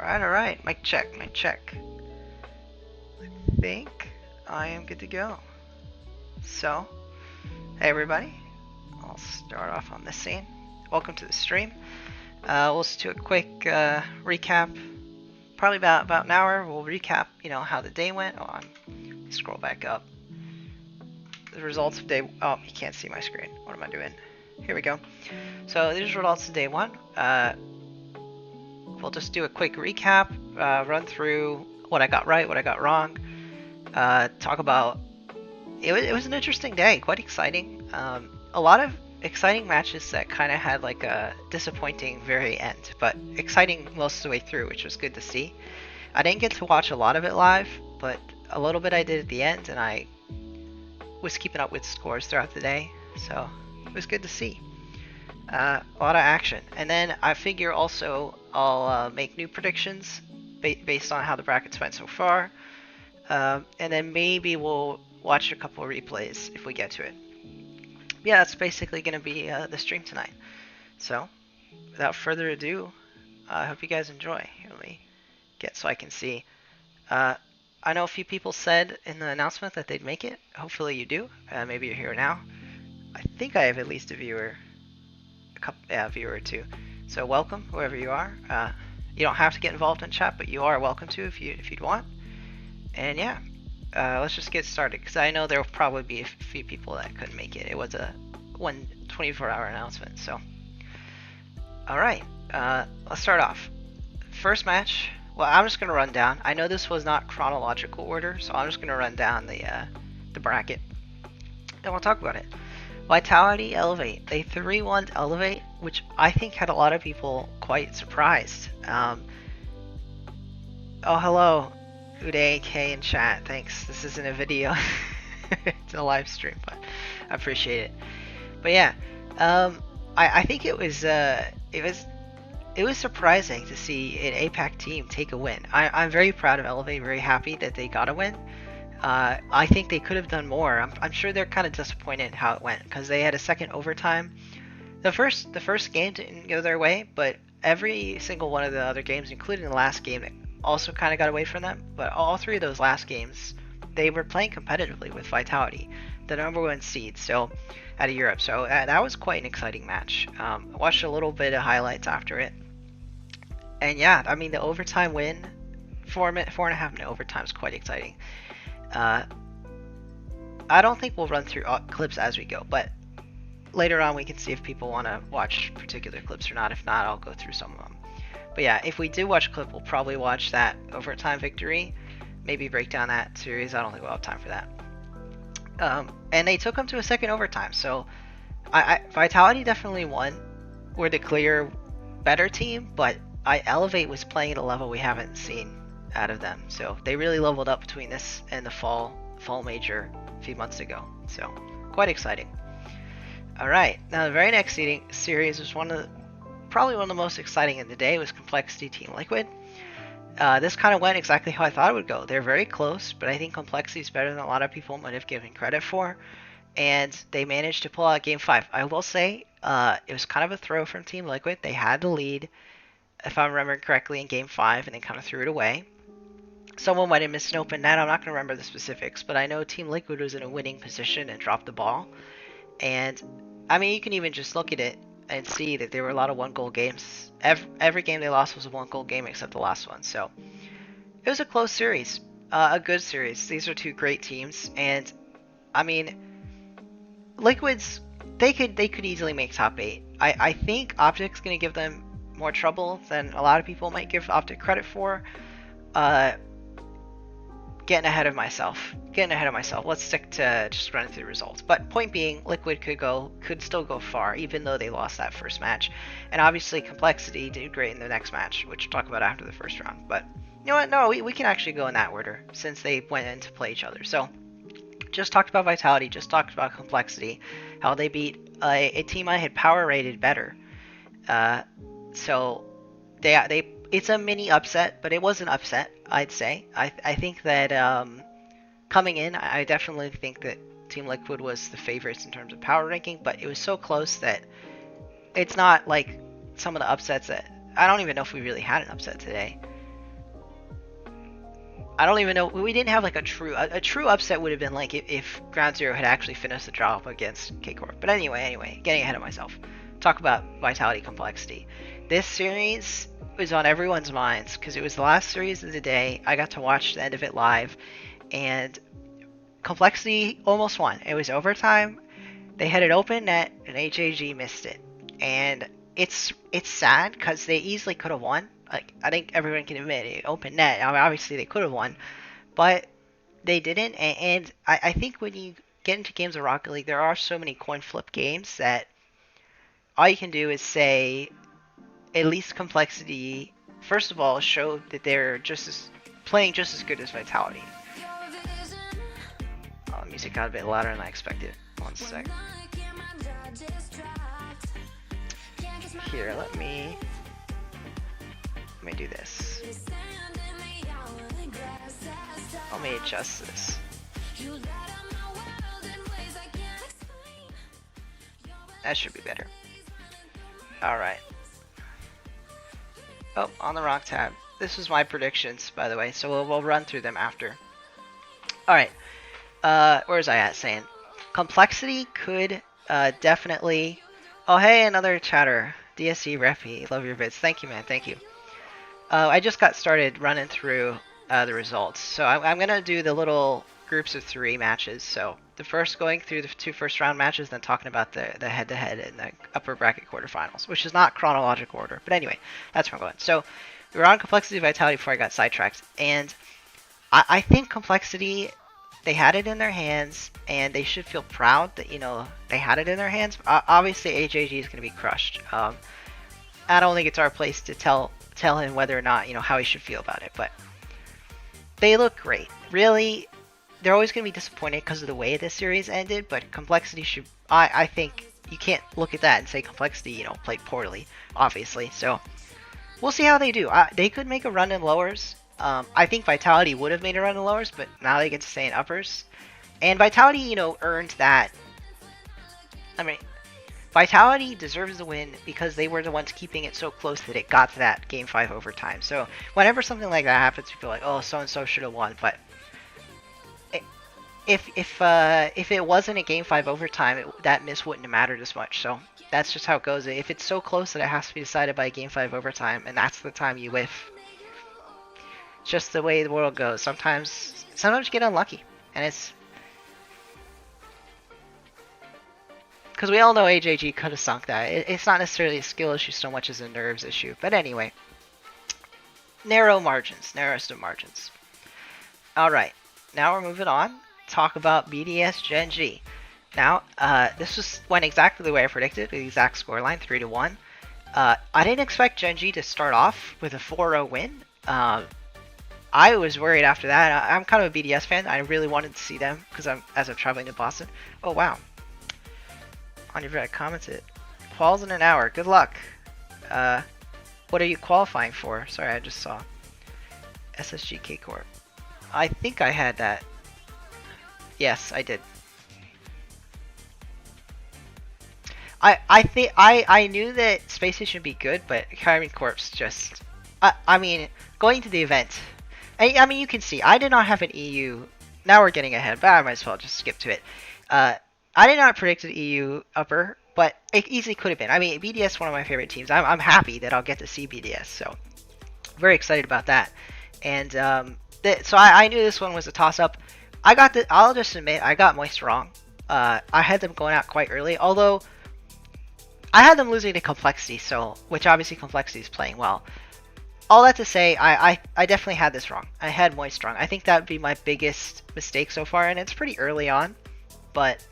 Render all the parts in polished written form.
All right. Mic check, mic check. I think I am good to go. So, hey everybody. I'll start off on this scene. Welcome to the stream. We'll just do a quick recap. Probably about an hour. We'll recap, how the day went. Oh, scroll back up. The results of day. Oh, you can't see my screen. What am I doing? Here we go. So these are results of day one. We'll just do a quick recap, run through what I got right, what I got wrong, talk about. It was an interesting day, quite exciting. A lot of exciting matches that kind of had like a disappointing very end, but exciting most of the way through, which was good to see. I didn't get to watch a lot of it live, but a little bit I did at the end, and I was keeping up with scores throughout the day, so it was good to see. A lot of action. And then I figure also I'll make new predictions based on how the brackets went so far. And then maybe we'll watch a couple of replays if we get to it. Yeah, that's basically going to be the stream tonight. So, without further ado, I hope you guys enjoy. Here, let me get so I can see. I know a few people said in the announcement that they'd make it. Hopefully you do. Maybe you're here now. I think I have at least a viewer. A viewer or two. So welcome, whoever you are. You don't have to get involved in chat, but you are welcome to if you'd want. And yeah, let's just get started, because I know there will probably be a few people that couldn't make it. It was a 24-hour announcement, so. Alright, let's start off. First match, well, I'm just going to run down. I know this was not chronological order, so I'm just going to run down the bracket, and we'll talk about it. Vitality, Elevate. They 3-1 Elevate, which I think had a lot of people quite surprised. Oh, hello, Uday K in chat. Thanks. This isn't a video. It's a live stream, but I appreciate it. But yeah, I think it was surprising to see an APAC team take a win. I'm very proud of Elevate. Very happy that they got a win. I think they could have done more. I'm sure they're kind of disappointed in how it went, because they had a second overtime. The first game didn't go their way, but every single one of the other games, including the last game, also kind of got away from them. But all three of those last games, they were playing competitively with Vitality, the #1 seed, so out of Europe. So that was quite an exciting match. I watched a little bit of highlights after it, and yeah, I mean the overtime win, 4.5 minute overtime is quite exciting. I don't think we'll run through clips as we go, but later on we can see if people want to watch particular clips or not. If not, I'll go through some of them. But yeah, if we do watch a clip, we'll probably watch that overtime victory, maybe break down that series. I don't think we'll have time for that. And they took them to a second overtime, so Vitality definitely won. We're the clear better team, but Elevate was playing at a level we haven't seen out of them, so they really leveled up between this and the fall major a few months ago, so quite exciting. Alright, now the very next series was probably one of the most exciting in the day. Was Complexity Team Liquid. This kind of went exactly how I thought it would go. They're very close, but I think Complexity is better than a lot of people might have given credit for, and they managed to pull out Game 5. I will say it was kind of a throw from Team Liquid. They had the lead, if I remember correctly, in Game 5, and they kind of threw it away. Someone might have missed an open net. I'm not going to remember the specifics, but I know Team Liquid was in a winning position and dropped the ball. And, I mean, you can even just look at it and see that there were a lot of one-goal games. Every game they lost was a one-goal game except the last one. So, it was a close series. A good series. These are two great teams. And, I mean, Liquids, they could easily make top 8. I think Optic's going to give them more trouble than a lot of people might give Optic credit for. getting ahead of myself. Let's stick to just running through the results. But point being, Liquid could still go far, even though they lost that first match. And obviously, Complexity did great in the next match, which we'll talk about after the first round. But you know what? No, we can actually go in that order since they went in to play each other. So just talked about Vitality, just talked about Complexity, how they beat a team I had power rated better. So it's a mini upset, but it was an upset, I'd say. I think that coming in, I definitely think that Team Liquid was the favorites in terms of power ranking, but it was so close that it's not like some of the upsets that... I don't even know if we really had an upset today. I don't even know. We didn't have like a true upset would have been like if Ground Zero had actually finished the job against K-Corp. But anyway, getting ahead of myself. Talk about Vitality Complexity. This series was on everyone's minds because it was the last series of the day. I got to watch the end of it live, and Complexity almost won. It was overtime. They had an open net, and HAG missed it. And it's sad because they easily could have won. Like, I think everyone can admit it. Open net. I mean, obviously they could have won, but they didn't. And I think when you get into games of Rocket League, there are so many coin flip games that all you can do is say, at least Complexity, first of all, showed that they're playing just as good as Vitality. Oh, the music got a bit louder than I expected. One sec. Here, let me do this. Let me adjust this. That should be better. Alright. Oh, on the wrong tab. This was my predictions, by the way, so we'll run through them after. Alright. Where was I at saying? Complexity could definitely... Oh, hey, another chatter. DSC Reppy, love your vids. Thank you, man. Thank you. I just got started running through the results. So I'm going to do the little groups of 3 matches. So the first going through the 2 first round matches, then talking about the head-to-head in the upper bracket quarterfinals, which is not chronological order. But anyway, that's where I'm going. So we were on Complexity Vitality before I got sidetracked. And I think Complexity, they had it in their hands, and they should feel proud that, you know, they had it in their hands. Obviously, HAG is going to be crushed. I don't think it's our place to tell him whether or not, you know, how he should feel about it, but they look great. Really, they're always going to be disappointed because of the way this series ended, but Complexity should... I think you can't look at that and say Complexity, you know, played poorly, obviously. So we'll see how they do. They could make a run in lowers. I think Vitality would have made a run in lowers, but now they get to stay in uppers. And Vitality, you know, earned that. I mean, Vitality deserves the win because they were the ones keeping it so close that it got to that Game 5 overtime. So whenever something like that happens, you feel like, oh, so-and-so should have won. But if it wasn't a Game 5 overtime, that miss wouldn't have mattered as much. So that's just how it goes. If it's so close that it has to be decided by a Game 5 overtime, and that's the time you whiff, it's just the way the world goes. Sometimes you get unlucky, and it's... Because we all know HAG could have sunk that. It's not necessarily a skill issue so much as a nerves issue. But anyway, narrowest of margins. Alright, now we're moving on. Talk about BDS Gen G. Now, this went exactly the way I predicted, the exact scoreline, 3-1. I didn't expect Gen G to start off with a 4-0 win. I was worried after that. I'm kind of a BDS fan. I really wanted to see them because I'm traveling to Boston. Oh, wow. On your vid, I commented. Quals in an hour. Good luck. What are you qualifying for? Sorry, I just saw. SSG K Corp. I think I had that. Yes, I did. I think I knew that Space Station would be good, but Kyrie Corp's just... I mean, going to the event... I mean, you can see, I did not have an EU... Now we're getting ahead, but I might as well just skip to it. I did not predict an EU upper, but it easily could have been. I mean, BDS is one of my favorite teams. I'm happy that I'll get to see BDS, so very excited about that. And so I knew this one was a toss-up. I'll just admit, I got Moist wrong. I had them going out quite early, although I had them losing to Complexity, which obviously Complexity is playing well. all that to say, I definitely had this wrong. I had Moist wrong. I think that would be my biggest mistake so far, and it's pretty early on, but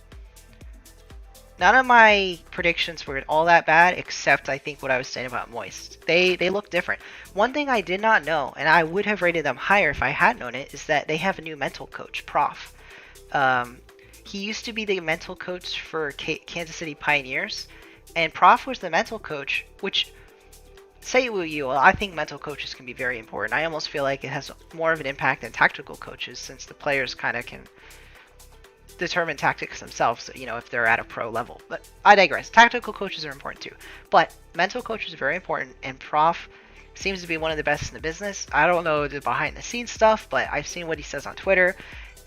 none of my predictions were all that bad, except I think what I was saying about Moist. They look different. One thing I did not know, and I would have rated them higher if I had known it, is that they have a new mental coach, Prof. He used to be the mental coach for Kansas City Pioneers, and Prof was the mental coach, which, say what you will, I think mental coaches can be very important. I almost feel like it has more of an impact than tactical coaches, since the players kind of can determine tactics themselves, you know, if they're at a pro level. But I digress. Tactical coaches are important too, but mental coaches are very important, and Prof seems to be one of the best in the business. I don't know the behind the scenes stuff, but I've seen what he says on Twitter,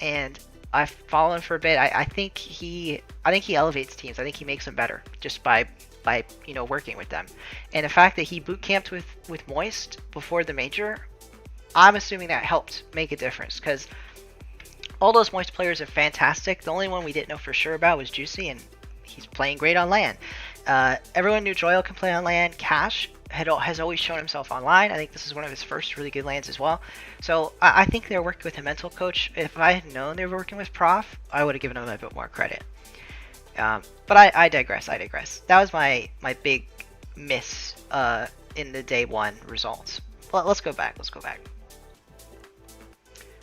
and I've followed him for a bit. I think he elevates teams. I think he makes them better just by you know, working with them. And the fact that he boot camped with Moist before the major, I'm assuming that helped make a difference, because all those Moist players are fantastic. The only one we didn't know for sure about was Juicy, and he's playing great on LAN. Everyone knew Joyal can play on LAN. Cash has always shown himself online. I think this is one of his first really good LANs as well. So I think they're working with a mental coach. If I had known they were working with Prof, I would have given them a bit more credit. But I digress. That was my big miss in the day one results. Let's go back.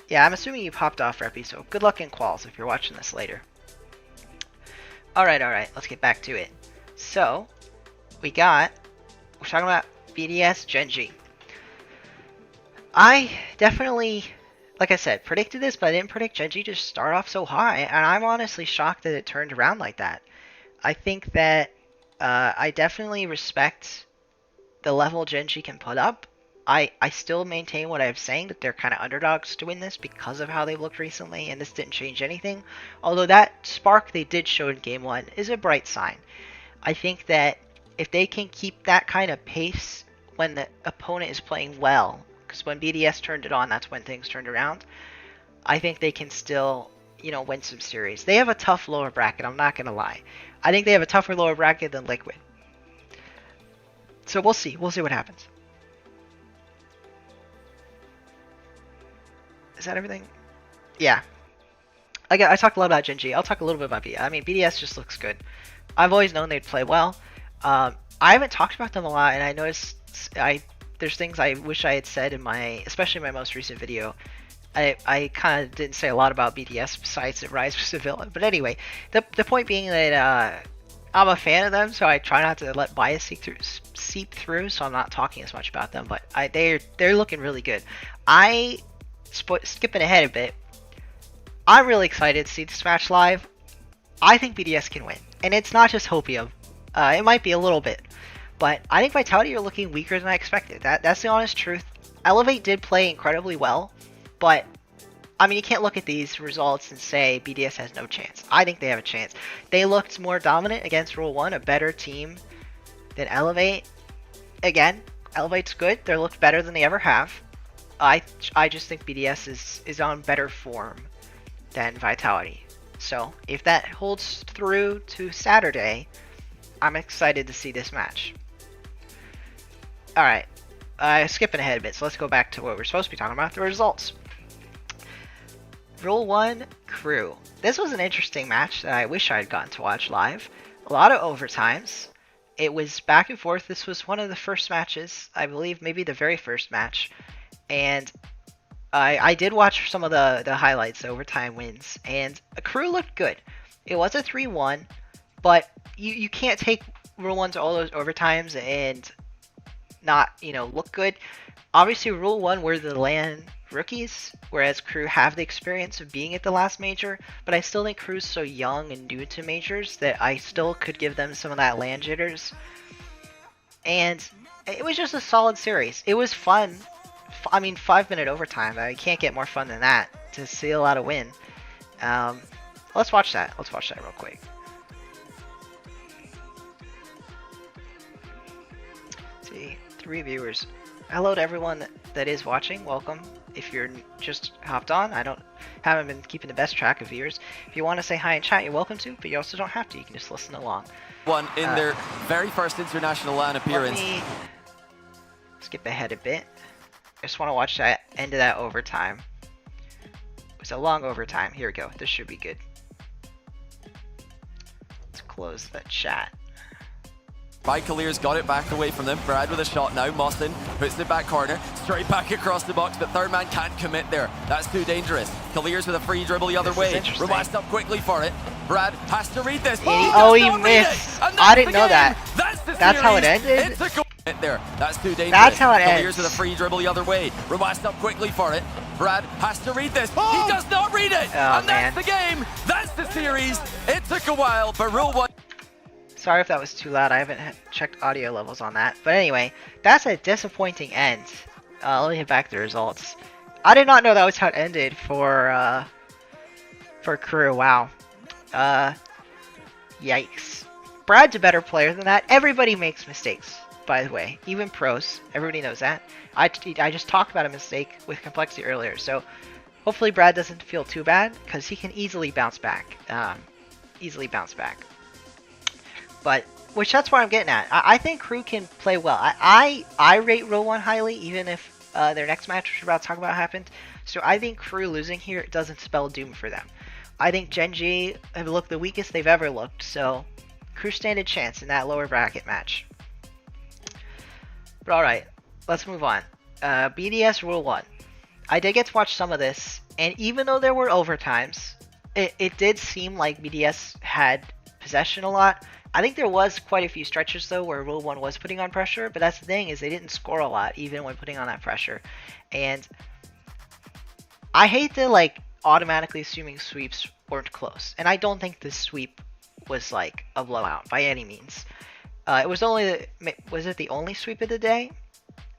Yeah, I'm assuming you popped off, Reppy, so good luck in quals if you're watching this later. Alright, let's get back to it. So, we're talking about BDS Gen.G. I definitely, like I said, predicted this, but I didn't predict Gen.G to start off so high, and I'm honestly shocked that it turned around like that. I think that I definitely respect the level Gen.G can put up. I still maintain what I'm saying, that they're kind of underdogs to win this because of how they've looked recently, and this didn't change anything. Although that spark they did show in Game 1 is a bright sign. I think that if they can keep that kind of pace when the opponent is playing well, because when BDS turned it on, that's when things turned around, I think they can still, you know, win some series. They have a tough lower bracket, I'm not going to lie. I think they have a tougher lower bracket than Liquid. So we'll see what happens. Is that everything? Yeah. I talked a lot about Gen.G. I'll talk a little bit about BDS. I mean, BDS just looks good. I've always known they'd play well. I haven't talked about them a lot, and I noticed there's things I wish I had said in especially my most recent video. I kind of didn't say a lot about BDS besides that Rise was a villain. But anyway, the point being that I'm a fan of them, so I try not to let bias seep through, so I'm not talking as much about them. But they're looking really good. Skipping ahead a bit, I'm really excited to see this match live. I think BDS can win, and it's not just hopium. It might be a little bit, but I think Vitality are looking weaker than I expected. That's the honest truth. Elevate did play incredibly well, but I mean, you can't look at these results and say BDS has no chance. I think they have a chance. They looked more dominant against Rule 1, a better team than Elevate. Again, Elevate's good. They looked better than they ever have. I just think BDS is on better form than Vitality. So if that holds through to Saturday, I'm excited to see this match. Alright, skipping ahead a bit, so let's go back to what we're supposed to be talking about, the results. Rule 1 Crew. This was an interesting match that I wish I had gotten to watch live. A lot of overtimes. It was back and forth. This was one of the first matches, I believe, maybe the very first match. And I did watch some of the highlights, the overtime wins, and a Crew looked good. It was a 3-1, but you can't take Rule 1 to all those overtimes and not, you know, look good. Obviously, Rule 1 were the LAN rookies, whereas Crew have the experience of being at the last major, but I still think Crew's so young and new to majors that I still could give them some of that LAN jitters. And it was just a solid series. It was fun. I mean, 5-minute overtime. I can't get more fun than that to seal out a win. Let's watch that. Let's watch that real quick. Let's see, 3 viewers. Hello to everyone that is watching. Welcome. If you're just hopped on, haven't been keeping the best track of viewers. If you want to say hi in chat, you're welcome to, but you also don't have to. You can just listen along. One in their very first international LAN appearance. Let me skip ahead a bit. I just want to watch that end of that overtime. It was a long overtime. Here we go. This should be good. Let's close the chat. Clear's got it back away from them. Brad with a shot now. Moston puts it back corner. Straight back across the box, but third man can't commit there. That's too dangerous. Clear's with a free dribble the other way. Request up quickly for it. Brad has to read this. Oh, he missed. I didn't know that. That's how it ended? There. That's too dangerous. That's how it ends. Clears with a free dribble the other way. Request up quickly for it. Brad has to read this. He does not read it. And that's the game. That's the series. It took a while, but Rule 1. Sorry if that was too loud. I haven't checked audio levels on that. But anyway, that's a disappointing end. Let me hit back the results. I did not know that was how it ended for Crew. Wow. Yikes. Brad's a better player than that. Everybody makes mistakes, by the way. Even pros. Everybody knows that. I just talked about a mistake with Complexity earlier. So hopefully Brad doesn't feel too bad, because he can easily bounce back. But, which that's what I'm getting at. I think Crew can play well. I rate Rule 1 highly, even if their next match, which we're about to talk about, happened. So I think Crew losing here doesn't spell doom for them. I think Gen G have looked the weakest they've ever looked, so Crew stand a chance in that lower bracket match. But alright, let's move on. BDS Rule 1. I did get to watch some of this, and even though there were overtimes, it did seem like BDS had possession a lot. I think there was quite a few stretches though where Rule 1 was putting on pressure, but that's the thing, is they didn't score a lot even when putting on that pressure. And I hate to like automatically assuming sweeps weren't close, and I don't think this sweep was like a blowout by any means. It was was it the only sweep of the day?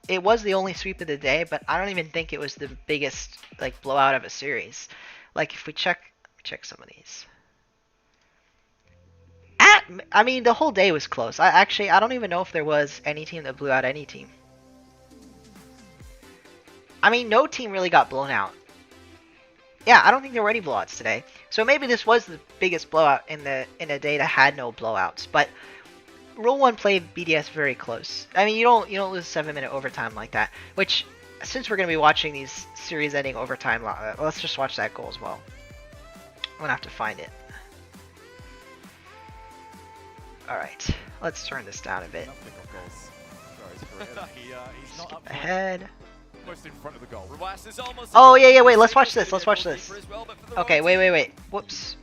It was the only sweep of the day, but I don't even think it was the biggest like blowout of a series. Like if we check some of these. I mean, the whole day was close. I don't even know if there was any team that blew out any team. I mean, no team really got blown out. Yeah, I don't think there were any blowouts today. So maybe this was the biggest blowout in a day that had no blowouts. But Rule 1 played BDS very close. I mean, you don't lose 7-minute overtime like that. Which, since we're gonna be watching these series-ending overtime, let's just watch that goal as well. I'm gonna have to find it. Alright, let's turn this down a bit. Skip ahead. Oh, yeah, wait, let's watch this, Okay, wait. Whoops.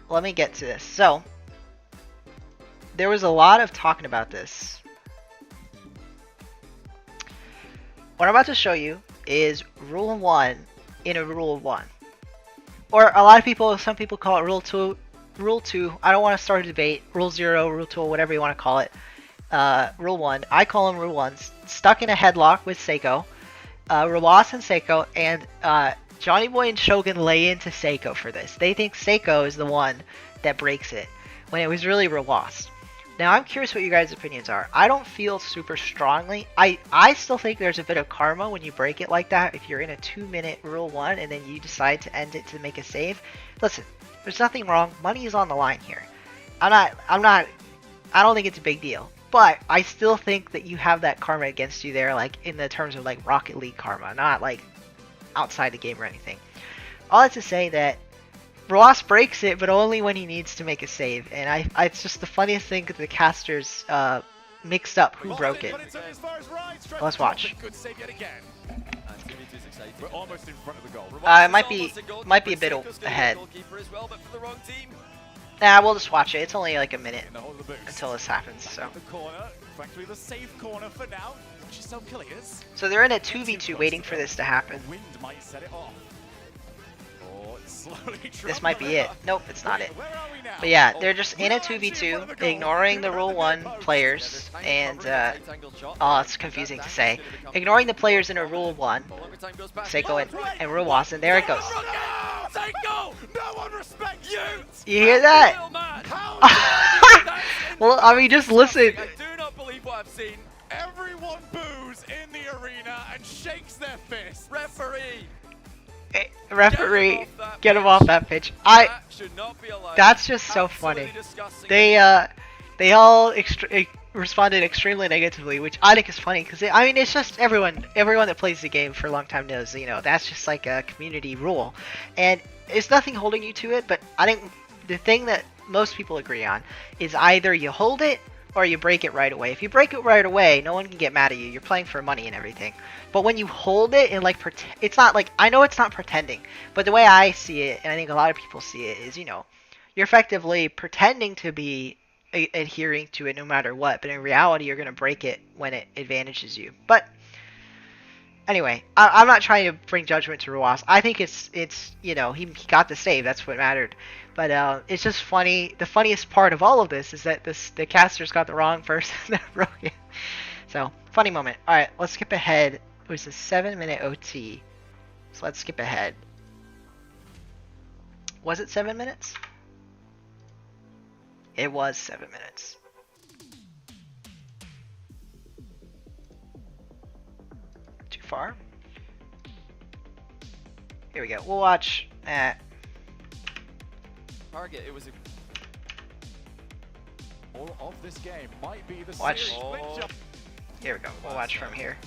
Let me get to this. So, there was a lot of talking about this. What I'm about to show you is Rule 1 in a Rule 1. Or a lot of people, some people call it Rule 2. Rule 2, I don't want to start a debate. Rule 0, Rule 2, whatever you want to call it. Rule 1, I call him Rule 1. Stuck in a headlock with Seiko. Rawas and Seiko, and Johnny Boy and Shogun lay into Seiko for this. They think Seiko is the one that breaks it, when it was really Rawas. Now, I'm curious what you guys' opinions are. I don't feel super strongly. I still think there's a bit of karma when you break it like that. If you're in a 2-minute Rule 1 and then you decide to end it to make a save. Listen. There's nothing wrong. Money is on the line here. I don't think it's a big deal. But I still think that you have that karma against you there, like in the terms of like Rocket League karma, not like outside the game or anything. All that to say that Ross breaks it, but only when he needs to make a save. And it's just the funniest thing that the casters mixed up who broke it. Let's watch. We're almost in front of the goal. It might be a bit ahead. Nah, we'll just watch it. It's only like a minute until this happens. So. So they're in a 2v2 waiting for this to happen. This might be it. Nope, it's not it. But yeah, they're just in a 2v2, ignoring the Rule 1 players, and, oh, it's confusing to say. Ignoring the players in a Rule 1, Seiko and Ruwas, and there it goes. You hear that? Well, I mean, just listen. I do not believe what I've seen. Everyone boos in the arena and shakes their fist. Referee! Referee, get him off that pitch. That's just so funny. They all responded extremely negatively, which I think is funny because I mean it's just everyone that plays the game for a long time knows, you know, that's just like a community rule, and it's nothing holding you to it. But I think the thing that most people agree on is either you hold it or you break it right away. If you break it right away, no one can get mad at you. You're playing for money and everything. But when you hold it and like it's not like, I know it's not pretending, but the way I see it, and I think a lot of people see it, is, you know, you're effectively pretending to be adhering to it no matter what, but in reality you're going to break it when it advantages you. But anyway, I'm not trying to bring judgment to Ruas. I think it's you know, he got the save, that's what mattered. But it's just funny. The funniest part of all of this is that the casters got the wrong person that broke it. So funny moment. All right, let's skip ahead. It was a 7-minute OT, so let's skip ahead. Was it 7 minutes? It was 7 minutes. Too far? Here we go. We'll watch Target, it was a... All of this game might be the Watch. series. Here we go. We'll watch from here.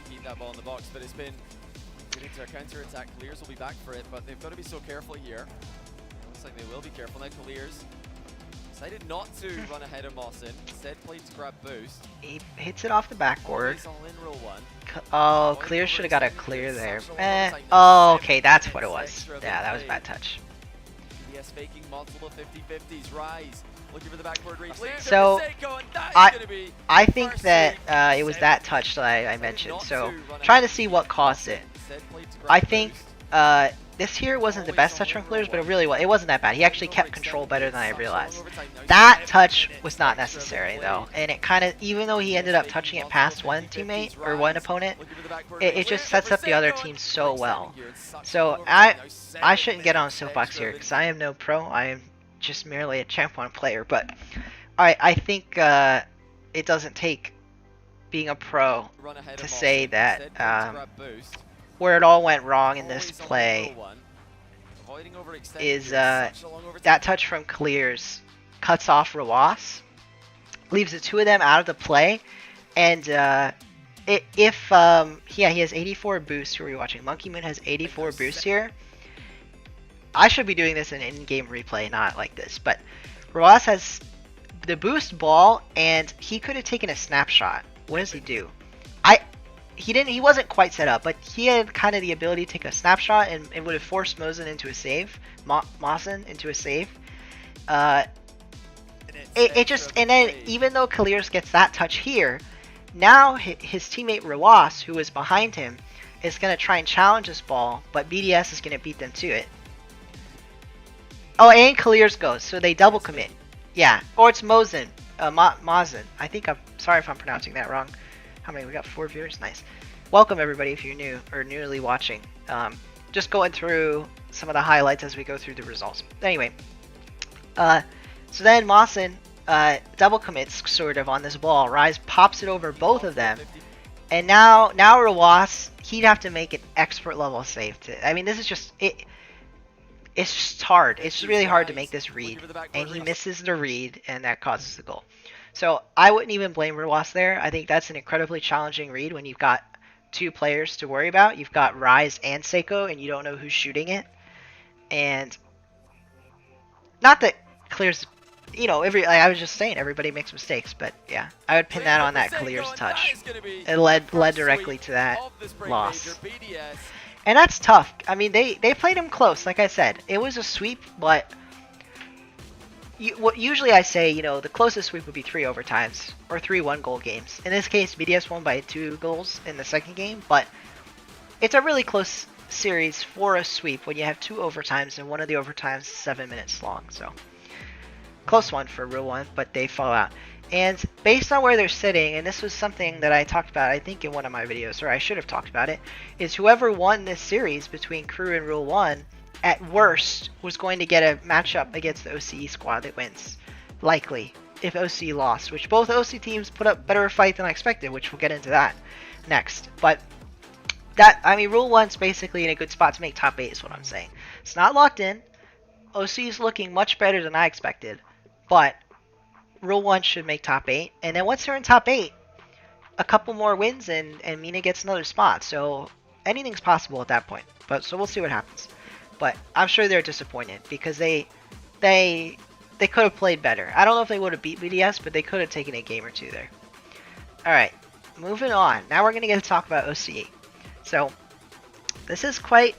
Keep that ball in the box, but it's been getting to a counter-attack. Clears will be back for it, but they've got to be so careful here. Looks like they will be careful now. Clears decided not to run ahead of Mawson. Instead played to grab boost. He hits it off the backboard. He's all in roll one. Oh, Clear should have got a clear there. Oh, okay, that's what it was. Yeah, that was bad touch. BDS faking multiple 50-50s. Rise. Looking for the backboard reach. So, I think that it was that touch that I mentioned. So, trying to see what caused it. I think this here wasn't the best touch from Clears, but it wasn't that bad. He actually kept control better than I realized. That touch was not necessary though, and it kind of, even though he ended up touching it past one teammate or one opponent, it just sets up the other team so well. So I shouldn't get on a soapbox here because I am no pro. I am just merely a Champ 1 player. But I think it doesn't take being a pro to say that where it all went wrong in this play is that touch from Clears cuts off Rawas, leaves the two of them out of the play, and he has 84 boost. Who are we watching? Monkey Moon has 84 boost here. I should be doing this in in-game replay, not like this, but Rawas has the boost ball, and he could have taken a snapshot. What does he do? He wasn't quite set up, but he had kind of the ability to take a snapshot and it would have forced Mosin into a save. Mawson into a save. It just, and then even though Clears gets that touch here, now his teammate Rawas, who is behind him, is going to try and challenge this ball, but BDS is going to beat them to it. Oh, and Clears goes, so they double commit. Yeah, or it's Mosin. Mazin. I think I'm sorry if I'm pronouncing that wrong. How many? We got 4 viewers. Nice. Welcome everybody if you're new or newly watching. Just going through some of the highlights as we go through the results. Anyway, so then Mawson double commits sort of on this ball. Rise pops it over both of them, and now Rawas, he'd have to make an expert level save to. I mean, this is just it. It's just hard. It's just really hard to make this read, and he misses the read, and that causes the goal. So I wouldn't even blame Rawas there. I think that's an incredibly challenging read when you've got 2 players to worry about. You've got Rise and Seiko, and you don't know who's shooting it. And not that Clears, you know, I was just saying everybody makes mistakes, but yeah, I would pin that on that Clears touch. It led directly to that loss. And that's tough. I mean, they played him close, like I said. It was a sweep, but what usually I say, you know, the closest sweep would be 3 overtimes or 3 1-goal games. In this case, BDS won by 2 goals in the second game, but it's a really close series for a sweep when you have 2 overtimes and one of the overtimes is 7 minutes long. So close one for a real one, but they fall out. And based on where they're sitting, and this was something that I talked about, I think, in one of my videos, or I should have talked about it, is whoever won this series between Crew and Rule 1, at worst, was going to get a matchup against the OCE squad that wins. Likely, if OCE lost, which both OCE teams put up better fight than I expected, which we'll get into that next. But that, I mean, Rule 1's basically in a good spot to make top 8 is what I'm saying. It's not locked in. OCE is looking much better than I expected, but Rule 1 should make top 8. And then once they're in top 8, a couple more wins and Mina gets another spot. So anything's possible at that point. But so we'll see what happens. But I'm sure they're disappointed because they could have played better. I don't know if they would have beat BDS, but they could have taken a game or two there. Alright, moving on. Now we're going to get to talk about OCE. So this is quite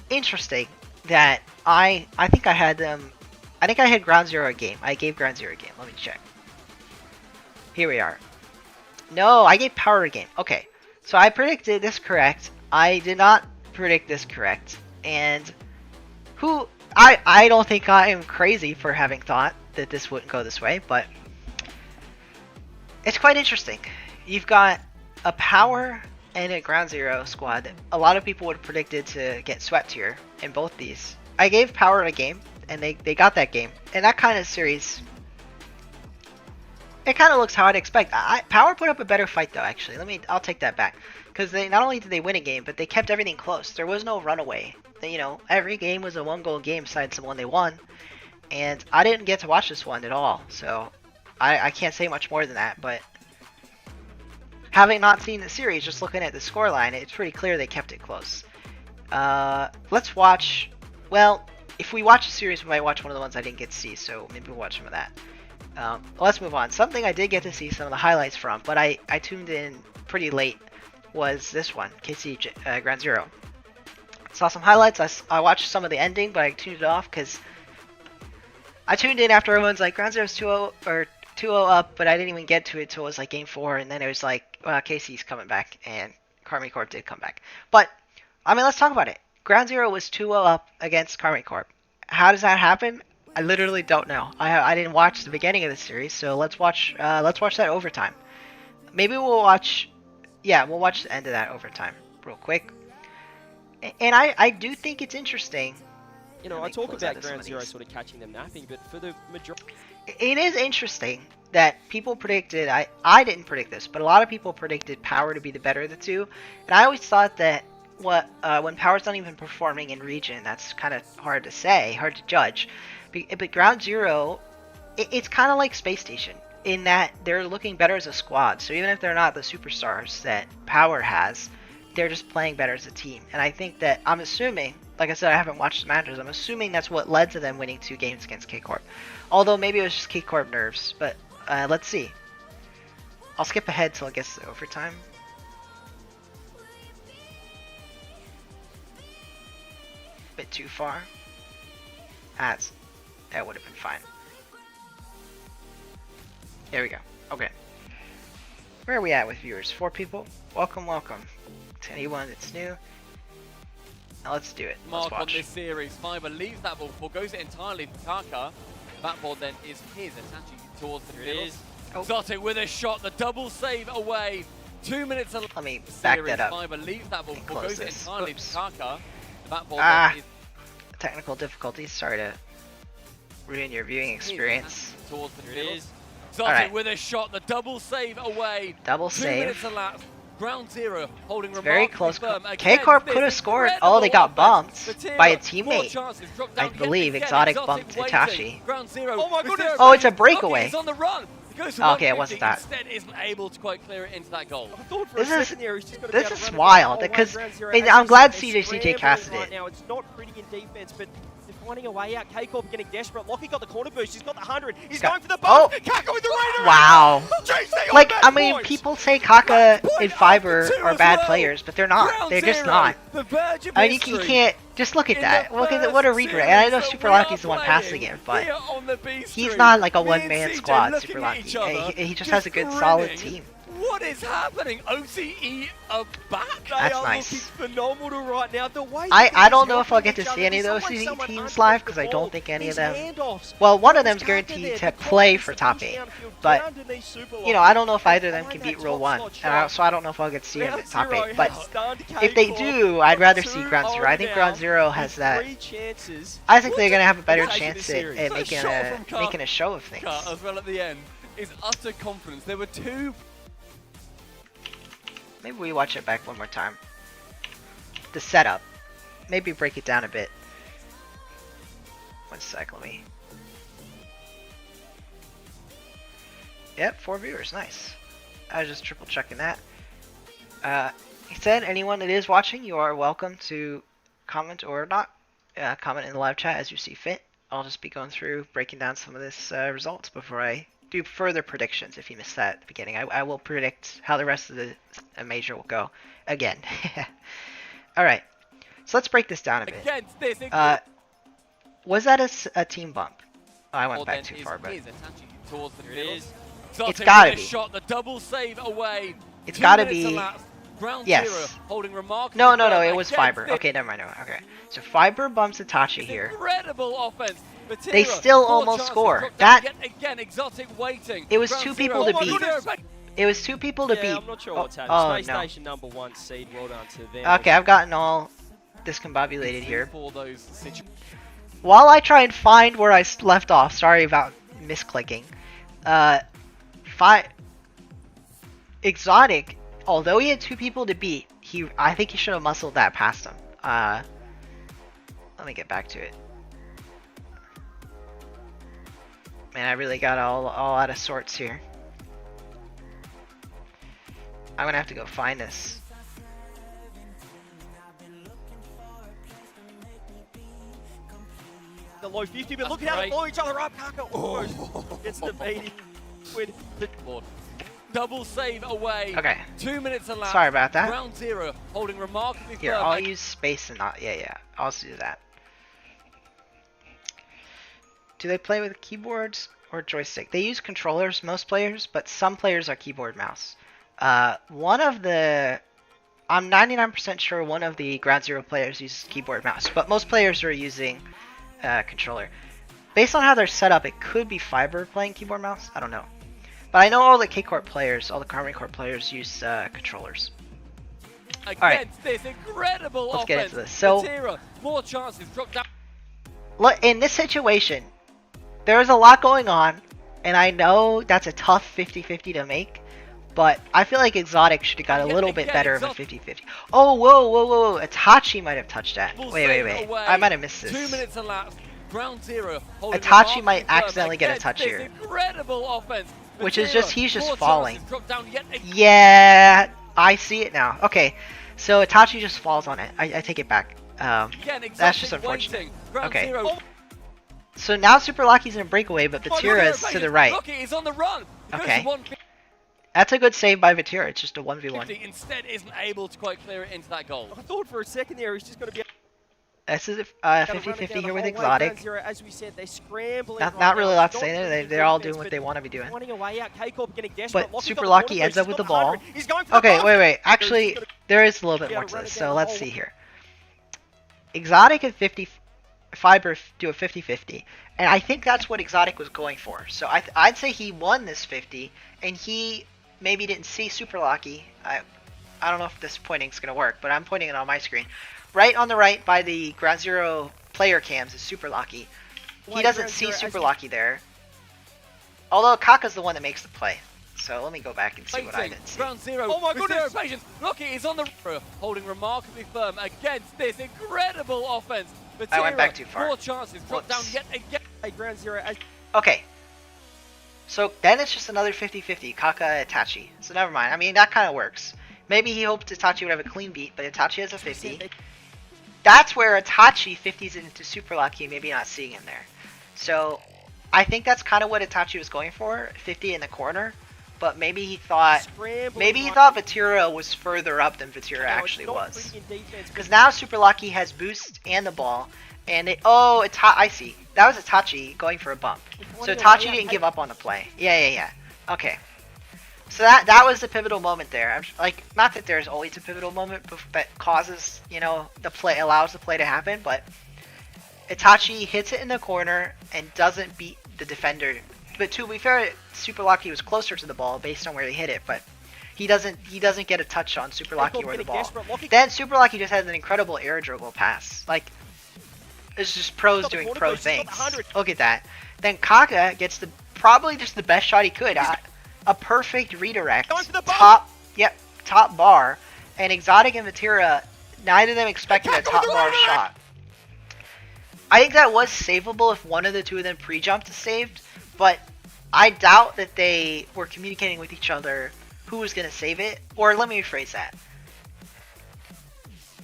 interesting that I think I had them. I think I had Ground Zero a game. I gave Ground Zero a game. Let me check. Here we are. No, I gave Power a game. Okay, so I predicted this correct. I did not predict this correct. And I don't think I am crazy for having thought that this wouldn't go this way, but it's quite interesting. You've got a Power and a Ground Zero squad that a lot of people would have predicted to get swept here in both these. I gave Power a game, and they got that game. And that kind of series, it kind of looks how I'd expect. Power put up a better fight though, actually. I'll take that back. Because they not only did they win a game, but they kept everything close. There was no runaway. You know, every game was a 1-goal game besides the one they won. And I didn't get to watch this one at all, so I can't say much more than that. But having not seen the series, just looking at the scoreline, it's pretty clear they kept it close. Let's watch. Well, if we watch a series, we might watch one of the ones I didn't get to see, so maybe we'll watch some of that. Let's move on. Something I did get to see some of the highlights from, but I tuned in pretty late, was this one, KC Ground Zero. Saw some highlights. I watched some of the ending, but I tuned it off because I tuned in after everyone's like, Ground Zero's 2-0 or 2-0 up, but I didn't even get to it till it was like game 4, and then it was like, well, KC's coming back, and Karmine Corp did come back. But, I mean, let's talk about it. Ground Zero was 2-0 up against Karmine Corp. How does that happen? I literally don't know. I didn't watch the beginning of the series, so let's watch that overtime. Maybe we'll watch, yeah, we'll watch the end of that overtime real quick. And I do think it's interesting. You know, I talk about Ground Zero sort of catching them napping, but for the majority, it is interesting that people predicted. I didn't predict this, but a lot of people predicted Power to be the better of the two, and I always thought that when Power's not even performing in region, that's kind of hard to say, hard to judge. But Ground Zero, it's kind of like Space Station in that they're looking better as a squad. So even if they're not the superstars that Power has, they're just playing better as a team. And I think that, I'm assuming, like I said, I haven't watched the matches, I'm assuming that's what led to them winning 2 games against K-Corp. Although maybe it was just K-Corp nerves, but let's see. I'll skip ahead till it gets to overtime. Bit too far. That would have been fine. There we go. Okay. Where are we at with viewers? 4 people? Welcome, welcome to anyone that's new. Now let's do it. Let's Mark on watch. this series. Fiber leaves that ball, goes it entirely for Kaka. That ball then is his, attaching towards the field. Oh. Starting with a shot, the double save away. 2 minutes of Let me back that up. Fiber leaves that ball, goes it entirely for Kaka. That ball Ah. is Technical difficulties. Sorry to ruin your viewing experience. towards the field. Starting Alright. with a shot, the double save away. Double 2 save. minutes elapsed. Ground Zero holding It's very close. firm. K-Corp could have scored. Oh, they got bumped by a teammate. I believe Exotic bumped Itachi. Ground Zero. Oh my goodness. Oh, it's a breakaway. He's on the run. He goes for Okay, it 150, wasn't that. Instead, isn't able to quite clear it into that goal. I thought for This a is- second there, he's just gonna this be able is to run wild, across the because- whole way. Ground Zero, and as I'm you glad said, CJCJ they're casted scrambling it. right now. It's not pretty in defense, but they're finding a way out. K-Corp getting desperate. Lockie got the corner boost. He's got the 100. He's Got- going for the Oh. bump. Kaka with the Raider. Wow. JC on Like, match I mean, point. people say Kaka Point and Fiber after two are as bad well. players, but they're not. Ground They're just Zero, not. the verge of I mean, you history. can't just look at In that. the Look at what a first regret. And I know series Super that we Lucky's the one are passing playing it, but here on the B he's Street. not like a Me and one-man CJ squad, looking Super at Lucky. each other, He just has a good, grinning. solid team. What is happening? OCE are back. They That's are nice. looking phenomenal right now. The way I don't know if I'll helping get to each see other, any of those it's almost CZ someone teams under live the because I ball. don't think any of These them. handoffs. Well, one of It's them's Kaka guaranteed there, to the play ball for is top pushed 8, downfield, but underneath Super you know, Lucky. I don't know if either of them Find can that beat Rule top 1, slot and shot. so I don't know if I'll get to see them Ground at top Zero 8. But has stunned if they K-Corp. do, I'd rather see Two Ground Zero. I think down Ground Zero has with that. 3 chances. I think they're gonna have a better Taking chance the at, series. at That making shot a from Kaka- making a show of things. Cut as well at the end is utter confidence. There were 2. Maybe we watch it back one more time. The setup. Maybe break it down a bit. One sec, let me. Yep, 4 viewers. Nice. I was just triple checking that. He said, anyone that is watching, you are welcome to comment or not. Comment in the live chat as you see fit. I'll just be going through, breaking down some of this results before I do further predictions. If you missed that at the beginning, I will predict how the rest of the major will go again. All right, so let's break this down a bit. Against this, Was that a team bump? Oh, I went back too far, but towards the It field. is. It's gotta be. Shot the double save away. It's 2 gotta minutes be. elapsed. Ground Yes. zero, holding remarkably No, firm it was against Fiber. this Okay, never mind. Okay, so Fiber bumps Itachi here. incredible offense. They still almost score. That again, exotic waiting. It was Ground 2 zero. people to Oh my beat. goodness. It was 2 people to Yeah, beat. I'm not sure what's happening. Oh, Space no. Station #1 seed. Well done to them. Okay, I've gotten all discombobulated here. For those situations. While I try and find where I left off, sorry about misclicking. Exotic, although he had 2 people to beat, I think he should have muscled that past him. Let me get back to it. Man, I really got all out of sorts here. I'm gonna have to go find this. The low 50, but look That's at how they great. blow each other up. Kaka almost gets the beating. Board. Double save away. Okay. 2 minutes elapsed. Sorry about that. Ground zero, holding remarkably Here, firm. I'll use space and not. Yeah, I'll do that. Do they play with keyboards or joystick? They use controllers, most players, but some players are keyboard mouse. One of the. I'm 99% sure one of the Ground Zero players uses keyboard mouse, but most players are using controller. Based on how they're set up, it could be Fiber playing keyboard mouse. I don't know. But I know all the K-Corp players, all the Harmony Corp players use controllers. Against this incredible Let's offense. get into this. So- Matera, more chances, dropped down. Look, in this situation, there's a lot going on, and I know that's a tough 50-50 to make, but I feel like Exotic should have got a little bit better of a 50-50. Oh, whoa. Itachi might have touched that. Double Wait. save away. I might have missed 2 this. minutes elapsed. Ground zero, holding Itachi might remarkably firm accidentally get a against touch this here. Incredible offense. Which is Matera, just, he's just more falling. chances, dropped down yet again. Yeah, I see it now. Okay, so Itachi just falls on it. I take it back. That's just unfortunate. Okay. So now Super Lucky's in a breakaway, but Vatira is to the right. Lucky is on the run. He goes Okay. to 1 That's a good save by Vatira. It's just a 1v1. instead isn't able to quite clear it into that goal. I thought for a second there he's just going to be. This is Gotta run it 50-50 down here the with whole way. Exotic. Ground zero, as we said, they're scrambling. Not really a lot to Not say there. really They're all defense, doing what but they want to be doing. Finding a way out. K-Corp getting desperate. But Locky's Super got the Lucky corner ends boost. up with He's the got ball. 100. He's going for the Okay, bump. wait. Actually, there is a little bit Yeah, more to to run this. it So down the let's whole see way. here. Exotic and Fiber do a 50-50, and I think that's what Exotic was going for. So I'd say he won this 50, and he maybe didn't see Super Lucky. I don't know if this pointing's gonna work, but I'm pointing it on my screen. Right on the right by the Ground Zero player cams is Super Lucky. He doesn't see Super Lucky there. Although Kaka's the one that makes the play. So let me go back and see what I didn't see. Ground zero. Oh my with goodness. zero patience. Lucky is on the holding remarkably firm against this incredible offense. I went Matera, back too far. More chances. Dropped down Whoops. yet again. Hey, Ground zero. Okay. So then it's just another 50-50, Kaka Itachi. So never mind. I mean, that kind of works. Maybe he hoped Itachi would have a clean beat, but Itachi has a 50. That's where Itachi 50s into Super Lucky, maybe not seeing him there. So I think that's kind of what Itachi was going for, 50 in the corner. But maybe he thought Vatira was further up than Vatira actually was. Because now Super Lucky has boost and the ball, and I see. That was Itachi going for a bump. So Itachi didn't give up on the play. Yeah. Okay. So that was the pivotal moment there. Like, not that there's always a pivotal moment that causes, the play, allows the play to happen, but Itachi hits it in the corner and doesn't beat the defender. But to be fair, Super Lucky was closer to the ball based on where he hit it, but he doesn't get a touch on Super Lucky or the ball. Then Super Lucky just has an incredible air dribble pass. Like, it's just pros doing pro things. Look at that. Then Kaka gets probably just the best shot he could. A perfect redirect. Top bar. And Exotic and Vatira, neither of them expected a top bar shot. I think that was savable if one of the two of them pre-jumped saved, but I doubt that they were communicating with each other who was going to save it. Or let me rephrase that.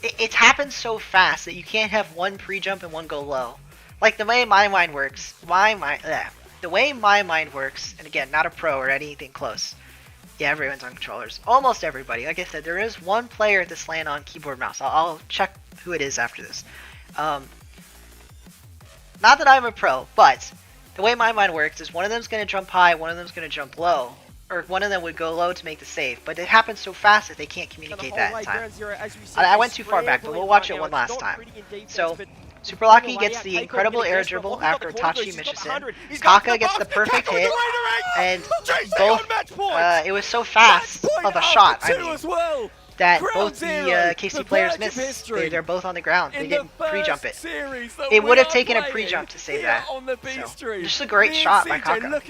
It's happened so fast that you can't have one pre-jump and one go low. Like the way my mind works, the way my mind works, and again, not a pro or anything close. Yeah, everyone's on controllers. Almost everybody. Like I said, there is one player at this LAN on keyboard mouse. I'll check who it is after this. Not that I'm a pro, but the way my mind works is one of them's going to jump high, one of them's going to jump low. Or one of them would go low to make the save. But it happens so fast that they can't communicate that in time. I went too far back, but we'll watch it one last time. So, Super Lucky gets the incredible air dribble after Itachi misses in. Kaka gets the perfect hit, and both, it was so fast of a shot, I mean, that both the KC players missed. They're both on the ground. They didn't pre-jump it. It would have taken a pre-jump to save that. So, just a great shot by Kaka.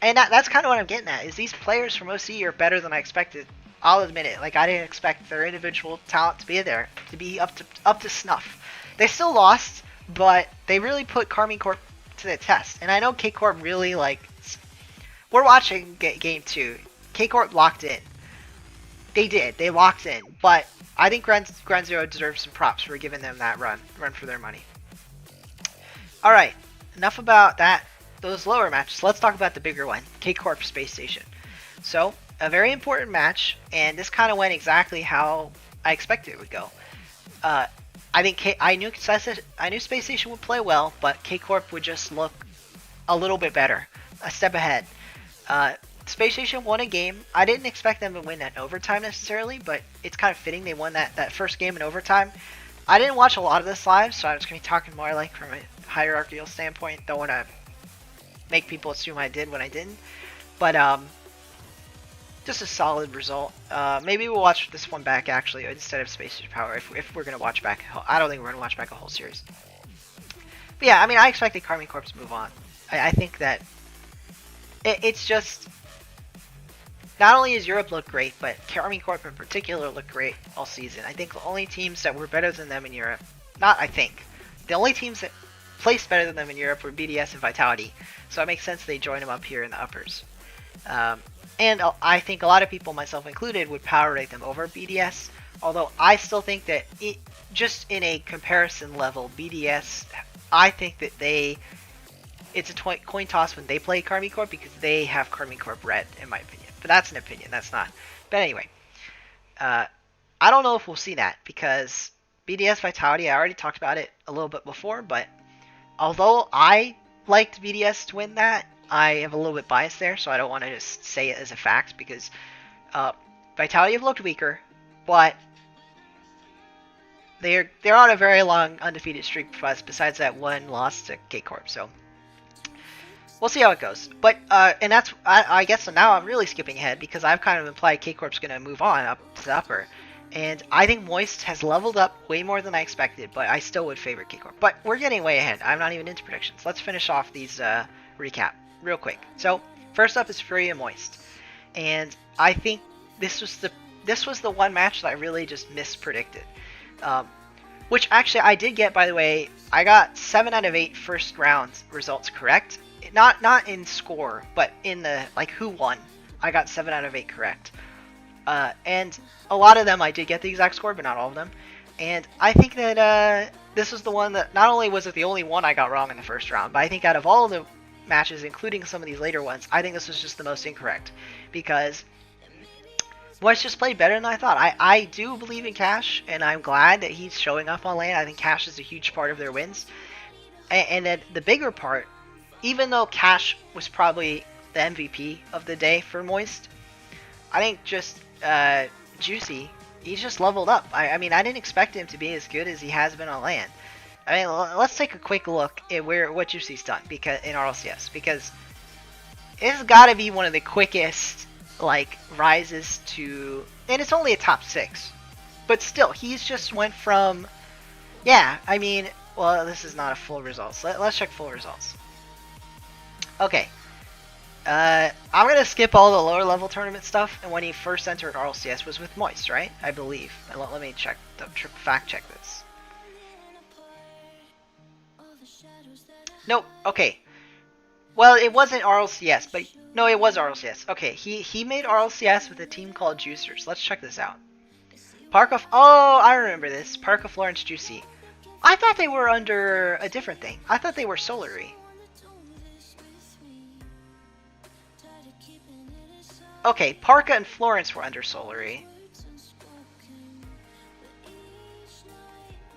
And that's kind of what I'm getting at, is these players from OC are better than I expected. I'll admit it. Like, I didn't expect their individual talent to be there, to be up to snuff. They still lost, but they really put Karmine Corp to the test. And I know K-Corp really, like... We're watching Game 2. K-Corp locked in. They did. They locked in. But I think Ground Zero deserves some props for giving them that run for their money. Alright. Enough about that. Those lower matches. Let's talk about the bigger one. K-Corp Space Station. So, a very important match. And this kind of went exactly how I expected it would go. I think I knew Space Station would play well, but K-Corp would just look a little bit better. A step ahead. Space Station won a game. I didn't expect them to win that overtime necessarily, but it's kind of fitting they won that first game in overtime. I didn't watch a lot of this live, so I was going to be talking more like from a hierarchical standpoint. Don't want to make people assume I did when I didn't. But just a solid result. Maybe we'll watch this one back actually instead of Space Station Power if we're going to watch back. I don't think we're going to watch back a whole series. But yeah, I mean, I expected Karmine Corp to move on. I think that it's just... Not only does Europe look great, but Karmine Corp in particular looked great all season. I think the only teams that were better than them in Europe, the only teams that placed better than them in Europe were BDS and Vitality. So it makes sense they joined them up here in the uppers. And I think a lot of people, myself included, would power rate them over BDS. Although I still think that just in a comparison level, BDS, I think that it's a coin toss when they play Karmine Corp because they have Karmine Corp red, in my opinion. But that's an opinion, that's not. But anyway, I don't know if we'll see that because BDS Vitality, I already talked about it a little bit before, but although I liked BDS to win that, I am a little bit biased there, so I don't want to just say it as a fact because Vitality have looked weaker, but they're on a very long undefeated streak besides that one loss to K-Corp, so we'll see how it goes. But, and that's, I guess now I'm really skipping ahead because I've kind of implied K-Corp's going to move on up to the upper. And I think Moist has leveled up way more than I expected, but I still would favor K-Corp. But we're getting way ahead. I'm not even into predictions. Let's finish off these recap real quick. So, first up is Fury and Moist. And I think this was the one match that I really just mispredicted. Which actually I did get, by the way. I got 7 out of 8 first round results correct. Not in score, but in the, like, who won. I got 7 out of 8 correct. And a lot of them I did get the exact score, but not all of them. And I think that this was the one that, not only was it the only one I got wrong in the first round, but I think out of all of the matches, including some of these later ones, I think this was just the most incorrect. Because Moist just played better than I thought. I do believe in Cash, and I'm glad that he's showing up on lane. I think Cash is a huge part of their wins. And then the bigger part, even though Cash was probably the MVP of the day for Moist, I think just Juicy, he's just leveled up. I mean, I didn't expect him to be as good as he has been on LAN. I mean, let's take a quick look at what Juicy's done because in RLCS, because it's got to be one of the quickest like rises to, and it's only a top 6, but still, he's just went from, yeah. I mean, well, this is not a full results. Let's check full results. Okay. I'm going to skip all the lower level tournament stuff, and when he first entered RLCS was with Moist, right? I believe. And let me check, fact check this. Nope, okay. Well, it wasn't RLCS, but no, it was RLCS. Okay, he made RLCS with a team called Juicers. Let's check this out. Park of Oh, I remember this. Park of Florence Juicy. I thought they were under a different thing. I thought they were Solary. Okay, Parka and Florence were under Solary.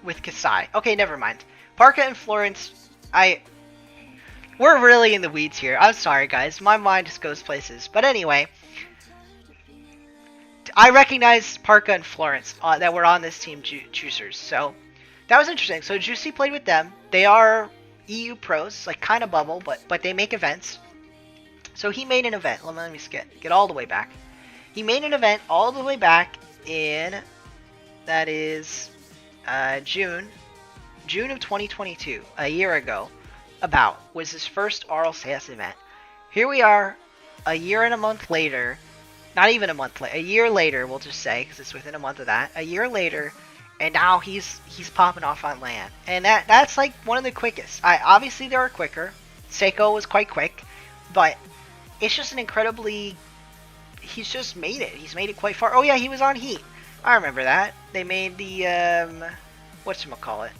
With Kasai. Okay, never mind. Parka and Florence, we're really in the weeds here. I'm sorry, guys. My mind just goes places. But anyway, I recognize Parka and Florence that were on this team, Juicers. So that was interesting. So Juicy played with them. They are EU pros, like kind of bubble, but they make events. So he made an event. Let me get all the way back. He made an event all the way back in, that is June of 2022, a year ago. Was his first RLCS event. Here we are, a year and a month later. Not even a month later. A year later, we'll just say, because it's within a month of that. A year later, and now he's popping off on LAN, and that's like one of the quickest. Obviously there are quicker. Seiko was quite quick, but it's just an incredibly. He's just made it. He's made it quite far. Oh yeah, he was on Heat. I remember that. They made the whatchamacallit.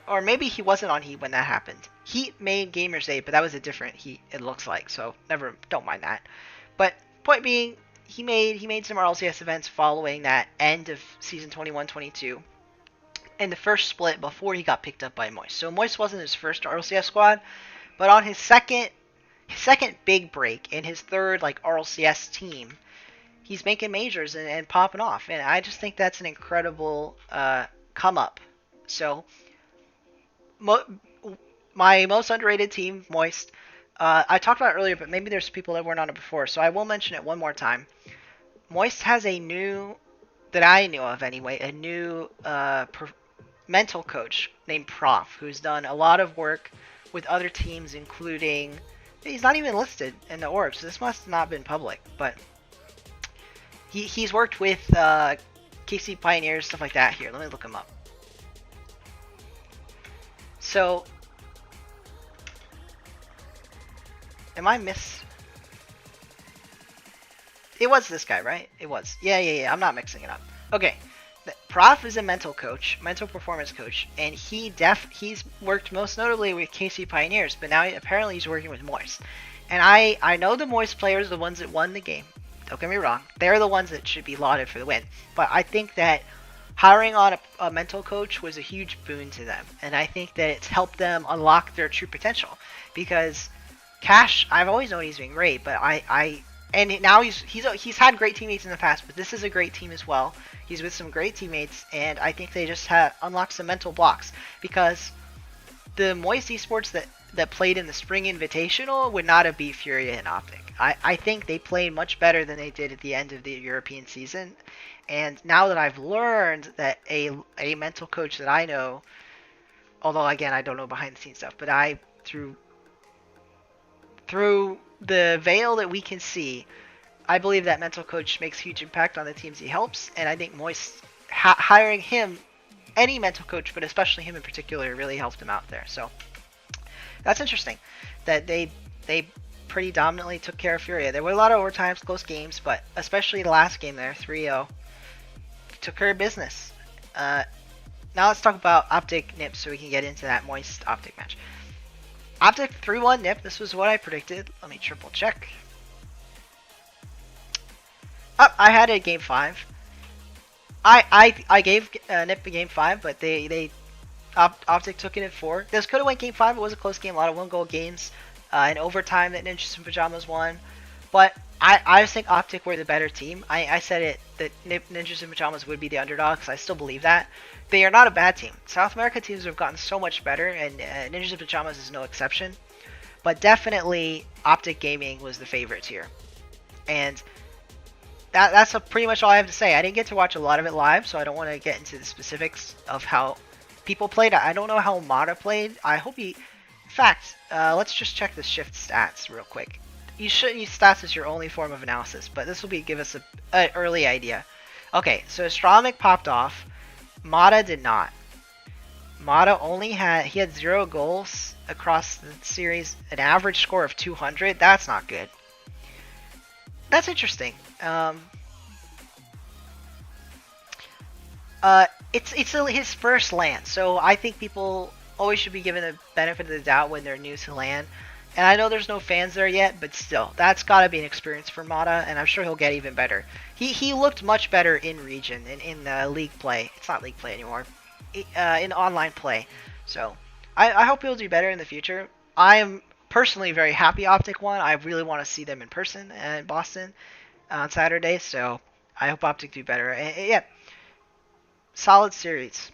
Or maybe he wasn't on Heat when that happened. Heat made Gamers 8, but that was a different Heat, it looks like. So don't mind that. But point being, he made some RLCS events following that end of season 21-22. And the first split before he got picked up by Moist. So Moist wasn't his first RLCS squad, but on his second big break in his third like RLCS team, he's making majors and popping off. And I just think that's an incredible come up. So my most underrated team, Moist. I talked about it earlier, but maybe there's people that weren't on it before, so I will mention it one more time. Moist has a new, that I knew of anyway, a new mental coach named Prof, who's done a lot of work with other teams, including, he's not even listed in the org, so this must have not been public, but he's worked with KC Pioneers, stuff like that. Here, let me look him up. So, am I It was this guy, right? It was. Yeah. I'm not mixing it up. Okay. Prof is a mental performance coach, and he's worked most notably with KC Pioneers, but now apparently he's working with Moist. And I know the Moist players are the ones that won the game. Don't get me wrong. They're the ones that should be lauded for the win. But I think that hiring on a mental coach was a huge boon to them, and I think that it's helped them unlock their true potential. Because Cash, I've always known he's been great, but and now he's had great teammates in the past, but this is a great team as well. He's with some great teammates, and I think they just have unlocked some mental blocks, because the Moist esports that played in the Spring Invitational would not have beat Furia and Optic. I think they played much better than they did at the end of the European season. And now that I've learned that a mental coach that I know, although again I don't know behind the scenes stuff, but through the veil that we can see, I believe that mental coach makes huge impact on the teams he helps, and I think Moist hiring him, any mental coach, but especially him in particular, really helped him out there. So that's interesting that they pretty dominantly took care of Furia. There were a lot of overtimes, close games, but especially the last game there, 3-0. Took care of business. Now let's talk about Optic Nip so we can get into that Moist Optic match. Optic 3-1 Nip. This was what I predicted. Let me triple check. I had a game 5. I gave Nip a game 5, but Optic took it in 4. This could have went game 5. It was a close game. A lot of 1-goal games. In overtime that Ninjas in Pajamas won. But I just think Optic were the better team. I said it that Ninjas in Pajamas would be the underdogs. I still believe that. They are not a bad team. South America teams have gotten so much better, and Ninjas in Pajamas is no exception. But definitely Optic Gaming was the favorites here. And that's pretty much all I have to say. I didn't get to watch a lot of it live, so I don't want to get into the specifics of how people played. I don't know how Mata played. I hope he... In fact, let's just check the shift stats real quick. You shouldn't use stats as your only form of analysis, but this will give us an early idea. Okay, so Astronomic popped off. Mata did not. Mata he had 0 goals across the series, an average score of 200. That's not good. That's interesting. It's his first LAN, so I think people always should be given the benefit of the doubt when they're new to LAN. And I know there's no fans there yet, but still, that's got to be an experience for Mata, and I'm sure he'll get even better. He looked much better in region, in league play. It's not league play anymore. In online play. So I hope he'll do better in the future. I am personally very happy Optic won. I really want to see them in person in Boston on Saturday, so I hope Optic do better. And, yeah, solid series.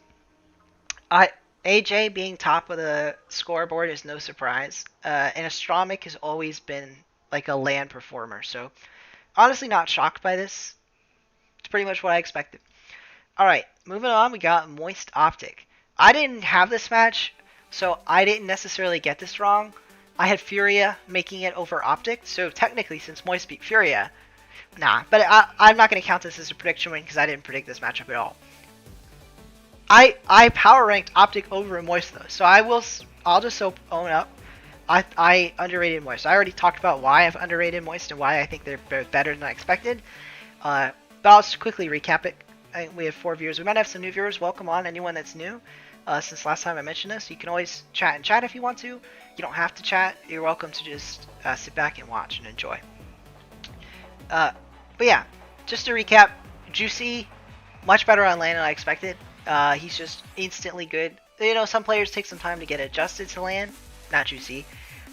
AJ being top of the scoreboard is no surprise. And Astromic has always been like a LAN performer, so honestly not shocked by this. It's pretty much what I expected. Alright, moving on, we got Moist Optic. I didn't have this match, so I didn't necessarily get this wrong. I had Furia making it over Optic, so technically since Moist beat Furia, nah. But I'm not going to count this as a prediction win because I didn't predict this matchup at all. I power ranked Optic over Moist though, so I'll just own up. I underrated Moist. I already talked about why I've underrated Moist and why I think they're better than I expected. But I'll just quickly recap it. We have 4 viewers. We might have some new viewers. Welcome on, anyone that's new. Since last time I mentioned this, you can always chat in chat if you want to. You don't have to chat. You're welcome to just sit back and watch and enjoy. But yeah, just to recap, Juicy, much better on LAN than I expected. He's just instantly good. You know, some players take some time to get adjusted to LAN. Not Juicy.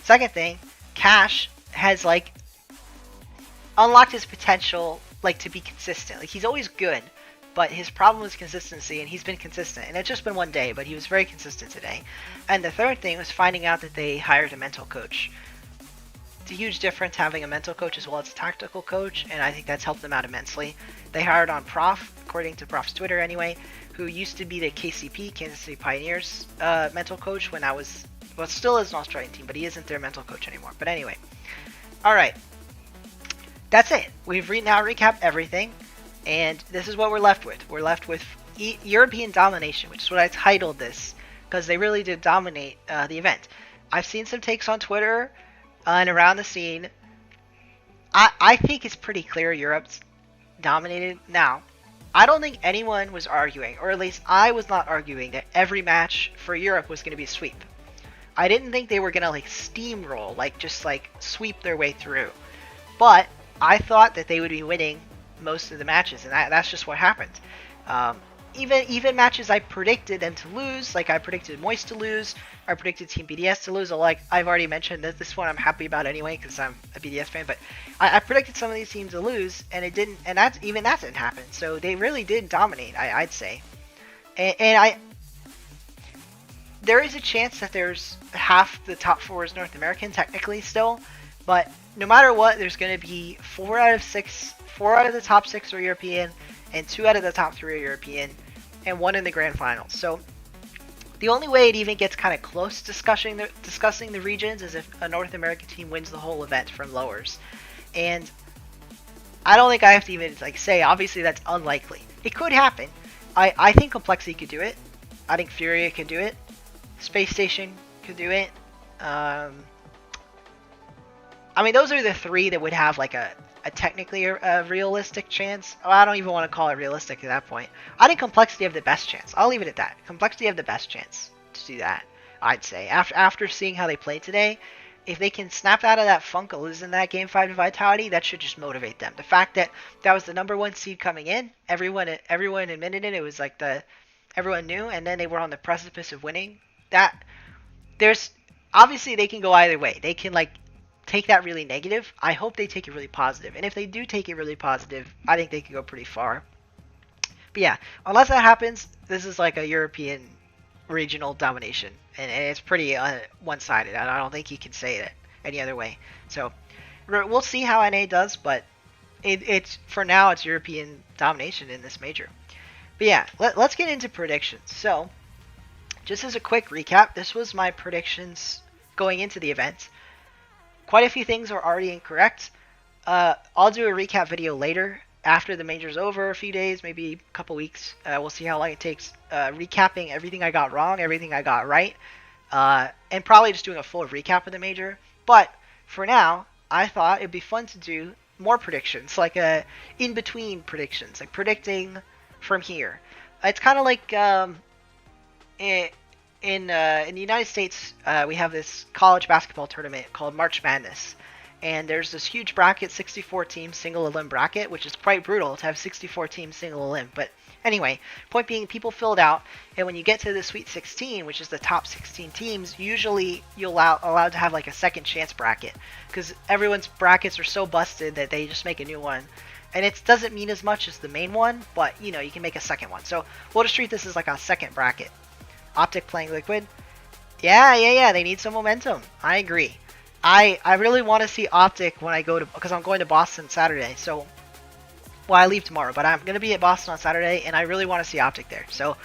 Second thing, Cash has like unlocked his potential like to be consistent. Like he's always good, but his problem is consistency, and he's been consistent. And it's just been one day, but he was very consistent today. And the third thing was finding out that they hired a mental coach. It's a huge difference having a mental coach as well as a tactical coach, and I think that's helped them out immensely. They hired on Prof, according to Prof's Twitter anyway, who used to be the KCP, Kansas City Pioneers, mental coach when I was, well, still is an Australian team, but he isn't their mental coach anymore. But anyway, alright, that's it. We've now recapped everything, and this is what we're left with. We're left with European Domination, which is what I titled this, because they really did dominate the event. I've seen some takes on Twitter and around the scene. I think it's pretty clear Europe's dominated. Now, I don't think anyone was arguing, or at least I was not arguing, that every match for Europe was going to be a sweep. I didn't think they were going to like steamroll, like just like sweep their way through. But I thought that they would be winning most of the matches, and that's just what happened. Even matches I predicted them to lose, like I predicted Moist to lose, I predicted Team BDS to lose. Like I've already mentioned that this one I'm happy about anyway because I'm a BDS fan, but I predicted some of these teams to lose, and it didn't, and that didn't happen. So they really did dominate, I'd say. And there is a chance that there's half the top 4 is North American technically still, but no matter what, there's going to be 4 out of the top 6 are European, and 2 out of the top 3 are European, and 1 in the grand finals. So the only way it even gets kind of close discussing the regions is if a North American team wins the whole event from lowers. And I don't think I have to even like say, obviously that's unlikely. It could happen. I think Complexity could do it. I think Furia could do it. Space Station could do it. I mean, those are the 3 that would have like a technically a realistic chance. Oh, I don't even want to call it realistic at that point. I think Complexity have the best chance. I'll leave it at that. Complexity have the best chance to do that, I'd say. After seeing how they played today, if they can snap out of that funk of losing that Game 5 to Vitality, that should just motivate them. The fact that that was the #1 seed coming in, everyone admitted it. It was like everyone knew, and then they were on the precipice of winning. There's obviously they can go either way. They can like take that really negative. I hope they take it really positive. And if they do take it really positive, I think they could go pretty far. But yeah, unless that happens, this is like a European regional domination. And it's pretty one-sided. I don't think you can say it any other way. So we'll see how NA does, but it's for now it's European domination in this major. But yeah, let's get into predictions. So just as a quick recap, this was my predictions going into the event. Quite a few things are already incorrect. I'll do a recap video later after the major's over, a few days, maybe a couple weeks. We'll see how long it takes. Recapping everything I got wrong, everything I got right, and probably just doing a full recap of the major. But for now, I thought it'd be fun to do more predictions, like in-between predictions, like predicting from here. It's kind of like in the United States, we have this college basketball tournament called March Madness. And there's this huge bracket, 64 team single elim bracket, which is quite brutal to have 64 teams single elim. But anyway, point being, people filled out, and when you get to the Sweet 16, which is the top 16 teams, usually you're allowed to have like a second chance bracket, because everyone's brackets are so busted that they just make a new one. And it doesn't mean as much as the main one, but you know, you can make a second one. So we'll just treat this as like a second bracket. Optic playing Liquid. Yeah, they need some momentum. I agree. I really want to see Optic when I go to, because I'm going to Boston Saturday. So, well, I leave tomorrow, but I'm going to be at Boston on Saturday, and I really want to see Optic there. So,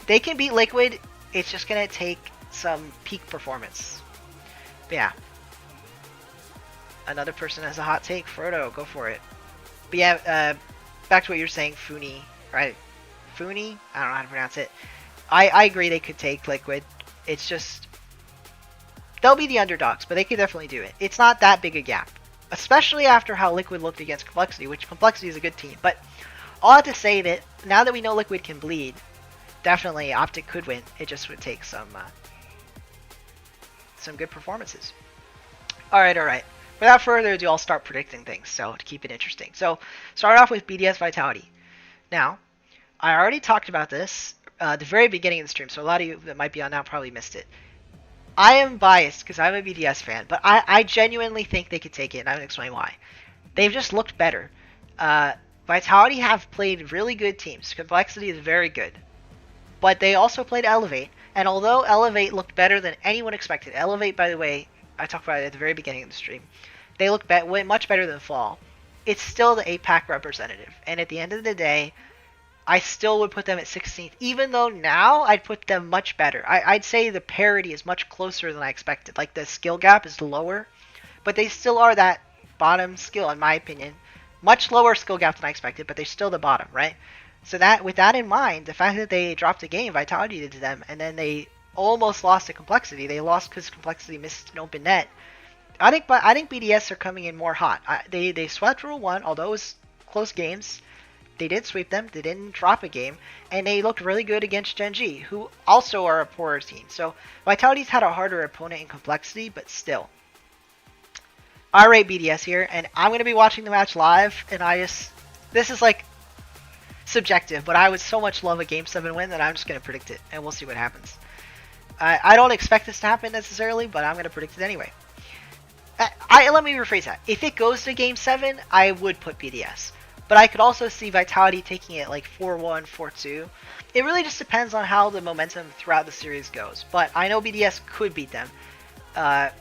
they can beat Liquid. It's just going to take some peak performance. But yeah. Another person has a hot take. Frodo, go for it. But yeah, back to what you're saying, Funi, right? Funi? I don't know how to pronounce it. I agree they could take Liquid. It's just, they'll be the underdogs, but they could definitely do it. It's not that big a gap, especially after how Liquid looked against Complexity, which Complexity is a good team. But all I have to say that now that we know Liquid can bleed, definitely Optic could win. It just would take some good performances. All right. Without further ado, I'll start predicting things, so to keep it interesting. So, start off with BDS Vitality. Now, I already talked about this at the very beginning of the stream, so a lot of you that might be on now probably missed it. I am biased because I'm a BDS fan, but I genuinely think they could take it, and I'm going to explain why. They've just looked better. Vitality have played really good teams. Complexity is very good. But they also played Elevate, and although Elevate looked better than anyone expected, Elevate, by the way, I talked about it at the very beginning of the stream, they look much better than Fall. It's still the APAC representative, and at the end of the day, I still would put them at 16th, even though now I'd put them much better. I'd say the parity is much closer than I expected. Like, the skill gap is lower, but they still are that bottom skill, in my opinion. Much lower skill gap than I expected, but they're still the bottom, right? So that, with that in mind, the fact that they dropped a game, Vitality did to them, and then they almost lost to Complexity. They lost because Complexity missed an open net. I think BDS are coming in more hot. They swept Rule 1, although it was close games. They did sweep them. They didn't drop a game. And they looked really good against Gen G, who also are a poorer team. So Vitality's had a harder opponent in Complexity, but still. I rate BDS here, and I'm going to be watching the match live, and this is like subjective, but I would so much love a Game 7 win that I'm just going to predict it, and we'll see what happens. I don't expect this to happen necessarily, but I'm going to predict it anyway. Let me rephrase that. If it goes to Game 7, I would put BDS. But I could also see Vitality taking it like 4-1, 4-2. It really just depends on how the momentum throughout the series goes. But I know BDS could beat them. I'd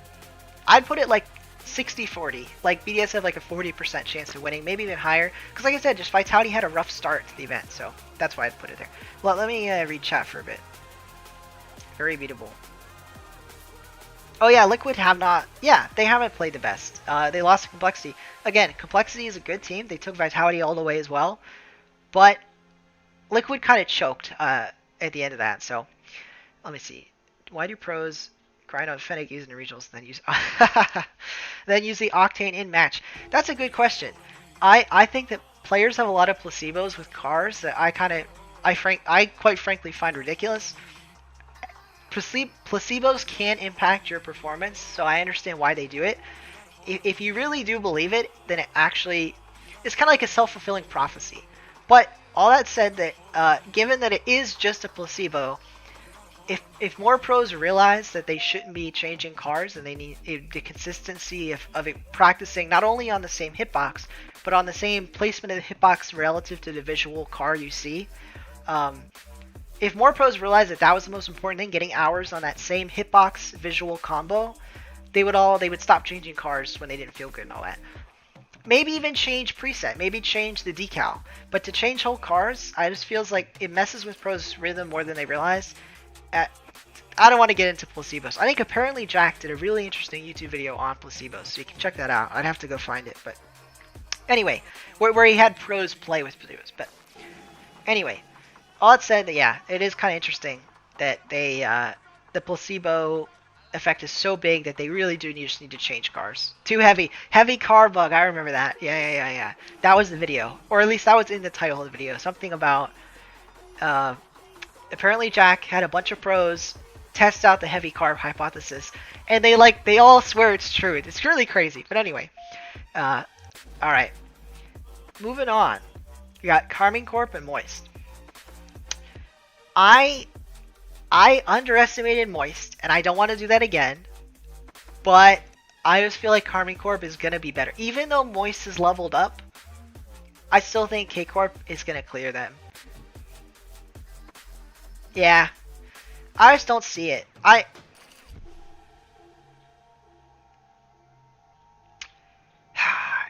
put it like 60-40. Like, BDS have like a 40% chance of winning, maybe even higher. Because like I said, just Vitality had a rough start to the event, so that's why I'd put it there. Well, let me read chat for a bit. Very beatable. Oh yeah, Liquid have not... Yeah, they haven't played the best. They lost to Complexity. Again, Complexity is a good team. They took Vitality all the way as well. But Liquid kind of choked at the end of that. So, let me see. Why do pros grind on Fennec using the regionals and then use the Octane in match? That's a good question. I think that players have a lot of placebos with cars that I quite frankly find ridiculous. Placebos can impact your performance, so I understand why they do it. If you really do believe it, then it actually is kind of like a self-fulfilling prophecy. But all that said, that given that it is just a placebo, if more pros realize that they shouldn't be changing cars and they need the consistency of practicing not only on the same hitbox, but on the same placement of the hitbox relative to the visual car you see, if more pros realized that that was the most important thing, getting hours on that same hitbox visual combo, they would stop changing cars when they didn't feel good and all that. Maybe even change preset, maybe change the decal. But to change whole cars, I just feels like it messes with pros' rhythm more than they realize. I don't want to get into placebos. I think apparently Jack did a really interesting YouTube video on placebos, so you can check that out. I'd have to go find it, but Anyway, where he had pros play with pros. But anyway, all that said, yeah, it is kind of interesting that they the placebo effect is so big that they really do just need to change cars. Too heavy car bug. I remember that. Yeah. That was the video, or at least that was in the title of the video. Something about apparently Jack had a bunch of pros test out the heavy carb hypothesis, and they all swear it's true. It's really crazy. But anyway, all right, moving on. We got Carmine Corp and Moist. I underestimated Moist, and I don't want to do that again, but I just feel like Carmine Corp is going to be better. Even though Moist is leveled up, I still think K-Corp is going to clear them. Yeah. I just don't see it.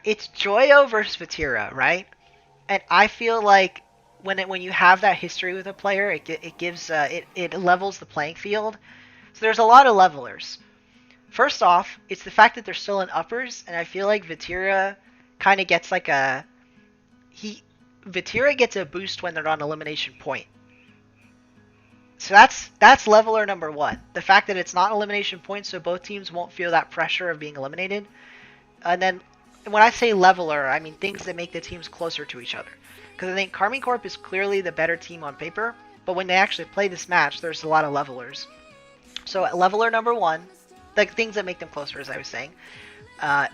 It's Joyo versus Vatira, right? And I feel like when you have that history with a player, it gives it levels the playing field. So there's a lot of levelers. First off, it's the fact that they're still in uppers, and I feel like Vatira kind of gets like Vatira gets a boost when they're on elimination point. So that's leveler number one. The fact that it's not elimination point, so both teams won't feel that pressure of being eliminated. And then when I say leveler, I mean things that make the teams closer to each other. Because I think Carmine Corp is clearly the better team on paper, but when they actually play this match, there's a lot of levelers. So at leveler number one, the things that make them closer, as I was saying,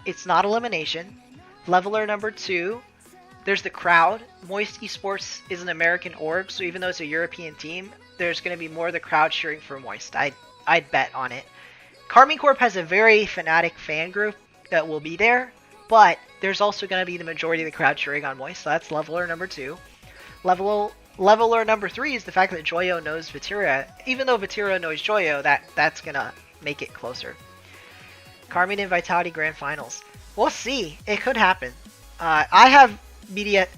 it's not elimination. Leveler number two, there's the crowd. Moist Esports is an American org, so even though it's a European team, there's going to be more of the crowd cheering for Moist. I'd bet on it. Carmine Corp has a very fanatic fan group that will be there, but there's also going to be the majority of the crowd cheering on Moist, so that's leveler number two. Leveler number three is the fact that Joyo knows Vatira. Even though Vatira knows Joyo, that's going to make it closer. Carmine and Vitality Grand Finals. We'll see. It could happen. I have media.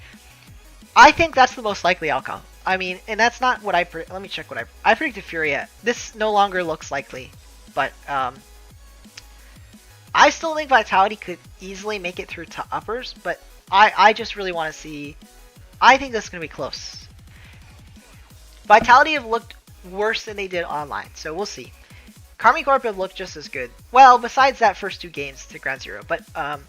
I think that's the most likely outcome. I mean, and that's not what let me check what I predicted Furia. This no longer looks likely, but I still think Vitality could easily make it through to uppers, but I just really want to see. I think this is going to be close. Vitality have looked worse than they did online, so we'll see. Carmine Corp have looked just as good. Well, besides that first two games to Ground Zero, but I'm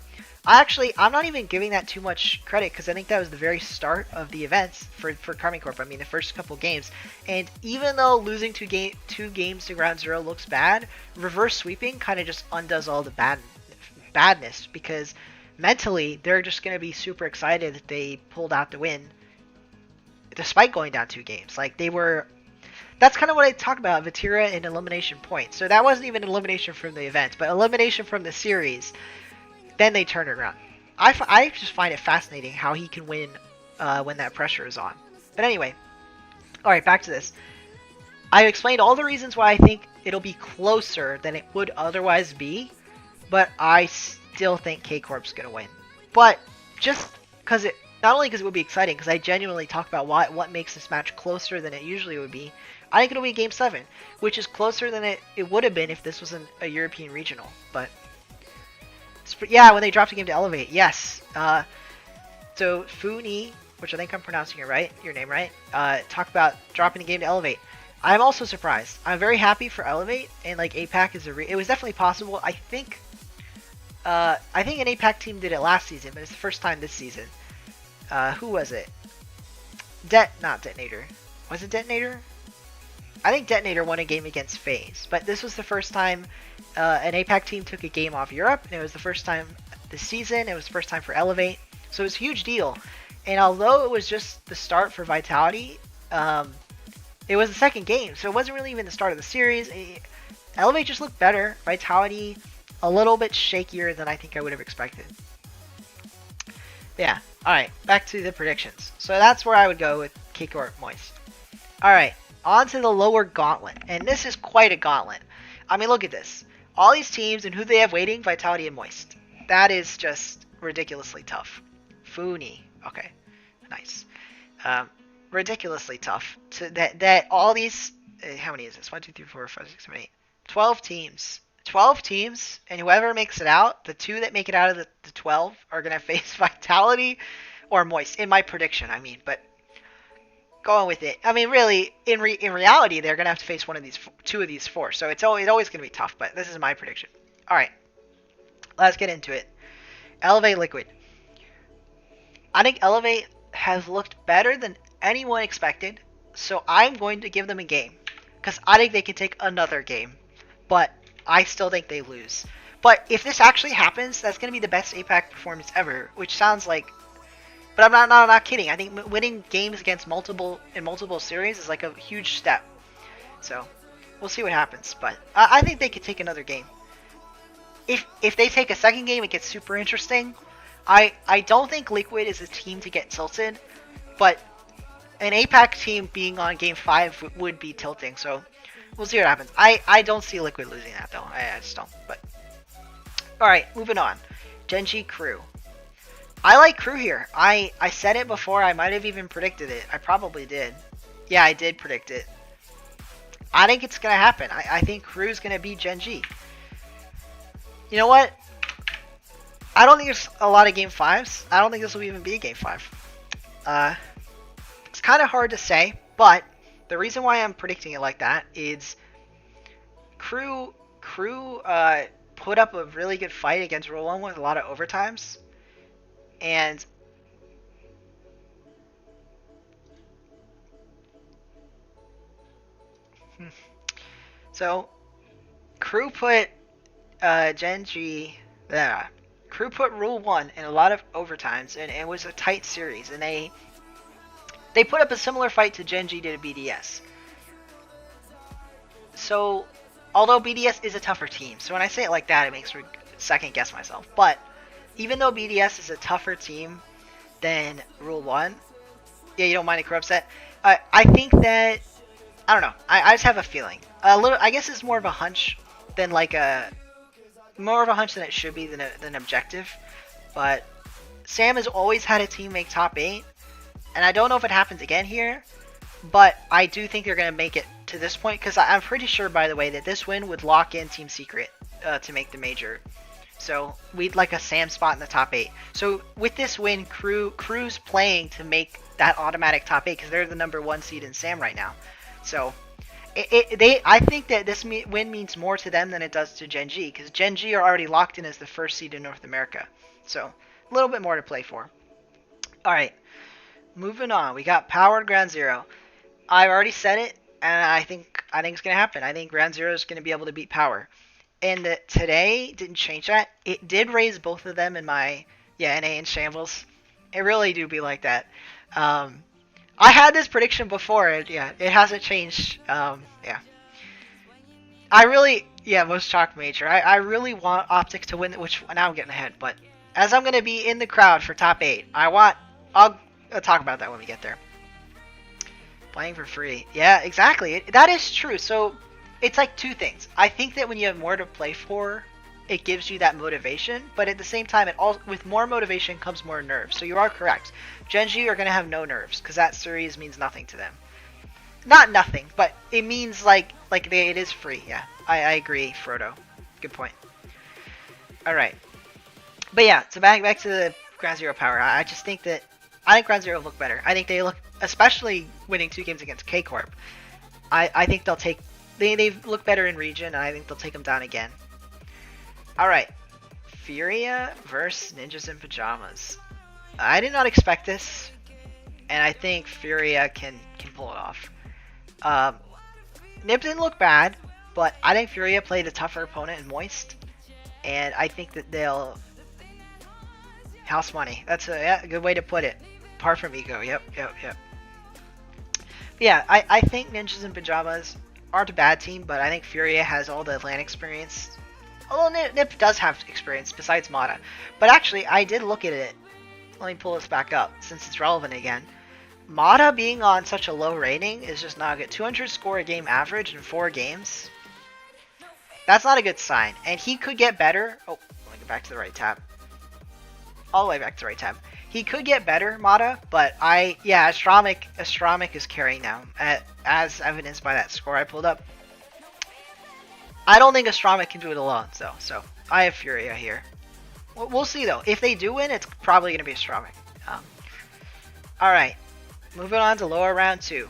not even giving that too much credit because I think that was the very start of the events for Carmine Corp. I mean, the first couple games. And even though losing two games to Ground Zero looks bad, reverse sweeping kind of just undoes all the badness because mentally they're just going to be super excited that they pulled out the win despite going down 2 games. Like they were. That's kind of what I talk about, Vatira and elimination point. So that wasn't even elimination from the event, but elimination from the series. Then they turn it around. I just find it fascinating how he can win when that pressure is on. But anyway, all right, back to this. I explained all the reasons why I think it'll be closer than it would otherwise be, but I still think K-Corp's going to win. But just because not only because it would be exciting, because I genuinely talk about what makes this match closer than it usually would be, I think it'll be Game 7, which is closer than it would have been if this was a European regional. But yeah, when they dropped a game to Elevate, yes. So Funi, which I think I'm pronouncing your name right, talk about dropping the game to Elevate. I'm also surprised. I'm very happy for Elevate, and like APAC is it was definitely possible. I think an APAC team did it last season, but it's the first time this season. Who was it? Not Detonator. Was it Detonator? I think Detonator won a game against FaZe, but this was the first time an APAC team took a game off Europe, and it was the first time this season. It was the first time for Elevate, so it was a huge deal. And although it was just the start for Vitality, it was the second game, so it wasn't really even the start of the series. Elevate just looked better. Vitality a little bit shakier than I think I would have expected. Yeah, alright, back to the predictions. So that's where I would go with K-Corp Moist. Alright, on to the lower gauntlet. And this is quite a gauntlet. I mean, look at this. All these teams and who they have waiting, Vitality and Moist. That is just ridiculously tough. Funi. Okay, nice. Ridiculously tough. That all these... how many is this? 1, 2, 3, 4, 5, 6, 7, 8. 12 teams. 12 teams, and whoever makes it out, the 2 that make it out of the 12 are going to face Vitality or Moist, in my prediction, I mean. But going with it, I mean, really, in reality, they're going to have to face 2 of these 4. So it's always going to be tough, but this is my prediction. All right, let's get into it. Elevate Liquid. I think Elevate has looked better than anyone expected, so I'm going to give them a game, because I think they can take another game, but I still think they lose. But if this actually happens, that's going to be the best APAC performance ever, which sounds like, but I'm not kidding. I think winning games against multiple series is like a huge step. So we'll see what happens, but I think they could take another game. If they take a second game, it gets super interesting. I don't think Liquid is a team to get tilted, but an APAC team being on game 5 would be tilting, so we'll see what happens. I don't see Liquid losing that, though. I just don't. But alright, moving on. Genji Crew. I like Crew here. I said it before. I might have even predicted it. I probably did. Yeah, I did predict it. I think it's going to happen. I think Crew's going to beat Genji. You know what? I don't think there's a lot of game 5s. I don't think this will even be a game 5. It's kind of hard to say, but the reason why I'm predicting it like that is Crew put up a really good fight against Rule 1 with a lot of overtimes, and so Crew put Crew put Rule 1 in a lot of overtimes, and it was a tight series, and they put up a similar fight to Genji did to BDS. So, although BDS is a tougher team, so when I say it like that, it makes me second guess myself. But even though BDS is a tougher team than Rule 1, yeah, you don't mind a Crew upset. I think that, I don't know. I just have a feeling. I guess it's more of a hunch than more of a hunch than it should be than an objective. But Sam has always had a team make top 8. And I don't know if it happens again here, but I do think they're going to make it to this point, because I'm pretty sure, by the way, that this win would lock in Team Secret to make the major. So we'd like a Sam spot in the top 8. So with this win, Crew's playing to make that automatic top 8, because they're the number 1 seed in Sam right now. So I think that this win means more to them than it does to Genji, because Genji are already locked in as the first seed in North America. So a little bit more to play for. All right. Moving on, we got Powered Ground Zero. I already said it, and I think it's gonna happen. I think Ground Zero is gonna be able to beat Power, and today didn't change that. It did raise both of them in my NA and Shambles. It really do be like that. I had this prediction before, and it hasn't changed. Most Chalk Major. I really want Optic to win, which now I'm getting ahead. But as I'm gonna be in the crowd for top 8, I'll talk about that when we get there. Playing for free. Yeah, exactly. That is true. So, it's like two things. I think that when you have more to play for, it gives you that motivation. But at the same time, with more motivation comes more nerves. So you are correct. Genji are going to have no nerves, because that series means nothing to them. Not nothing, but it means it is free. Yeah, I agree, Frodo. Good point. Alright. But yeah, so back to the Ground Zero Power. I just think that I think Ground Zero look better. I think they look, especially winning 2 games against K-Corp, I think they'll take, they look better in region, and I think they'll take them down again. Alright, Furia versus Ninjas in Pajamas. I did not expect this, and I think Furia can pull it off. Nip didn't look bad, but I think Furia played a tougher opponent in Moist, and I think that they'll house money. That's a good way to put it. Apart from ego. Yep. Yeah, I think Ninjas in Pajamas aren't a bad team, but I think Furia has all the LAN experience. Although Nip does have experience besides Mata. But actually, I did look at it. Let me pull this back up since it's relevant again. Mata being on such a low rating is just not good. 200 score a game average in 4 games. That's not a good sign. And he could get better. Oh, let me go back to the right tab. All the way back to the right tab. He could get better, Mata, but Astramic is carrying now, as evidenced by that score I pulled up. I don't think Astronic can do it alone, though. So I have Furia here. We'll see though. If they do win, it's probably going to be Astronic. All right, moving on to lower round 2.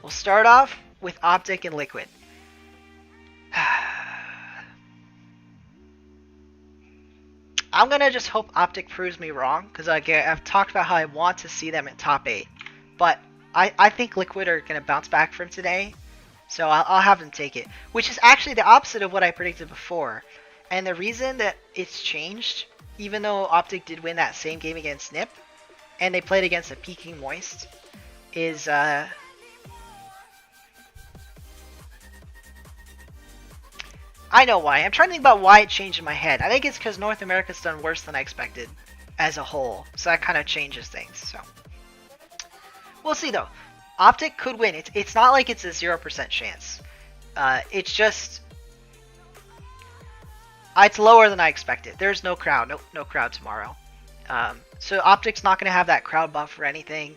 We'll start off with Optic and Liquid. I'm going to just hope Optic proves me wrong, because I've talked about how I want to see them in top 8. But I think Liquid are going to bounce back from today, so I'll have them take it. Which is actually the opposite of what I predicted before. And the reason that it's changed, even though Optic did win that same game against Nip, and they played against a peaking Moist, is I know why. I'm trying to think about why it changed in my head. I think it's because North America's done worse than I expected as a whole. So that kind of changes things. So we'll see though. Optic could win. It's not like it's a 0% chance. It's just it's lower than I expected. There's no crowd. No crowd tomorrow. So Optic's not going to have that crowd buff or anything.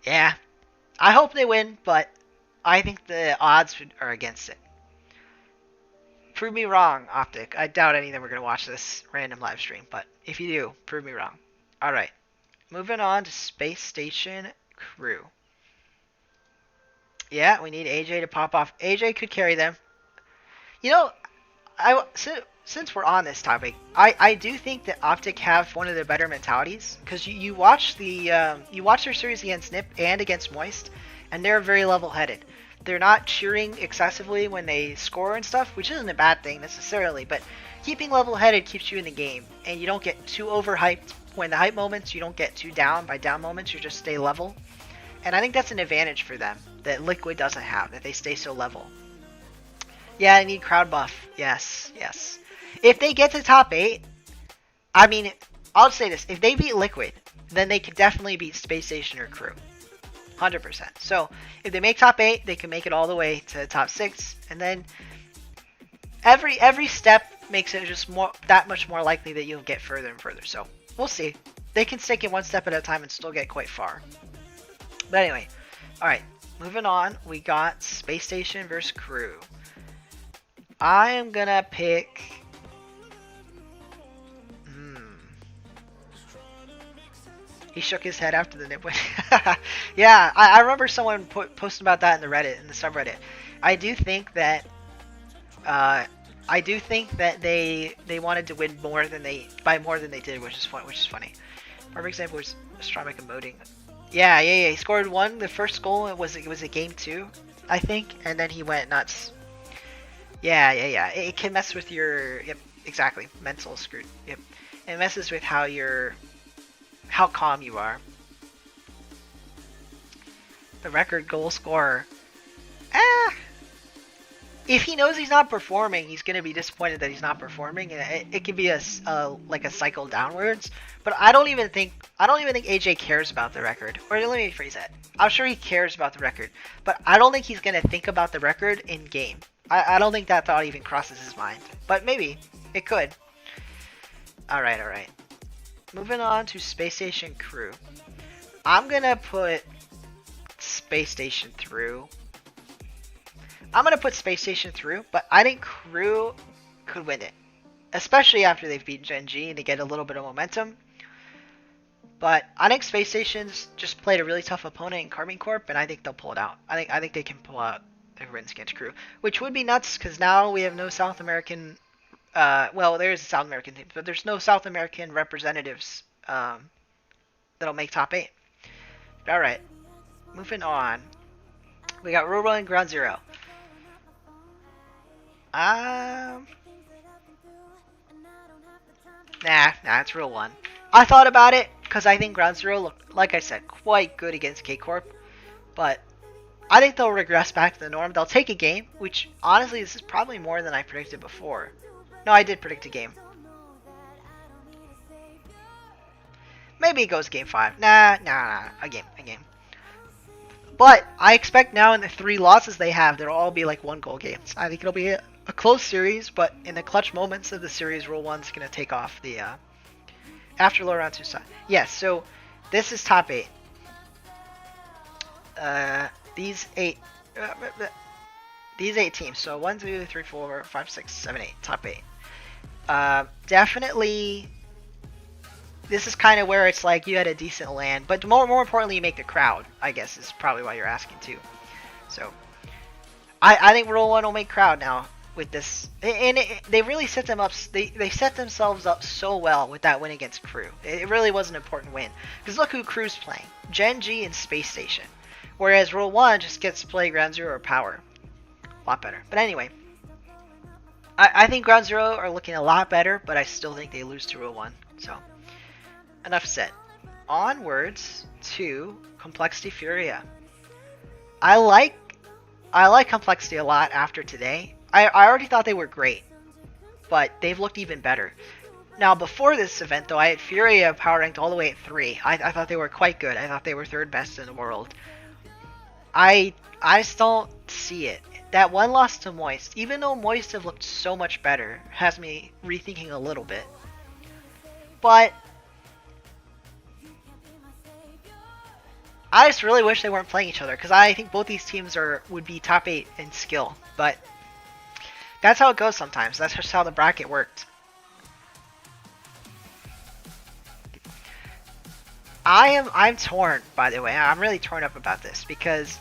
Yeah. I hope they win, but I think the odds are against it. Prove me wrong, Optic. I doubt any of them are going to watch this random live stream, but if you do, prove me wrong. Alright, moving on to Space Station Crew. Yeah, we need AJ to pop off. AJ could carry them. You know, since we're on this topic, I do think that Optic have one of the better mentalities, because you watch their series against Nip and against Moist, and they're very level-headed. They're not cheering excessively when they score and stuff, which isn't a bad thing necessarily, but keeping level-headed keeps you in the game, and you don't get too overhyped. When the hype moments, you don't get too down by down moments, you just stay level. And I think that's an advantage for them that Liquid doesn't have, that they stay so level. Yeah, I need crowd buff. Yes. If they get to top 8, I mean, I'll say this. If they beat Liquid, then they could definitely beat Space Station or Crew. 100%. So if they make top 8, they can make it all the way to top 6, and then every step makes it just that much more likely that you'll get further and further. So we'll see. They can take it one step at a time and still get quite far. But anyway, all right, moving on. We got Space Station versus Crew. I am gonna pick. He shook his head after the Nip win. Yeah, I remember someone posting about that in the subreddit. I do think that they wanted to win more than they did, which is funny. Perfect example was Astronomic emoting. Yeah. He scored one. The first goal it was a game 2, I think, and then he went nuts. Yeah. It can mess with your exactly mental screwed. Yep, it messes with how calm you are. The record goal scorer. If he knows he's not performing, he's gonna be disappointed that he's not performing, and it could be like a cycle downwards. But I don't even think AJ cares about the record. Or let me rephrase that. I'm sure he cares about the record, but I don't think he's gonna think about the record in game. I don't think that thought even crosses his mind. But maybe it could. All right. Moving on to Space Station Crew. I'm gonna put Space Station through. But I think Crew could win it. Especially after they've beaten Gen G and they get a little bit of momentum. But I think Space Station's just played a really tough opponent in Carmine Corp, and I think they'll pull it out. I think they can pull out their wins against Crew. Which would be nuts, because now we have no South American... well, there is a South American team, but there's no South American representatives that'll make top 8. Alright, moving on. We got Rule and Ground Zero. Nah, it's Rule 1. I thought about it, because I think Ground Zero looked, like I said, quite good against K-Corp, but I think they'll regress back to the norm. They'll take a game, which, honestly, this is probably more than I predicted before. No, I did predict a game. Maybe it goes game 5. Nah, a game. But I expect now in the 3 losses they have, they'll all be like 1-goal games. I think it'll be a close series, but in the clutch moments of the series, Rule 1's going to take off the after low round 2 side. Yes, so this is top 8. These these 8 teams. So 1, 2, 3, 4, 5, 6, 7, 8. Top 8. Definitely, this is kind of where it's like you had a decent land, but more importantly, you make the crowd. I guess is probably why you're asking too. So I think Rule 1 will make crowd now with this, and they really set them up. They set themselves up so well with that win against Crew. It really was an important win because look who Crew's playing: Gen G and Space Station, whereas Rule 1 just gets to play Ground Zero or Power. A lot better. But anyway, I think Ground Zero are looking a lot better, but I still think they lose to Rule 1. So enough said. Onwards to Complexity Furia. I like Complexity a lot after today. I already thought they were great, but they've looked even better. Now, before this event, though, I had Furia power ranked all the way at 3. I thought they were quite good. I thought they were 3rd best in the world. I just don't see it. That one loss to Moist, even though Moist have looked so much better, has me rethinking a little bit. But I just really wish they weren't playing each other, because I think both these teams would be top 8 in skill. But that's how it goes sometimes. That's just how the bracket worked. I'm torn, by the way. I'm really torn up about this because,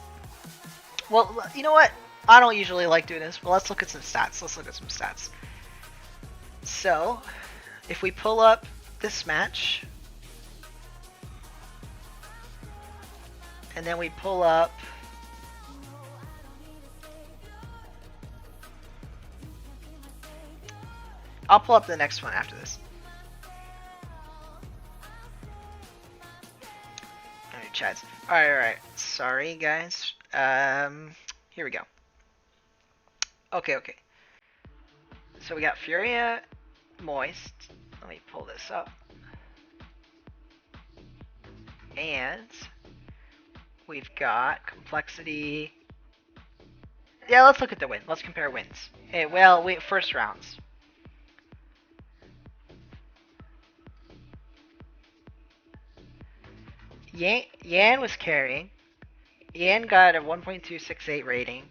well, you know what? I don't usually like doing this, but let's look at some stats. So, if we pull up this match, and then we pull up I'll pull up the next one after this. Alright, chads. Alright. Sorry, guys. Here we go. Okay. So we got Furia, Moist. Let me pull this up. And we've got Complexity. Yeah, let's look at the win. Let's compare wins. Hey, well, first rounds. Yan was carrying. Yan got a 1.268 rating.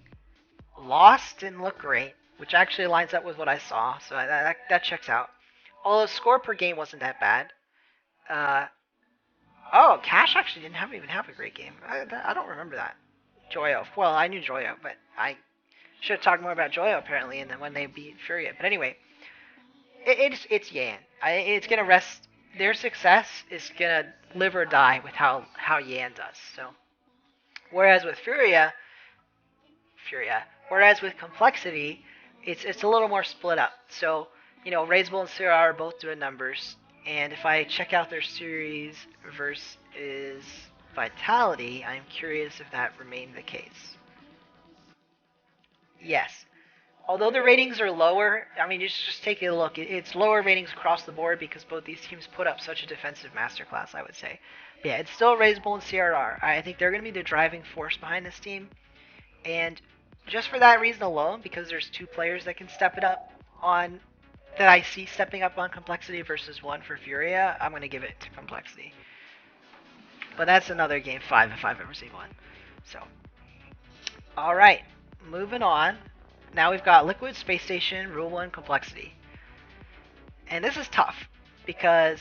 Lost didn't look great, which actually lines up with what I saw, so that checks out. Although score per game wasn't that bad. Oh, Cash actually didn't even have a great game. I don't remember that. Joyo. Well, I knew Joyo, but I should have talked more about Joyo apparently, and then when they beat Furia. But anyway, it's Yan. It's gonna rest. Their success is gonna live or die with how Yan does. So, whereas with whereas with Complexity, it's a little more split up. So, you know, Razeable and Sierra are both doing numbers, and if I check out their series versus Vitality, I'm curious if that remained the case. Yes. Although the ratings are lower, I mean, just take a look. It's lower ratings across the board because both these teams put up such a defensive masterclass, I would say. But yeah, it's still Razeable and CRR. I think they're going to be the driving force behind this team. And just for that reason alone, because there's 2 players that can step it up on, that I see stepping up on Complexity versus 1 for Furia, I'm going to give it to Complexity. But that's another game 5 if I've ever seen one. So, alright, moving on. Now we've got Liquid, Space Station, Rule 1, Complexity. And this is tough, because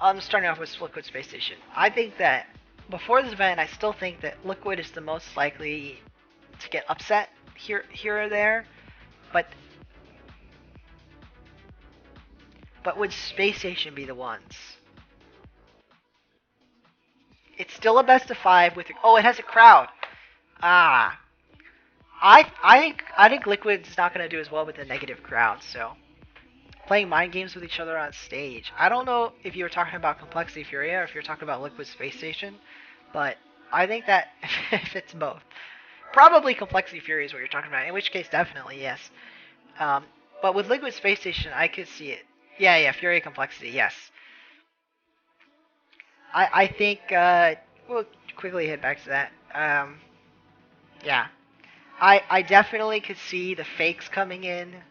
I'm starting off with Liquid, Space Station. I think that, before this event, I still think that Liquid is the most likely to get upset here or there. But would Space Station be the ones? It's still a best of 5 with... Oh, it has a crowd. Ah... I think Liquid's not going to do as well with a negative crowd, so playing mind games with each other on stage. I don't know if you were talking about Complexity Furia or if you're talking about Liquid Space Station, but I think that if it's both. Probably Complexity Furia is what you're talking about, in which case definitely, yes. But with Liquid Space Station, I could see it. Yeah, Furia Complexity, yes. I think, we'll quickly head back to that. Yeah. I definitely could see the fakes coming in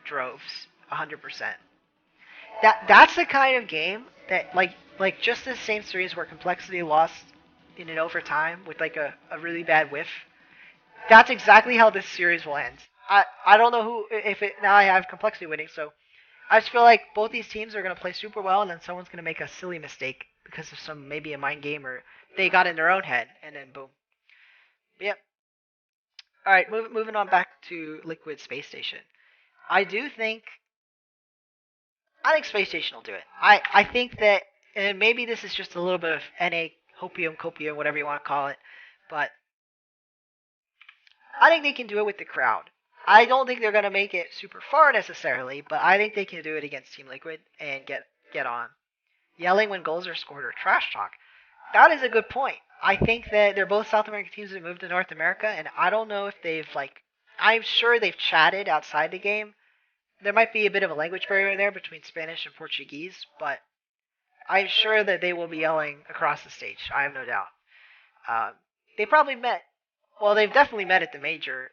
droves, 100%. That's the kind of game that like just the same series where Complexity lost in an overtime with like a really bad whiff. That's exactly how this series will end. I don't know who if it now I have complexity winning, so I just feel like both these teams are gonna play super well, and then someone's gonna make a silly mistake because of some maybe a mind game or they got in their own head, and then boom. But yep. All right, moving on back to Liquid Space Station. I do think I think Space Station will do it. I think that, and maybe this is just a little bit of NA hopium copium, whatever you want to call it, but I think they can do it with the crowd. I don't think they're gonna make it super far necessarily, but I think they can do it against Team Liquid and get on. Yelling when goals are scored or trash talk. That is a good point. I think that they're both South American teams that moved to North America, and I don't know if they've like. I'm sure they've chatted outside the game. There might be a bit of a language barrier there between Spanish and Portuguese, but I'm sure that they will be yelling across the stage. I have no doubt. They probably met. Well, they've definitely met at the major.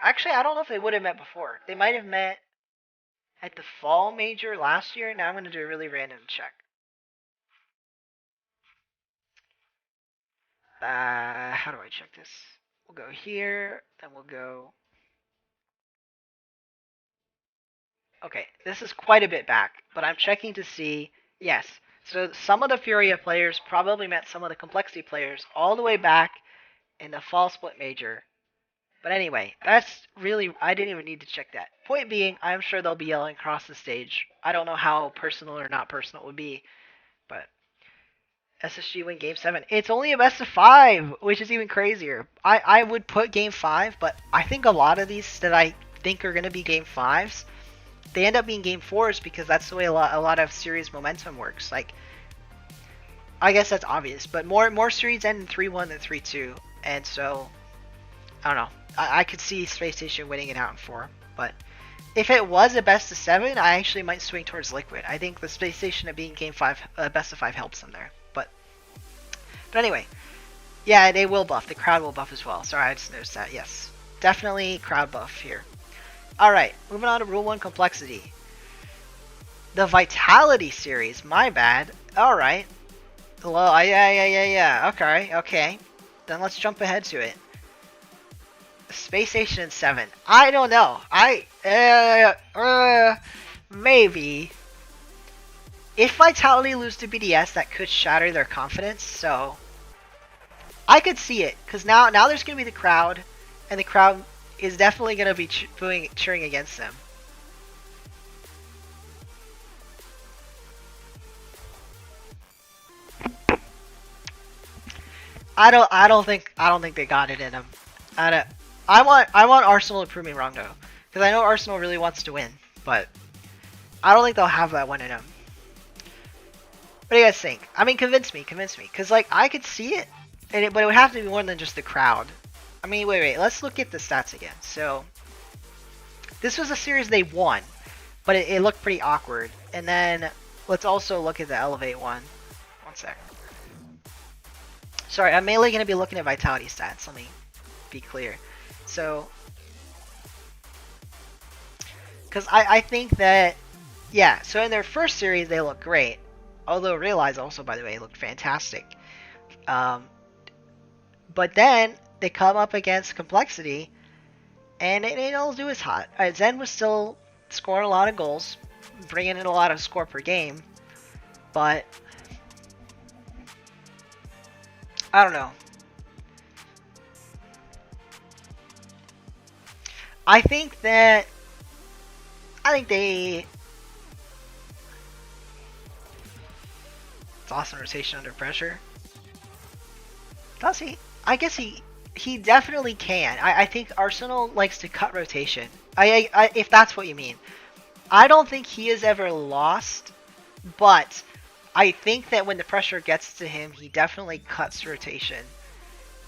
Actually, I don't know if they would have met before. They might have met at the fall major last year. Now I'm going to do a really random check. How do I check this? We'll go here, then we'll go. Okay, this is quite a bit back, but I'm checking to see. Yes, so some of the Furia players probably met some of the Complexity players all the way back in the fall split major. But anyway, that's really, I didn't even need to check that. Point being, I'm sure they'll be yelling across the stage. I don't know how personal or not personal it would be, but SSG win Game 7. It's only a best of 5, which is even crazier. I would put Game 5, but I think a lot of these that I think are going to be Game 5s, they end up being Game 4s because that's the way a lot of series momentum works. Like, I guess that's obvious, but more series end in 3-1 than 3-2, and so, I don't know. I could see Space Station winning it out in 4, but if it was a best of 7, I actually might swing towards Liquid. I think the Space Station of being Game 5, best of 5 helps them there. But anyway, yeah, they will buff. The crowd will buff as well. Sorry, I just noticed that. Yes, definitely crowd buff here. All right, moving on to Rule 1 Complexity. The Vitality series. My bad. All right. Well, yeah. Okay. Then let's jump ahead to it. Space Station 7. I don't know. Maybe. If Vitality lose to BDS, that could shatter their confidence, so I could see it, because now there's going to be the crowd, and the crowd is definitely going to be cheering against them. I don't think they got it in them. I want Arsenal to prove me wrong though, because I know Arsenal really wants to win, but I don't think they'll have that one in them. What do you guys think? I mean, convince me, because like I could see it, but it would have to be more than just the crowd. I mean, wait, let's look at the stats again. So this was a series they won, but it looked pretty awkward. And then let's also look at the Elevate one. One sec. Sorry, I'm mainly going to be looking at Vitality stats. Let me be clear. So, because I think that, yeah, so in their first series they look great. Although Realize also, by the way, looked fantastic. But then they come up against Complexity, and it ain't all do as hot. Zen was still scoring a lot of goals, bringing in a lot of score per game, but I don't know. I think they... It's awesome rotation under pressure. Does he? I guess he definitely can. I think Arsenal likes to cut rotation. If that's what you mean. I don't think he has ever lost, but I think that when the pressure gets to him, he definitely cuts rotation.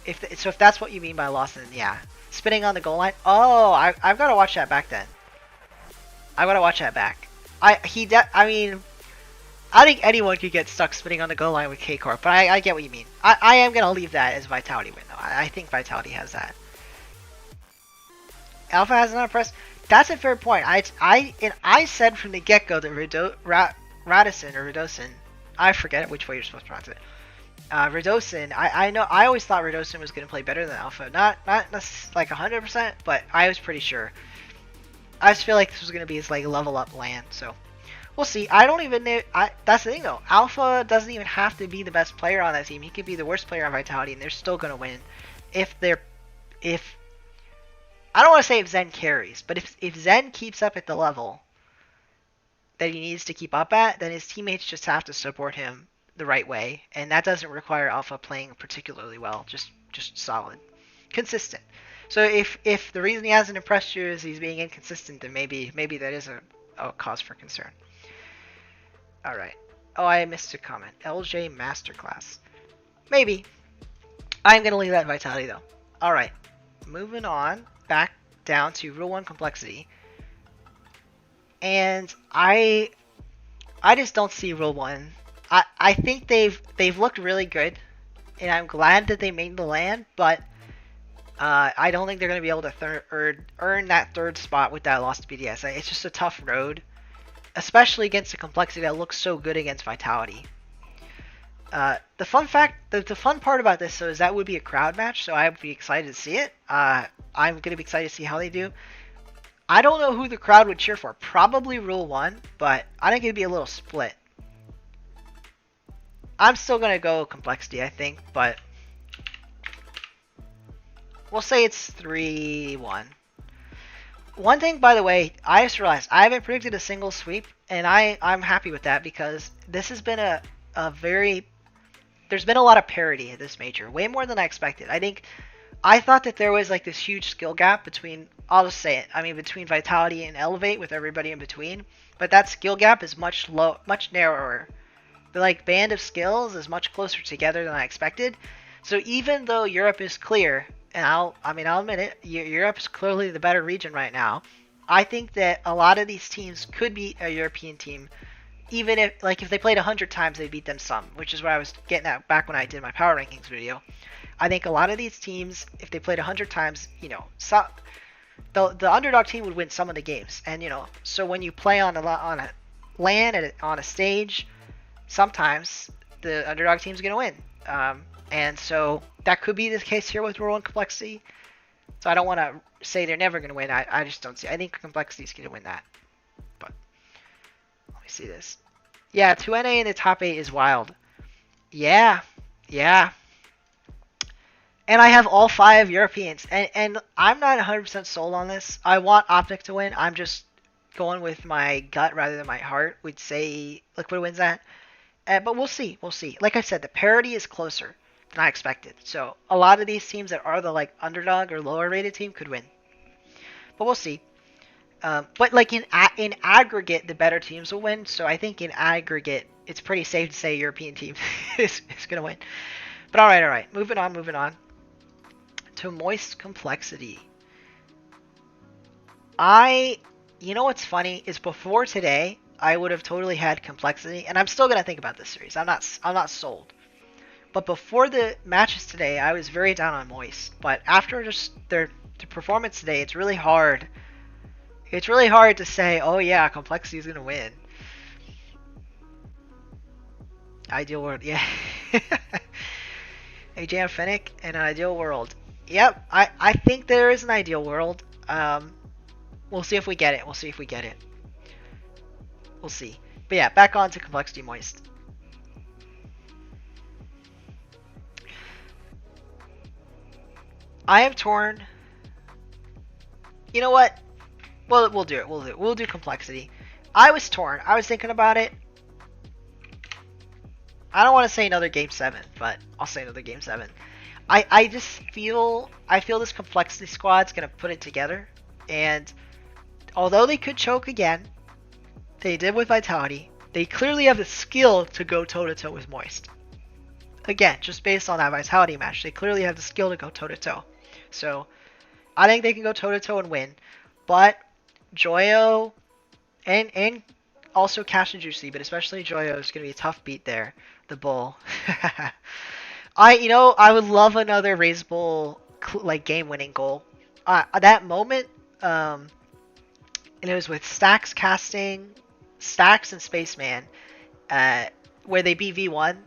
If that's what you mean by lost, then yeah. Spinning on the goal line. Oh, I've got to watch that back then. I've got to watch that back. I mean, I think anyone could get stuck spinning on the goal line with K-Corp, but I get what you mean. I am going to leave that as Vitality win, though. I think Vitality has that. Alpha has not pressed. That's a fair point. I said from the get-go that Radosin, I forget which way you're supposed to pronounce it, Radosin, I know I always thought Radosin was going to play better than Alpha. Not like 100%, but I was pretty sure. I just feel like this was going to be his like level up land, so we'll see. I don't even know. That's the thing though. Alpha doesn't even have to be the best player on that team. He could be the worst player on Vitality, and they're still going to win. If I don't want to say if Zen carries, but if Zen keeps up at the level that he needs to keep up at, then his teammates just have to support him the right way, and that doesn't require Alpha playing particularly well, just solid, consistent. So if the reason he hasn't impressed you is he's being inconsistent, then maybe that is a cause for concern. All right. Oh, I missed a comment. LJ Masterclass. Maybe. I'm gonna leave that Vitality though. All right. Moving on back down to Rule 1 complexity, and I just don't see Rule 1. I think they've looked really good, and I'm glad that they made the land, but I don't think they're going to be able to earn that third spot with that loss to BDS. It's just a tough road, especially against a complexity that looks so good against Vitality. The fun part about this though is that would be a crowd match, so I would be excited to see it. I'm going to be excited to see how they do. I don't know who the crowd would cheer for. Probably Rule 1, but I think it'd be a little split. I'm still going to go complexity, I think, but we'll say it's 3-1. One thing, by the way, I just realized I haven't predicted a single sweep, and I'm happy with that because this has been a very... There's been a lot of parity in this major, way more than I expected. I thought that there was like this huge skill gap between, I'll just say it, I mean between Vitality and Elevate with everybody in between, but that skill gap is much narrower. The like band of skills is much closer together than I expected. So even though Europe is clear, and I'll admit it, Europe is clearly the better region right now. I think that a lot of these teams could beat a European team, even if they played 100 times, they beat them some, which is what I was getting at back when I did my power rankings video. I think a lot of these teams, if they played 100 times, the underdog team would win some of the games, and so when you play on a LAN on a stage, sometimes the underdog team's gonna win, and so that could be the case here with Rule 1 complexity. So I don't want to say they're never gonna win. I just don't see. I think complexity's gonna win that. But let me see this. Yeah, 2NA in the top 8 is wild. Yeah. And I have all 5 Europeans, and I'm not 100% sold on this. I want Optic to win. I'm just going with my gut rather than my heart. Would say Liquid wins that, but we'll see. Like I said, the parity is closer than I expected. So a lot of these teams that are the like underdog or lower rated team could win, but we'll see. But like in aggregate, the better teams will win. So I think in aggregate, it's pretty safe to say European team is gonna win. But all right. Moving on. To Moist complexity. You know what's funny is before today, I would have totally had complexity, and I'm still gonna think about this series. I'm not sold. But before the matches today, I was very down on Moist. But after just their performance today, it's really hard. It's really hard to say, oh yeah, complexity is gonna win. Ideal world, yeah. AJ and Fennec in an ideal world. Yep, I think there is an ideal world. We'll see if we get it. We'll see. But yeah, back on to complexity Moist. I am torn. You know what? Well, we'll do it. We'll do complexity. I was torn. I was thinking about it. I don't want to say another Game 7, but I'll say another Game 7. I just feel this complexity squad's gonna put it together, and although they could choke again, they did with Vitality. They clearly have the skill to go toe to toe with Moist. Again, just based on that Vitality match, they clearly have the skill to go toe to toe. So I think they can go toe to toe and win. But Joyo and also Cash and Juicy, but especially Joyo is gonna be a tough beat there. The bull. I would love another raisable like game-winning goal. That moment, and it was with Stax casting, Stax and Spaceman, where they beat V1.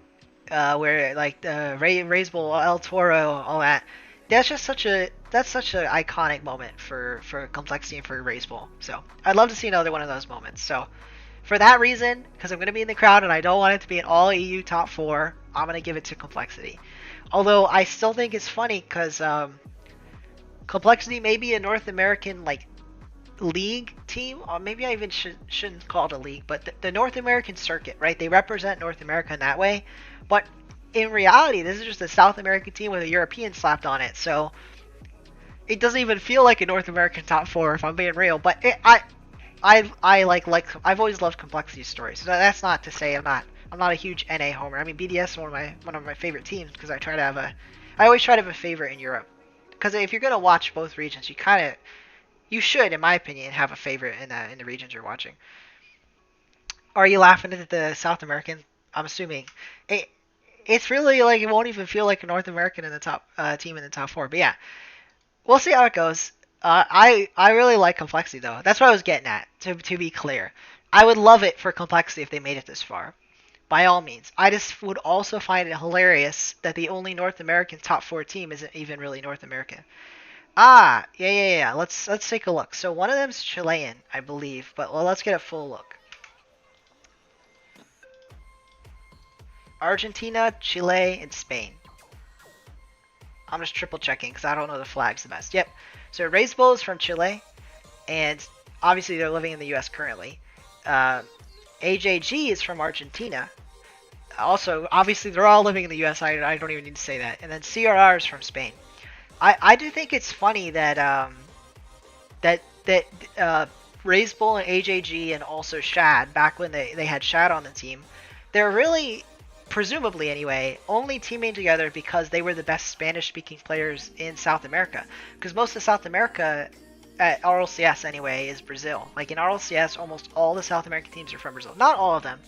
where like the Raise Bowl, El Toro, all that. That's such an iconic moment for Complexity and for Raise Bowl. So I'd love to see another one of those moments. So for that reason, because I'm going to be in the crowd and I don't want it to be an all EU top 4, I'm going to give it to Complexity. Although I still think it's funny because Complexity may be a North American like league team, or maybe I even shouldn't call it a league, but the North American circuit, right? They represent North America in that way. But in reality, this is just a South American team with a European slapped on it. So it doesn't even feel like a North American top 4 if I'm being real. But I like I've always loved Complexity stories. So that's not to say I'm not a huge NA homer. I mean, BDS is one of my favorite teams because I always try to have a favorite in Europe. Because if you're gonna watch both regions, you should, in my opinion, have a favorite in the regions you're watching. Are you laughing at the South American? I'm assuming it's really like it won't even feel like a North American in the top team in the top 4. But yeah, we'll see how it goes. I really like Complexity though. That's what I was getting at. To be clear, I would love it for Complexity if they made it this far. By all means, I just would also find it hilarious that the only North American top 4 team isn't even really North American. Yeah. Let's take a look. So one of them's Chilean, I believe, but let's get a full look. Argentina, Chile, and Spain. I'm just triple checking because I don't know the flags the best. Yep. So Raise Bowl is from Chile, and obviously they're living in the U.S. currently. AJG is from Argentina. Also, obviously they're all living in the U.S. I don't even need to say that. And then CRR is from Spain. I do think it's funny that Raise Bowl and AJG and also Shad, back when they had Shad on the team, they're really, presumably anyway, only teaming together because they were the best Spanish-speaking players in South America. Because most of South America, at RLCS anyway, is Brazil. Like in RLCS, almost all the South American teams are from Brazil. Not all of them,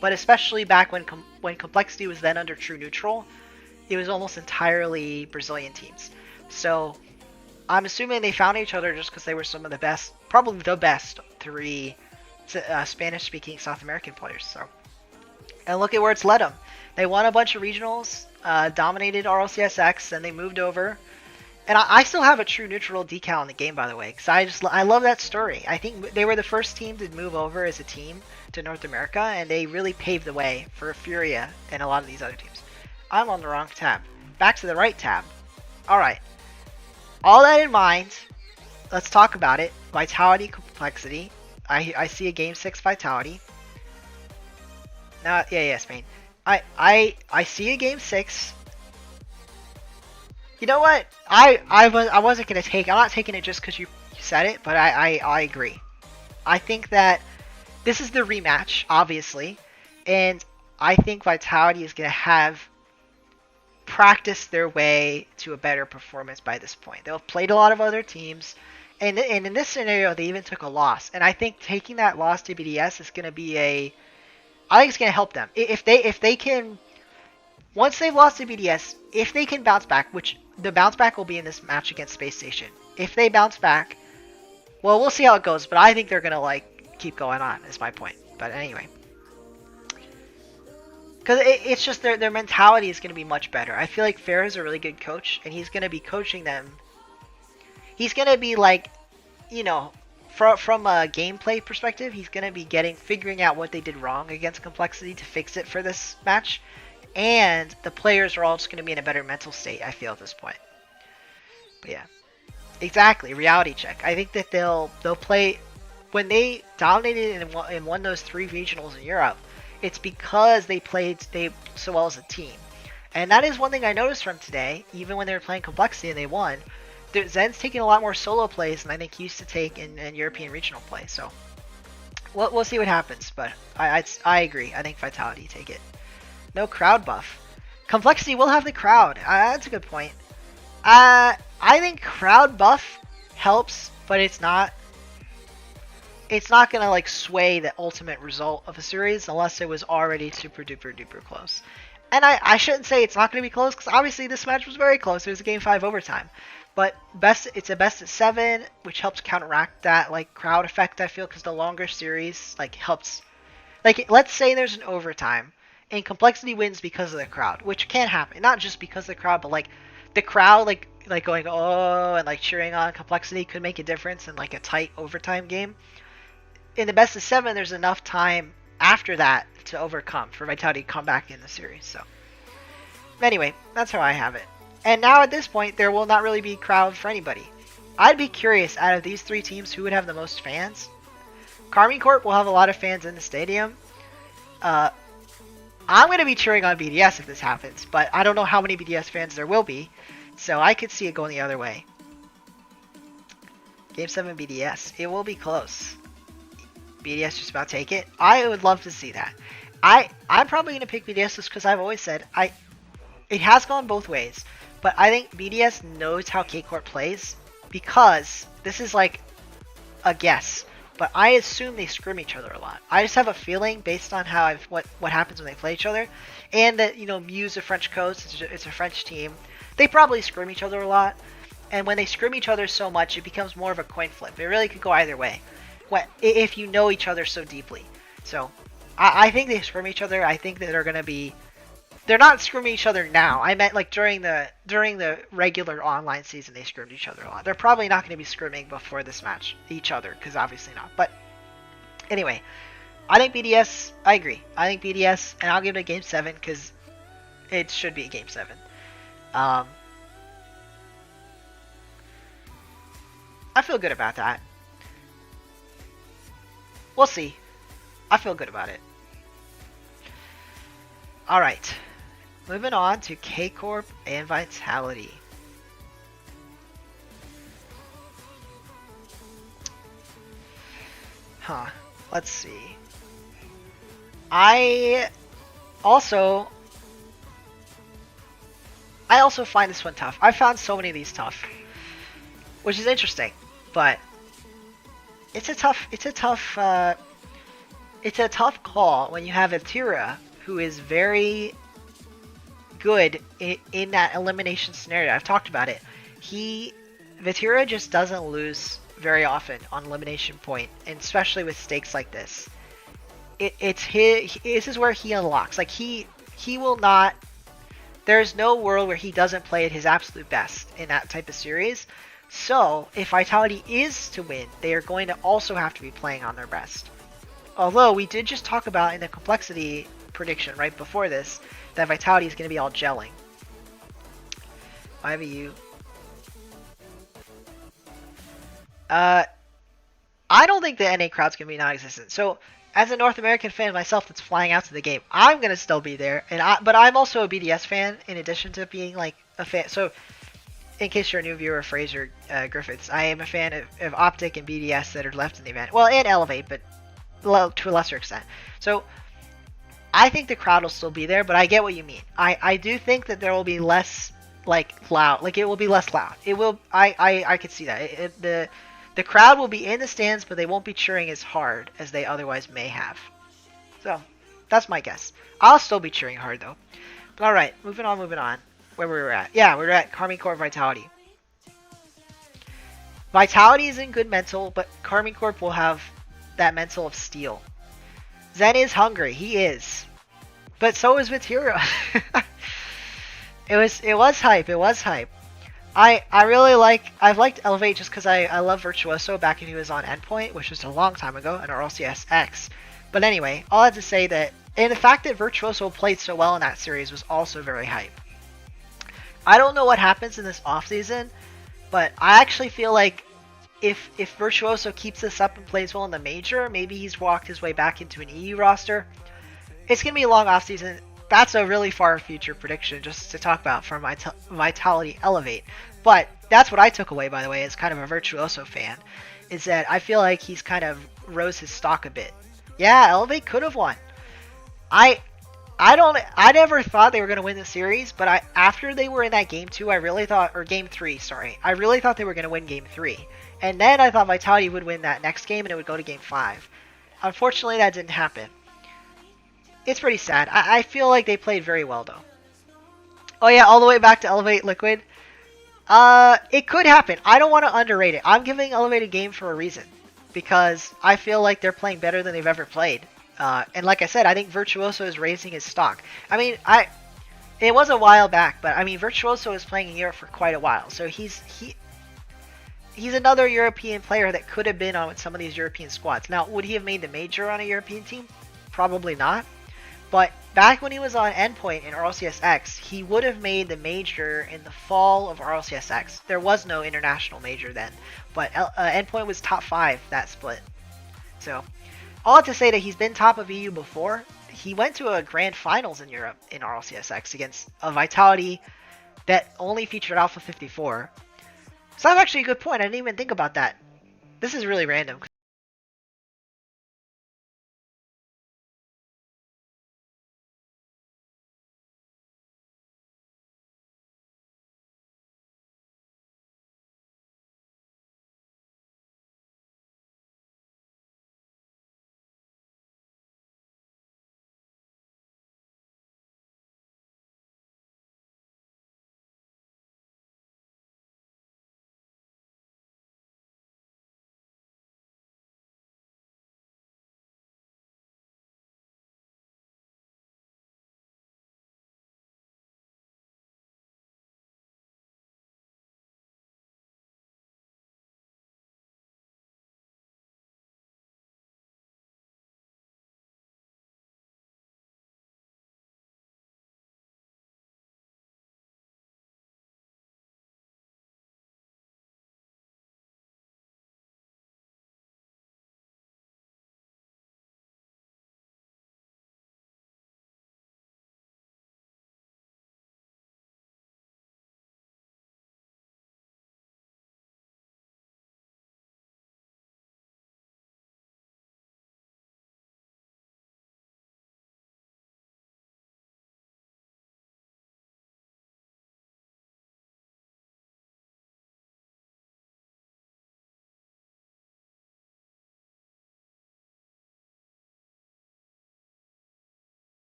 but especially back when Complexity was then under True Neutral, it was almost entirely Brazilian teams. So I'm assuming they found each other just because they were some of the best, probably the best 3 Spanish-speaking South American players. So, and look at where it's led them. They won a bunch of regionals, dominated RLCSX, and they moved over. And I still have a True Neutral decal in the game, by the way, because I love that story. I think they were the first team to move over as a team to North America, and they really paved the way for Furia and a lot of these other teams. I'm on the wrong tab. Back to the right tab. All right. All that in mind, let's talk about it. Vitality, Complexity. I see a Game 6 Vitality. Yeah, Spain. I see a Game 6. You know what? I wasn't gonna take. I'm not taking it just because you said it, but I agree. I think that this is the rematch, obviously, and I think Vitality is gonna have practiced their way to a better performance by this point. They'll have played a lot of other teams, and in this scenario, they even took a loss. And I think taking that loss to BDS is gonna be I think it's gonna help them if they can. Once they've lost to BDS, if they can bounce back, which the bounce back will be in this match against Space Station. If they bounce back, well, we'll see how it goes, but I think they're going to, keep going on, is my point. But anyway. Because it's just their mentality is going to be much better. I feel like Fair is a really good coach, and he's going to be coaching them. He's going to be, from a gameplay perspective, he's going to be figuring out what they did wrong against Complexity to fix it for this match. And the players are all just going to be in a better mental state, I feel, at this point. But yeah. Exactly. Reality check. I think that they'll play... When they dominated and won those 3 regionals in Europe, it's because they played so well as a team. And that is one thing I noticed from today, even when they were playing Complexity and they won. Zen's taking a lot more solo plays than I think he used to take in European regional play. So we'll see what happens. But I agree. I think Vitality take it. No crowd buff. Complexity will have the crowd. That's a good point. I think crowd buff helps, but it's not gonna sway the ultimate result of a series unless it was already super duper duper close. And I shouldn't say it's not gonna be close because obviously this match was very close. It was a Game 5 overtime. But it's a best of 7, which helps counteract that crowd effect. I feel because the longer series helps. Let's say there's an overtime. and Complexity wins because of the crowd, which can happen. Not just because of the crowd, but like the crowd like going oh and like cheering on Complexity could make a difference in like a tight overtime game. In the best of 7, there's enough time after that to overcome for Vitality to come back in the series. So anyway, that's how I have it. And now at this point, there will not really be crowd for anybody. I'd be curious, out of these 3 teams, who would have the most fans. Karmine Corp will have a lot of fans in the stadium. I'm going to be cheering on BDS if this happens, but I don't know how many BDS fans there will be, so I could see it going the other way. Game 7 BDS. It will be close. BDS just about take it. I would love to see that. I'm probably going to pick BDS just because I've always said it has gone both ways, but I think BDS knows how K-Corp plays because this is like a guess, but I assume they scrim each other a lot. I just have a feeling based on how what happens when they play each other, and that Muse a French coast, it's a French team. They probably scrim each other a lot, and when they scrim each other so much, it becomes more of a coin flip. It really could go either way. If you know each other so deeply. So I think they scrim each other. I think that they're gonna be. They're not scrimming each other now. I meant like during the regular online season they scrimmed each other a lot. They're probably not going to be scrimming before this match each other, because obviously not. But anyway, I think BDS. I agree. I think BDS, and I'll give it a game 7 because it should be a game 7. I feel good about that. We'll see. I feel good about it. All right. Moving on to K-Corp and Vitality. Let's see. I also find this one tough. I found so many of these tough, which is interesting, but it's a tough call when you have a Tira who is very good in that elimination scenario. I've talked about it. Vatira just doesn't lose very often on elimination point, and especially with stakes like this. This is where he unlocks. Like he will not. There's no world where he doesn't play at his absolute best in that type of series. So if Vitality is to win, they are going to also have to be playing on their best. Although we did just talk about in the Complexity prediction right before this that Vitality is going to be all gelling. 5EU. I don't think the NA crowd's going to be non-existent. So as a North American fan myself that's flying out to the game, I'm going to still be there. But I'm also a BDS fan in addition to being like a fan. So in case you're a new viewer, Fraser Griffiths, I am a fan of Optic and BDS that are left in the event. Well, and Elevate, but to a lesser extent. So I think the crowd will still be there, but I get what you mean. I do think that there will be less like loud. Like it will be less loud. It will. I could see that. The crowd will be in the stands, but they won't be cheering as hard as they otherwise may have. So that's my guess. I'll still be cheering hard though. But all right, moving on. Where we were at? Yeah, we're at Karmine Corp Vitality. Vitality is in good mental, but Karmine Corp will have that mental of steel. Zen is hungry. He is. But so is Vatira. It was hype. I've liked Elevate just because I love Virtuoso back when he was on Endpoint, which was a long time ago, in RLCS X. But anyway, all I have to say that, and the fact that Virtuoso played so well in that series was also very hype. I don't know what happens in this offseason, but I actually feel like if Virtuoso keeps this up and plays well in the Major, maybe he's walked his way back into an EU roster. It's going to be a long offseason. That's a really far future prediction just to talk about from Vitality Elevate. But that's what I took away, by the way, as kind of a Virtuoso fan, is that I feel like he's kind of rose his stock a bit. Yeah, Elevate could have won. I never thought they were going to win the series, but after they were in that game 2, game 3, I really thought they were going to win game 3. And then I thought Vitality would win that next game and it would go to game 5. Unfortunately, that didn't happen. It's pretty sad. I feel like they played very well, though. Oh yeah, all the way back to Elevate Liquid. It could happen. I don't want to underrate it. I'm giving Elevate a game for a reason. Because I feel like they're playing better than they've ever played. And like I said, I think Virtuoso is raising his stock. I mean, it was a while back, but I mean, Virtuoso is playing in Europe for quite a while, so he's another European player that could have been on some of these European squads. Now, would he have made the major on a European team? Probably not. But back when he was on Endpoint in RLCS X, he would have made the major in the fall of RLCS X. There was no international major then, but Endpoint was top 5 that split. So, all to say that he's been top of EU before. He went to a grand finals in Europe in RLCS X against a Vitality that only featured Alpha 54. So that's actually a good point. I didn't even think about that. This is really random.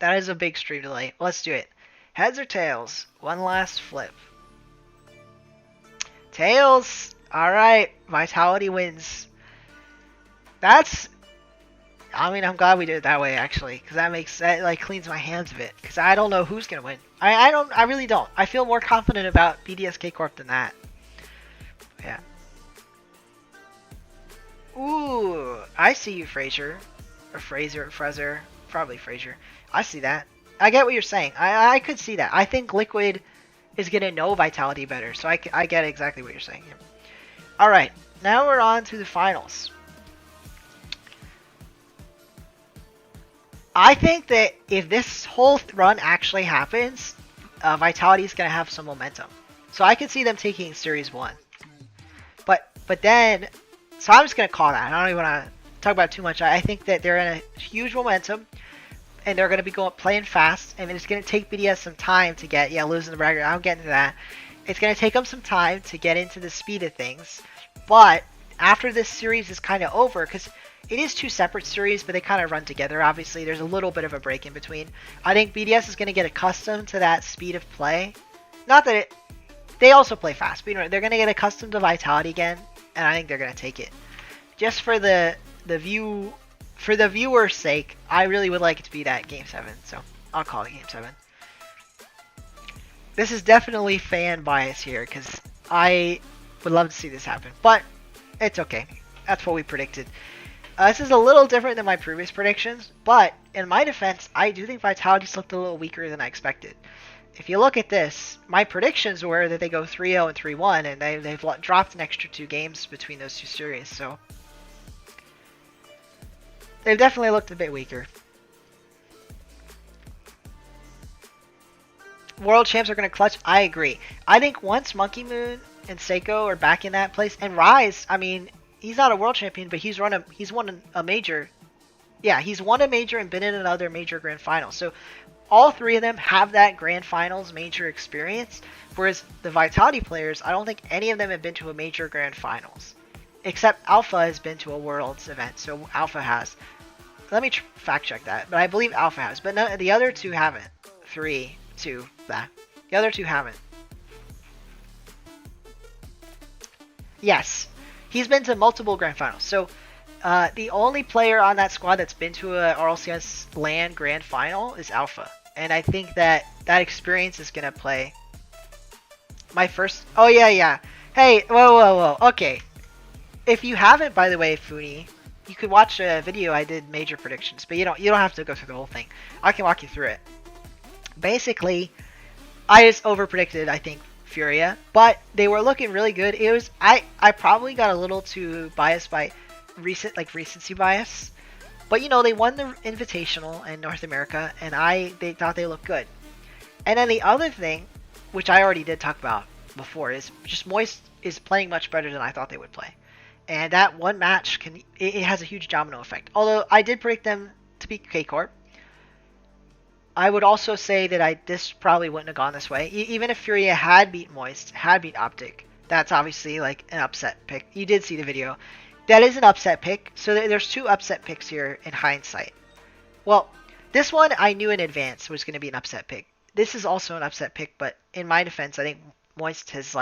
That is a big stream delay. Let's do it. Heads or tails? One last flip. Tails! Alright, Vitality wins. That's... I mean, I'm glad we did it that way, actually. Because that like, cleans my hands a bit. Because I don't know who's going to win. I really don't. I feel more confident about BDSK Corp than that. Yeah. Ooh, I see you, Fraser. Or Fraser. Probably Fraser. I see that. I get what you're saying. I could see that. I think Liquid is going to know Vitality better. So I get exactly what you're saying here. Alright, now we're on to the finals. I think that if this whole run actually happens, Vitality is going to have some momentum. So I could see them taking Series 1. But then, so I'm just going to call that. I don't even want to talk about it too much. I think that they're in a huge momentum, and they're going to be playing fast, and it's going to take BDS some time to get, losing the bracket. I'll get into that. It's going to take them some time to get into the speed of things. But after this series is kind of over, because it is two separate series, but they kind of run together, obviously. There's a little bit of a break in between. I think BDS is going to get accustomed to that speed of play. Not that they also play fast, but they're going to get accustomed to Vitality again, and I think they're going to take it. Just for the viewer's sake, I really would like it to be that Game 7, so I'll call it Game 7. This is definitely fan bias here, because I would love to see this happen, but it's okay. That's what we predicted. This is a little different than my previous predictions, but in my defense, I do think Vitality's looked a little weaker than I expected. If you look at this, my predictions were that they go 3-0 and 3-1, and they've dropped an extra 2 games between those two series, so they've definitely looked a bit weaker. World champs are going to clutch. I agree. I think once Monkey Moon and Seiko are back in that place, and Rise, I mean, he's not a world champion, but he's won a major. Yeah, he's won a major and been in another major grand final. So all 3 of them have that grand finals major experience, whereas the Vitality players, I don't think any of them have been to a major grand finals. Except Alpha has been to a Worlds event, so Alpha has. Let me fact check that, but I believe Alpha has. But no, the other 2 haven't. 3, 2, that. The other 2 haven't. Yes, he's been to multiple grand finals. So the only player on that squad that's been to a RLCS LAN grand final is Alpha. And I think that experience is going to play. My first... Oh, yeah. Hey, whoa. Okay. If you haven't, by the way, Funi, you could watch a video I did major predictions, but you don't have to go through the whole thing. I can walk you through it. Basically, I just overpredicted, I think, Furia, but they were looking really good. It was I probably got a little too biased by recency bias, but they won the Invitational in North America, and they thought they looked good. And then the other thing, which I already did talk about before, is just Moist is playing much better than I thought they would play. And that one match it has a huge domino effect. Although I did predict them to beat K-Corp, I would also say that this probably wouldn't have gone this way. Even if Furia had beat Moist, had beat Optic, that's obviously like an upset pick. You did see the video. That is an upset pick. So there's 2 upset picks here in hindsight. Well, this one I knew in advance was going to be an upset pick. This is also an upset pick, but in my defense, I think Moist has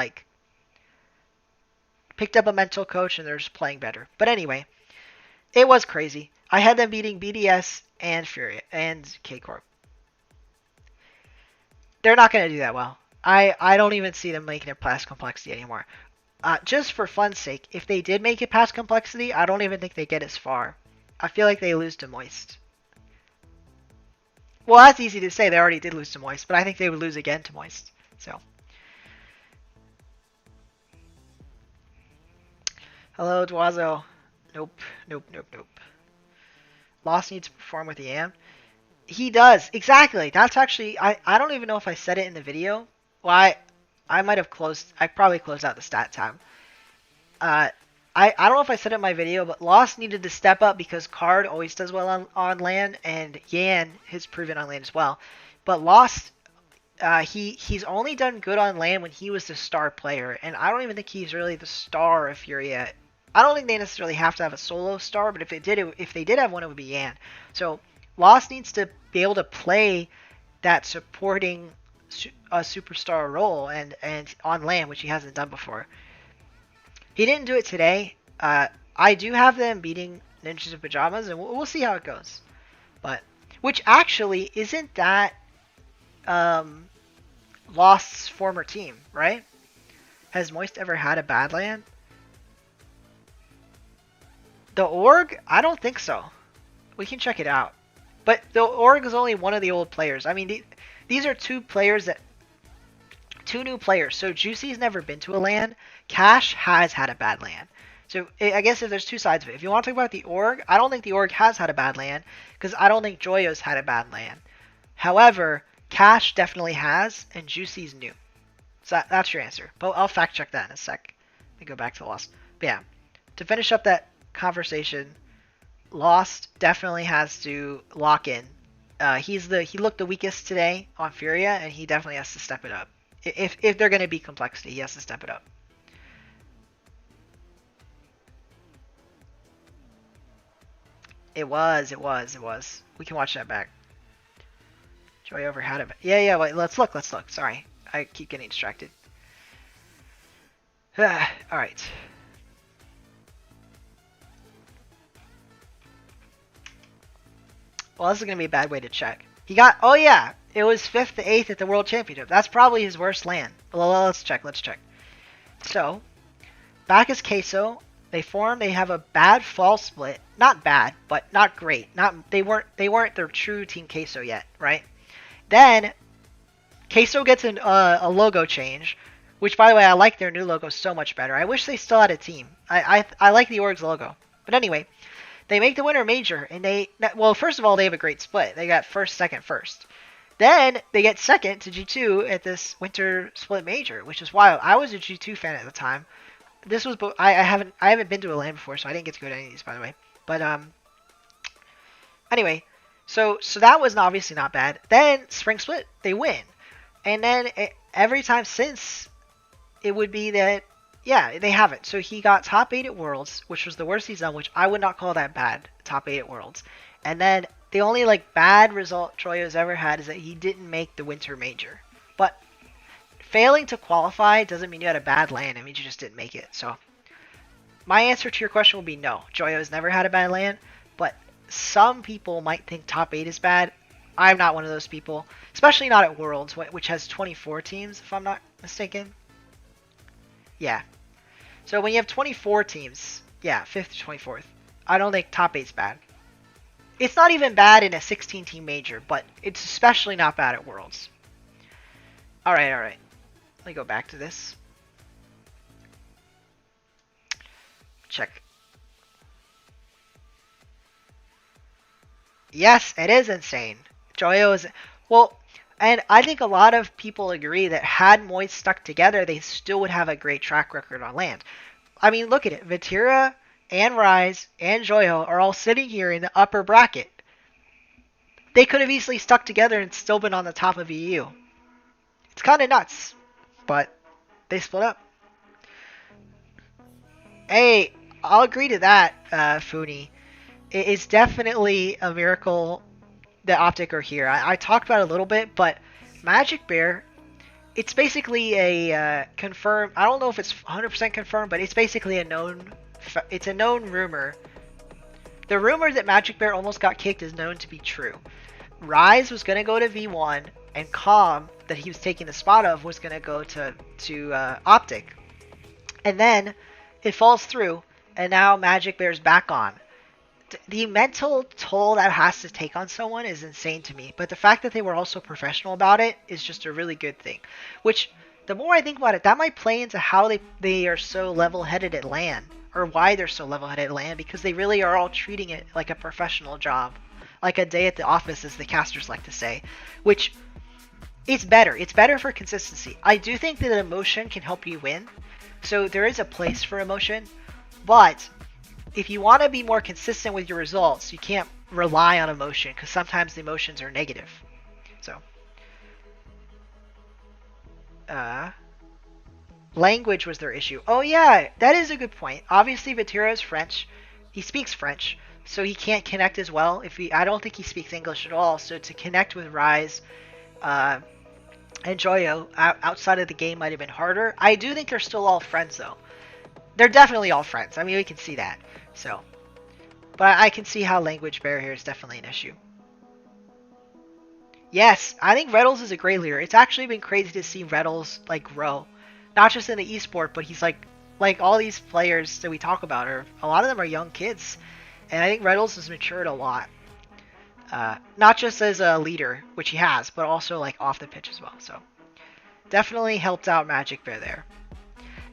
picked up a mental coach and they're just playing better. But anyway, it was crazy. I had them beating BDS and Furia and K-Corp. They're not going to do that well. I don't even see them making it past complexity anymore. Just for fun's sake, if they did make it past complexity, I don't even think they get as far. I feel like they lose to Moist. Well, that's easy to say. They already did lose to Moist, but I think they would lose again to Moist. So, hello, Dwazo. Nope. Lost needs to perform with the AM. He does, exactly. That's actually, I don't even know if I said it in the video. Well, I might have I probably closed out the stat tab. I don't know if I said it in my video, but Lost needed to step up because Card always does well on LAN, and Yan has proven on LAN as well. But Lost, he's only done good on LAN when he was the star player, and I don't even think he's really the star of Furia. I don't think they necessarily have to have a solo star, but if they did have one, it would be Yan. So Lost needs to be able to play that supporting a superstar role and on land, which he hasn't done before. He didn't do it today. I do have them beating Ninjas in Pajamas, and we'll see how it goes. But which actually isn't that Lost's former team, right? Has Moist ever had a bad land? The Org? I don't think so. We can check it out. But the Org is only one of the old players. I mean, these are two new players. So Juicy's never been to a LAN. Cash has had a bad LAN. So I guess if there's two sides of it. If you want to talk about the Org, I don't think the Org has had a bad LAN because I don't think Joyo's had a bad LAN. However, Cash definitely has, and Juicy's new. So that's your answer. But I'll fact check that in a sec. Let me go back to Lost. But yeah, to finish up that conversation, Lost definitely has to lock in. He looked the weakest today on Furia, and he definitely has to step it up. If they're going to be complexity, he has to step it up. It was. We can watch that back. Joy over had it. Yeah, wait, let's look. Sorry. I keep getting distracted. Alright. Well, this is going to be a bad way to check. He got, oh yeah, it was 5th to 8th at the World Championship. That's probably his worst LAN. Well, let's check. So, back is Queso. They have a bad fall split. Not bad, but not great. They weren't their true Team Queso yet, right? Then Queso gets a logo change, which by the way, I like their new logo so much better. I wish they still had a team. I like the Org's logo. But anyway, they make the winter major, and well, first of all, they have a great split. They got first, second, first. Then they get second to G2 at this winter split major, which is wild. I was a G2 fan at the time. This was I haven't been to a LAN before, so I didn't get to go to any of these, by the way. But anyway, so that was obviously not bad. Then spring split, they win, and then every time since, it would be that they haven't. So he got top 8 at Worlds, which was the worst he's done, which I would not call that bad. Top 8 at Worlds, and then the only bad result Troyo's ever had is that he didn't make the winter major, but. Failing to qualify doesn't mean you had a bad LAN. It means you just didn't make it. So my answer to your question will be no. Joyo's never had a bad LAN, but some people might think top 8 is bad. I'm not one of those people, especially not at Worlds, which has 24 teams, if I'm not mistaken. Yeah. So when you have 24 teams, 5th to 24th, I don't think top 8's bad. It's not even bad in a 16-team major, but it's especially not bad at Worlds. All right. Let me go back to this. Check. Yes, it is insane. Joyo is... Well, and I think a lot of people agree that had Moist stuck together, they still would have a great track record on land. I mean, look at it. Vatira and Rise and Joyo are all sitting here in the upper bracket. They could have easily stuck together and still been on the top of EU. It's kind of nuts, but they split up. Hey, I'll agree to that, Funi. It's definitely a miracle that Optic are here. I talked about it a little bit, but Magic Bear, it's basically a confirmed. I don't know if it's 100% confirmed, but it's basically a known rumor. The rumor that Magic Bear almost got kicked is known to be true. Rise was going to go to V1, and Calm, that he was taking the spot of, was going to go to Optic. And then it falls through, and now Magic Bear's back on. The mental toll that has to take on someone is insane to me, but the fact that they were also professional about it is just a really good thing. Which, the more I think about it, that might play into how they are so level-headed at LAN, or why they're so level-headed at LAN, because they really are all treating it like a professional job. Like a day at the office, as the casters like to say. Which, it's better. It's better for consistency. I do think that emotion can help you win, so there is a place for emotion, but if you want to be more consistent with your results, you can't rely on emotion, because sometimes the emotions are negative. So, language was their issue. Oh yeah, that is a good point. Obviously, Vatira is French. He speaks French. so he can't connect as well. I don't think he speaks English at all. So to connect with Rise and Joyo outside of the game might have been harder. I do think they're still all friends though. They're definitely all friends. I mean, we can see that. So, but I can see how language barrier is definitely an issue. Yes, I think Reddles is a great leader. It's actually been crazy to see Reddles like grow, not just in the esport, but he's like all these players that we talk about are a lot of them are young kids, and I think Reddles has matured a lot. Not just as a leader, which he has, but also like off the pitch as well. So definitely helped out Magic Bear there.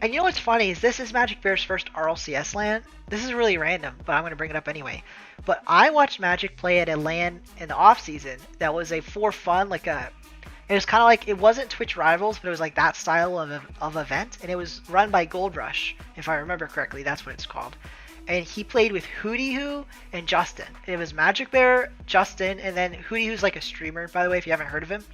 And you know what's funny is this is Magic Bear's first RLCS LAN. This is really random, but I'm going to bring it up anyway. But I watched Magic play at a LAN in the off season that was a for fun, it was kind of like, it wasn't Twitch Rivals, but it was like that style of event, and it was run by Gold Rush, if I remember correctly, that's what it's called. And he played with Hootie Hoo and Justin. It was Magic Bear, Justin, and then Hootie Hoo's like a streamer, by the way, if you haven't heard of him.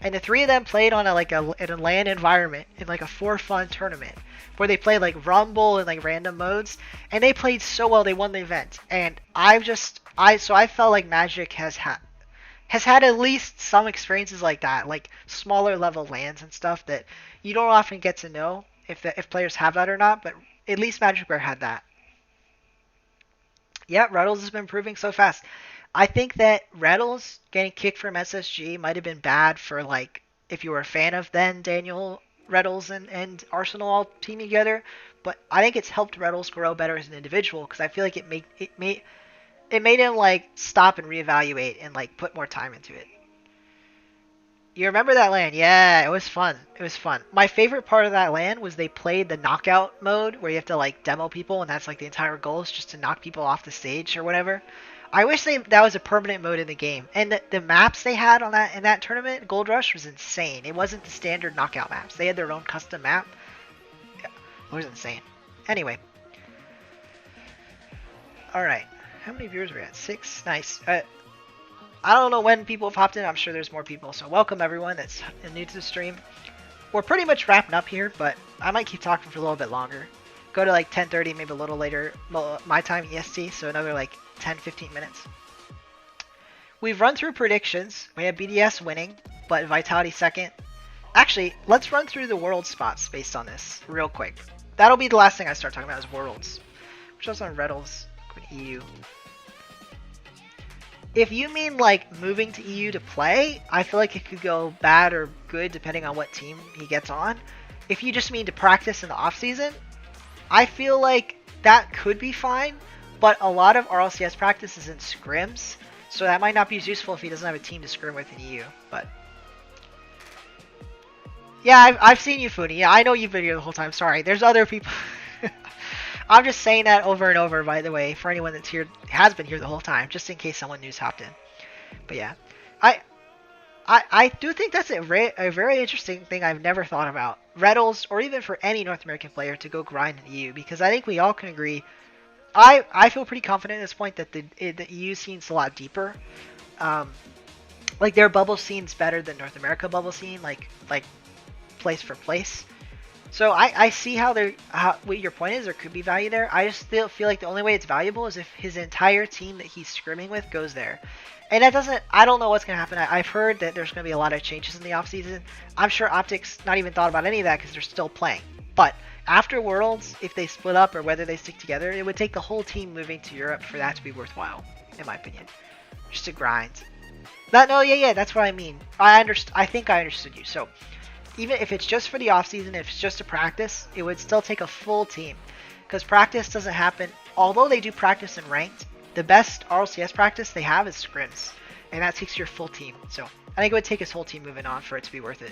And the three of them played on in a LAN environment in like a for fun tournament where they played like Rumble and like random modes, and they played so well they won the event. And I felt like Magic has had at least some experiences like that, like smaller level LANs and stuff that you don't often get to know if players have that or not, but at least Magic Bear had that. Yeah, Reddles has been improving so fast. I think that Reddles getting kicked from SSG might have been bad for like if you were a fan of then Daniel Reddles and Arsenal all teaming together, but I think it's helped Reddles grow better as an individual because I feel like it made him like stop and reevaluate and like put more time into it. You remember that LAN? Yeah, it was fun. It was fun. My favorite part of that LAN was they played the knockout mode where you have to like demo people, and that's like the entire goal is just to knock people off the stage or whatever. I wish that was a permanent mode in the game. And the maps they had in that tournament, Gold Rush, was insane. It wasn't the standard knockout maps. They had their own custom map. Yeah, it was insane. Anyway. Alright. How many viewers are we at? 6? Nice. I don't know when people have hopped in. I'm sure there's more people. So welcome everyone that's new to the stream. We're pretty much wrapping up here, but I might keep talking for a little bit longer. Go to like 10:30, maybe a little later, my time EST, so another like 10-15 minutes. We've run through predictions. We have BDS winning, but Vitality second. Actually, let's run through the world spots based on this real quick. That'll be the last thing I start talking about is worlds. Which was on Reddles. Go to EU. If you mean like moving to EU to play, I feel like it could go bad or good depending on what team he gets on. If you just mean to practice in the off season, I feel like that could be fine. But a lot of RLCS practice is in scrims, so that might not be as useful if he doesn't have a team to scrim with in EU. But yeah, I've seen you, Funi. Yeah, I know you've been here the whole time. Sorry, there's other people. I'm just saying that over and over, by the way, for anyone that's here, has been here the whole time, just in case someone new's hopped in. But yeah, I do think that's a very interesting thing I've never thought about. Reddles, or even for any North American player to go grind in EU, because I think we all can agree. I feel pretty confident at this point that the EU scene's a lot deeper. Like their bubble scene's better than North America bubble scene, like place for place. So I see what your point is. There could be value there. I just still feel like the only way it's valuable is if his entire team that he's scrimming with goes there. And that doesn't, I don't know what's going to happen. I've heard that there's going to be a lot of changes in the offseason. I'm sure Optic's not even thought about any of that because they're still playing. But after Worlds, if they split up or whether they stick together, it would take the whole team moving to Europe for that to be worthwhile, in my opinion. Just to grind. Yeah, that's what I mean. I think I understood you. So, even if it's just for the offseason, if it's just a practice, it would still take a full team. Because practice doesn't happen, although they do practice in ranked, the best RLCS practice they have is scrims. And that takes your full team. So, I think it would take his whole team moving on for it to be worth it.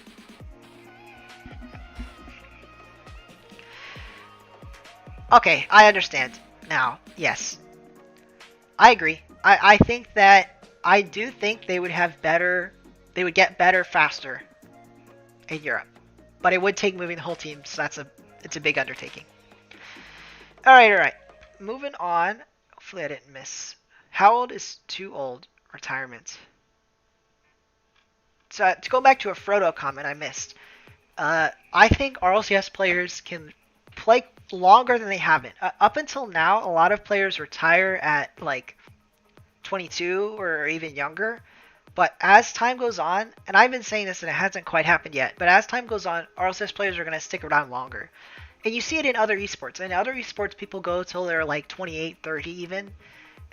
Okay, I understand. Now, yes. I agree. I think that, I do think they would get better faster in Europe. But it would take moving the whole team, so it's a big undertaking. Alright. Moving on. Hopefully I didn't miss. How old is too old? Retirement. So to go back to a Frodo comment I missed. I think RLCS players can play longer than they haven't. Up until now, a lot of players retire at like 22 or even younger. But as time goes on, and I've been saying this and it hasn't quite happened yet, but as time goes on, RLCS players are going to stick around longer. And you see it in other esports. In other esports, people go till they're like 28, 30 even.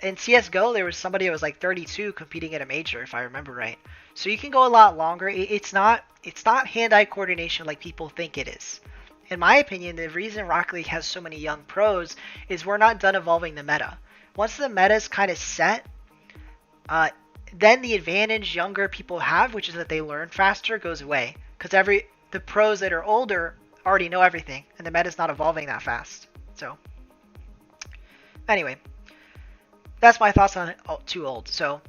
In CSGO, there was somebody that was like 32 competing at a major, if I remember right. So you can go a lot longer. It's not hand-eye coordination like people think it is. In my opinion, the reason Rocket League has so many young pros is we're not done evolving the meta. Once the meta is kind of set, then the advantage younger people have, which is that they learn faster, goes away. Because the pros that are older already know everything, and the meta's not evolving that fast. So, anyway, that's my thoughts on too old. So,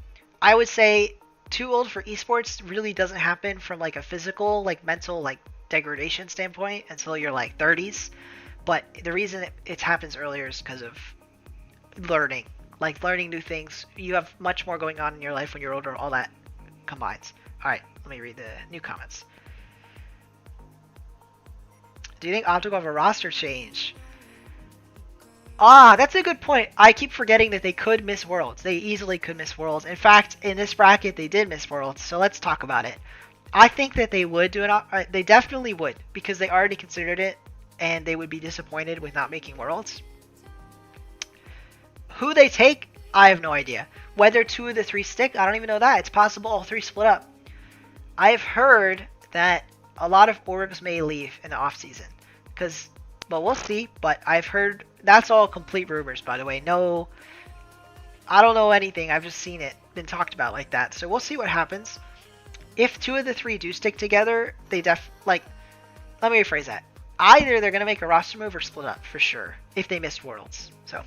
I would say too old for esports really doesn't happen from like a physical, like mental, like degradation standpoint until you're like 30s. But the reason it happens earlier is because of learning. Like learning new things. You have much more going on in your life when you're older. All that combines. Alright, let me read the new comments. Do you think Optic will have a roster change? Ah, that's a good point. I keep forgetting that they could miss Worlds. They easily could miss Worlds. In fact, in this bracket, they did miss Worlds. So let's talk about it. I think that they would do it. They definitely would, because they already considered it, and they would be disappointed with not making Worlds. Who they take, I have no idea. Whether 2 of the 3 stick, I don't even know that. It's possible all 3 split up. I've heard that a lot of orbs may leave in the offseason. Because, well, we'll see. But I've heard, that's all complete rumors, by the way. No, I don't know anything. I've just seen it been talked about like that. So we'll see what happens. If 2 of the 3 do stick together, they let me rephrase that. Either they're going to make a roster move or split up, for sure. If they missed Worlds. So.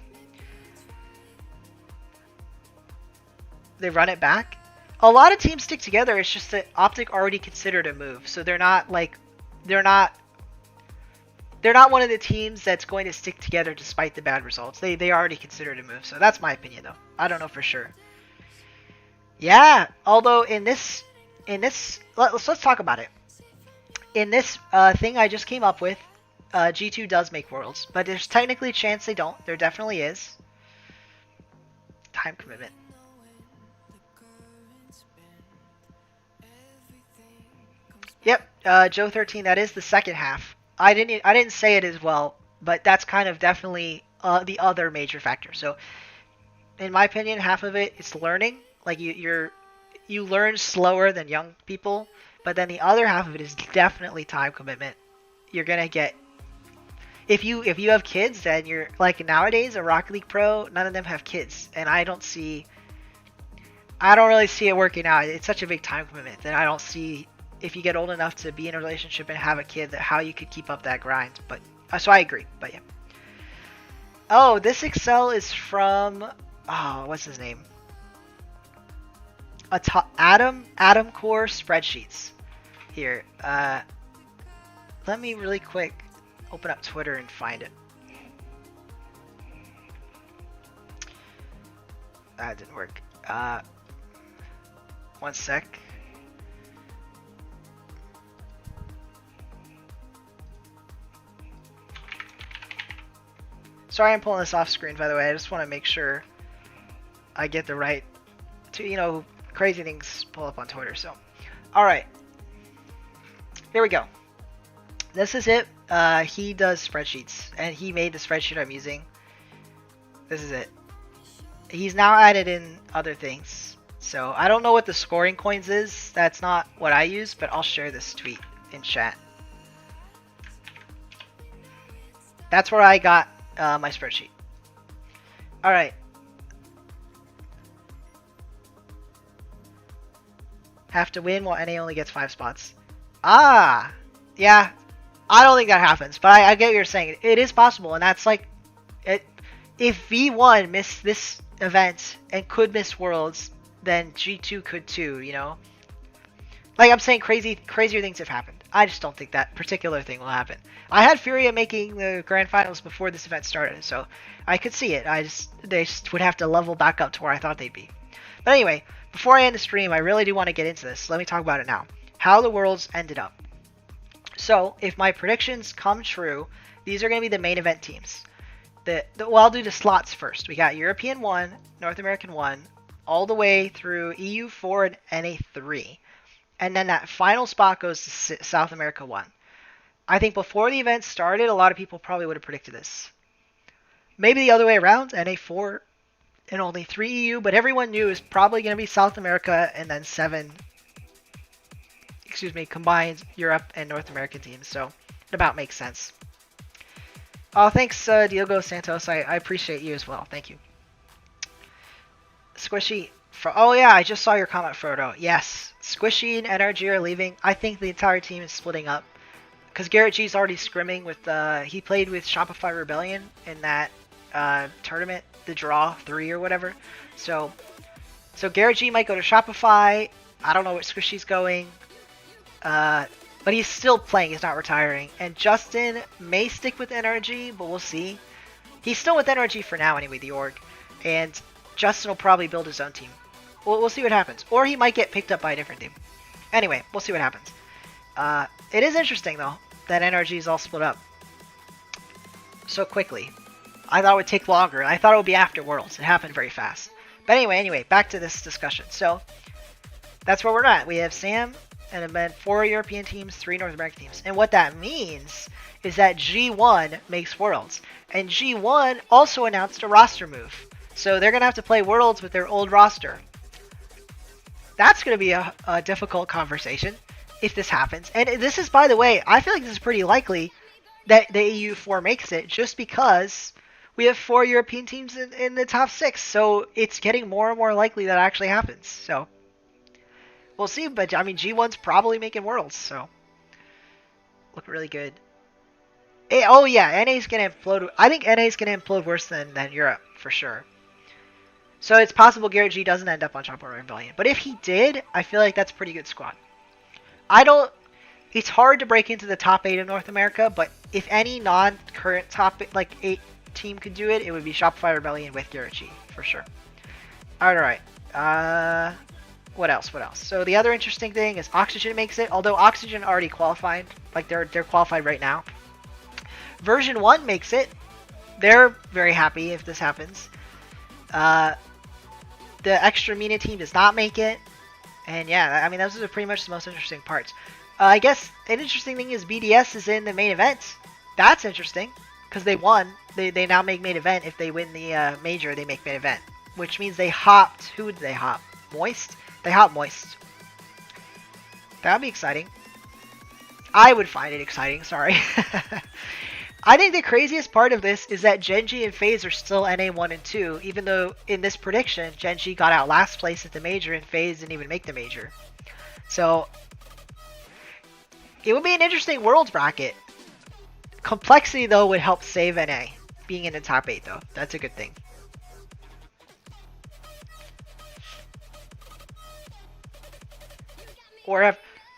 They run it back. A lot of teams stick together. It's just that Optic already considered a move, so they're not one of the teams that's going to stick together despite the bad results. They already considered a move, so that's my opinion though. I don't know for sure. Yeah, although in this let's talk about it. In this thing I just came up with, G2 does make Worlds, but there's technically a chance they don't. There definitely is. Time commitment. Yep, Joe 13. That is the second half. I didn't say it as well, but that's kind of definitely the other major factor. So, in my opinion, half of it is learning. Like you learn slower than young people, but then the other half of it is definitely time commitment. You're gonna get if you have kids, then you're like nowadays a Rocket League pro. None of them have kids, and I don't really see it working out. It's such a big time commitment that I don't see. If you get old enough to be in a relationship and have a kid, that how you could keep up that grind. But so I agree. But yeah. Oh, this Excel is from what's his name? Adam Core Spreadsheets. Here, let me really quick open up Twitter and find it. That didn't work. One sec. Sorry I'm pulling this off screen, by the way. I just want to make sure I get the right, crazy things pull up on Twitter. So, alright. Here we go. This is it. He does spreadsheets, and he made the spreadsheet I'm using. This is it. He's now added in other things. So, I don't know what the scoring coins is. That's not what I use, but I'll share this tweet in chat. That's where I got my spreadsheet. Alright. Have to win while NA only gets 5 spots. Ah! Yeah. I don't think that happens, but I get what you're saying. It is possible, and that's like... If V1 missed this event and could miss Worlds, then G2 could too, Like I'm saying, crazier things have happened. I just don't think that particular thing will happen. I had Furia making the grand finals before this event started, so I could see it. They just would have to level back up to where I thought they'd be. But anyway, before I end the stream, I really do want to get into this. Let me talk about it now. How the Worlds ended up. So, if my predictions come true, these are going to be the main event teams. Well, I'll do the slots first. We got European 1, North American 1, all the way through EU4 and NA3. And then that final spot goes to South America 1. I think before the event started, a lot of people probably would have predicted this. Maybe the other way around, NA4 and only 3 EU, but everyone knew it was probably going to be South America and then 7, combined Europe and North American teams. So it about makes sense. Oh, thanks, Diogo Santos. I appreciate you as well. Thank you. Squishy. Oh, yeah, I just saw your comment, Frodo. Yes, Squishy and NRG are leaving. I think the entire team is splitting up. Because Garrett G's already scrimming with, he played with Shopify Rebellion in that tournament, the Draw 3 or whatever. So Garrett G might go to Shopify. I don't know where Squishy's going. But he's still playing, he's not retiring. And Justin may stick with NRG, but we'll see. He's still with NRG for now anyway, the org. And Justin will probably build his own team. We'll see what happens. Or he might get picked up by a different team. Anyway, we'll see what happens. It is interesting, though, that NRG is all split up so quickly. I thought it would take longer. I thought it would be after Worlds. It happened very fast. But anyway, back to this discussion. So, that's where we're at. We have Sam and then 4 European teams, 3 North American teams. And what that means is that G1 makes Worlds. And G1 also announced a roster move. So they're going to have to play Worlds with their old roster. That's going to be a difficult conversation if this happens. And this is, by the way, I feel like this is pretty likely that the EU4 makes it just because we have 4 European teams in the top 6. So it's getting more and more likely that actually happens. So we'll see, but I mean, G1's probably making Worlds, so look really good. Oh yeah, NA's gonna implode. I think NA's gonna implode worse than Europe for sure. So it's possible Garrett G doesn't end up on Shopify Rebellion, but if he did, I feel like that's a pretty good squad. It's hard to break into the top 8 of North America, but if any non-current top 8 team could do it, it would be Shopify Rebellion with Garrett G for sure. All right. What else? So the other interesting thing is Oxygen makes it, although Oxygen already qualified. Like they're qualified right now. Version 1 makes it. They're very happy if this happens. The Extra Mina team does not make it. And yeah, I mean, those are pretty much the most interesting parts. I guess an interesting thing is BDS is in the main event. That's interesting because they won. They now make main event. If they win the major, they make main event. Which means they hopped. Who did they hop? Moist? They hop Moist. That would be exciting. I would find it exciting, sorry. I think the craziest part of this is that Genji and FaZe are still NA 1 and 2, even though in this prediction, Genji got out last place at the major and FaZe didn't even make the major. So, it would be an interesting Worlds bracket. Complexity, though, would help save NA. Being in the top 8, though. That's a good thing.